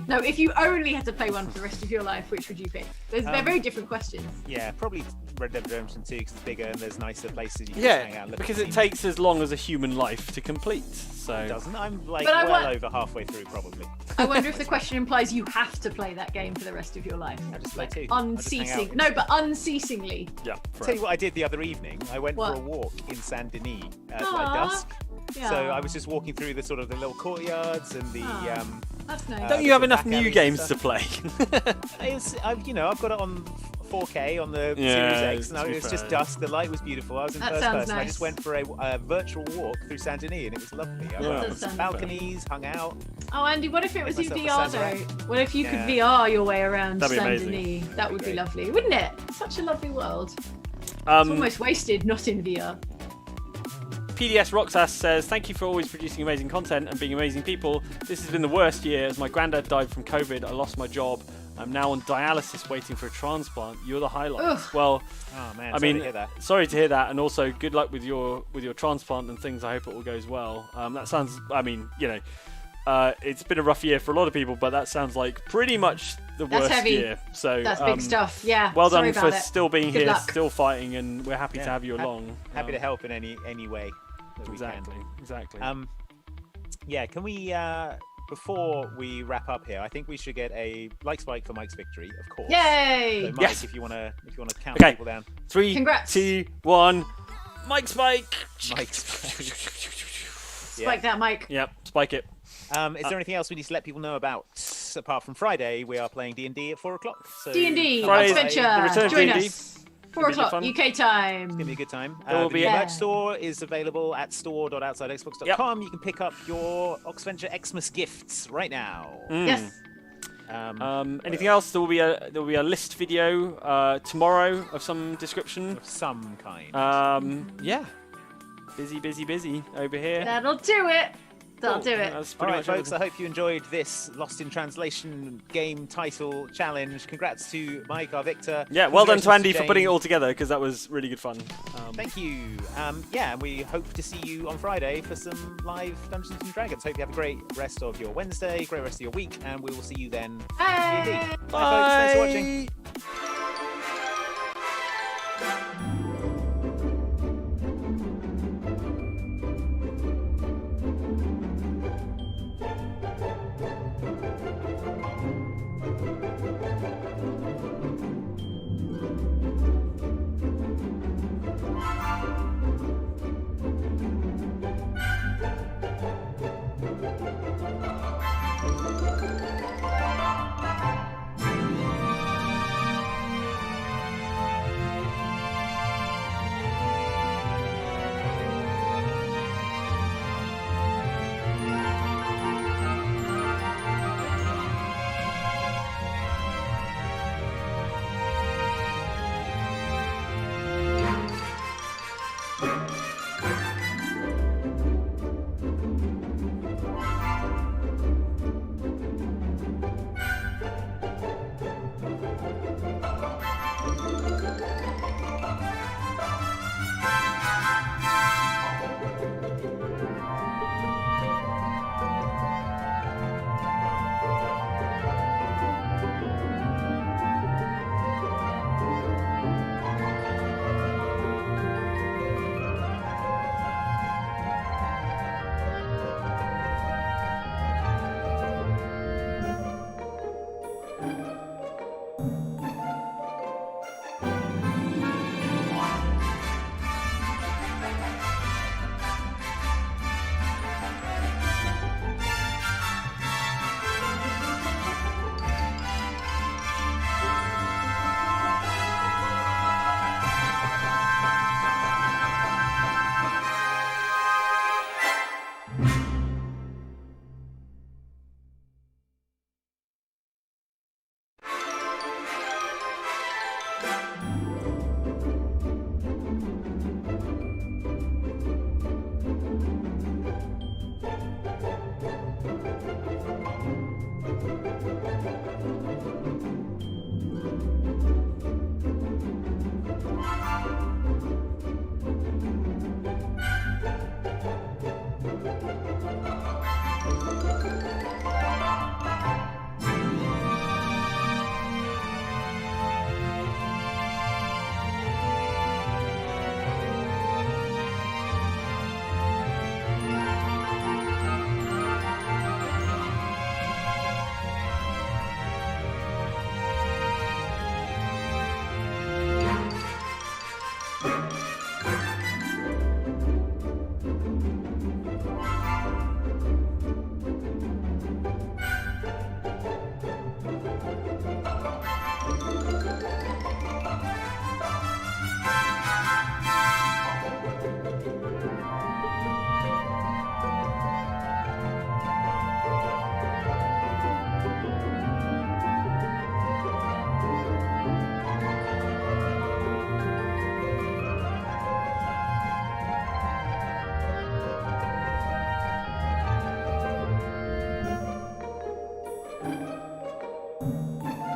No, if you only had to play one for the rest of your life, which would you pick? They're very different questions. Yeah, probably Red Dead Redemption 2 because it's bigger and there's nicer places you can just hang out and look because at it the takes as long as a human life to complete. So It doesn't. I'm like But over halfway through probably. I wonder if the question implies you have to play that game for the rest of your life. I just play two. Unceasing. No, but unceasingly. yeah. Tell you what I did the other evening. I went for What? a walk in Saint Denis at Aw. like dusk. Yeah. So I was just walking through the sort of the little courtyards and the. Aw. That's nice. Don't you have the enough back new alleys games and to play? I've got it on 4K on the Yeah, Series X, and to it be was fair. just dusk. The light was beautiful. I was in That first sounds person. I nice. just went for a virtual walk through Saint Denis, and it was lovely. I Yeah. went That on does some sound balconies, hung out. Oh, Andy, what if it was in Myself a VR samurai. though? What if you could Yeah. VR your way around That'd be Saint amazing. Denis? That would be Great. lovely, wouldn't it? Such a lovely world. It's Um, almost wasted not in VR. PDS Roxas says, thank you for always producing amazing content and being amazing people. This has been the worst year as my granddad died from COVID. I lost my job. I'm now on dialysis waiting for a transplant. You're the highlight. Ugh. Well, Oh man, I sorry mean, to hear that. sorry to hear that, and also good luck with your transplant and things. I hope it all goes well. That sounds, I mean, it's been a rough year for a lot of people, but that sounds like pretty much the That's worst heavy. year. So That's big stuff. Yeah. Well sorry done for about it. still being Good here, luck. still fighting, and we're happy to Yeah. have you along. Happy to help in any way that we Exactly. can. Yeah, can we before we wrap up here? I think we should get a like spike for Mike's victory, of course. Yay! So Mike, Yes. if you wanna count Okay. people down. 3, Congrats. 2, 1. Mike Spike. Mike's spike. Spike that, Mike. Yep, spike it. Is there anything else we need to let people know about? Apart from Friday, we are playing D&D at 4 o'clock. So D&D, Friday's Adventure. the return of Join D&D. us. 4 Gonna be o'clock fun. UK time. It's gonna be a good time. There will The be new a- merch store is available at store.outsidexbox.com. You can pick up your Oxventure Xmas gifts right now. Yes. Anything else? There will be a list video tomorrow of some description. Of some kind. Yeah. Busy over here. That'll do it. That'll do it. That's All pretty right, much folks, everything. I hope you enjoyed this Lost in Translation game title challenge. Congrats to Mike, our victor. Yeah, well done to Andy Congratulations for putting it James. all together because that was really good fun. Thank you. Yeah, and we hope to see you on Friday for some live Dungeons and Dragons. Hope you have a great rest of your Wednesday, great rest of your week, and we will see you then. Hey. Bye, folks. Thanks for watching. Bye.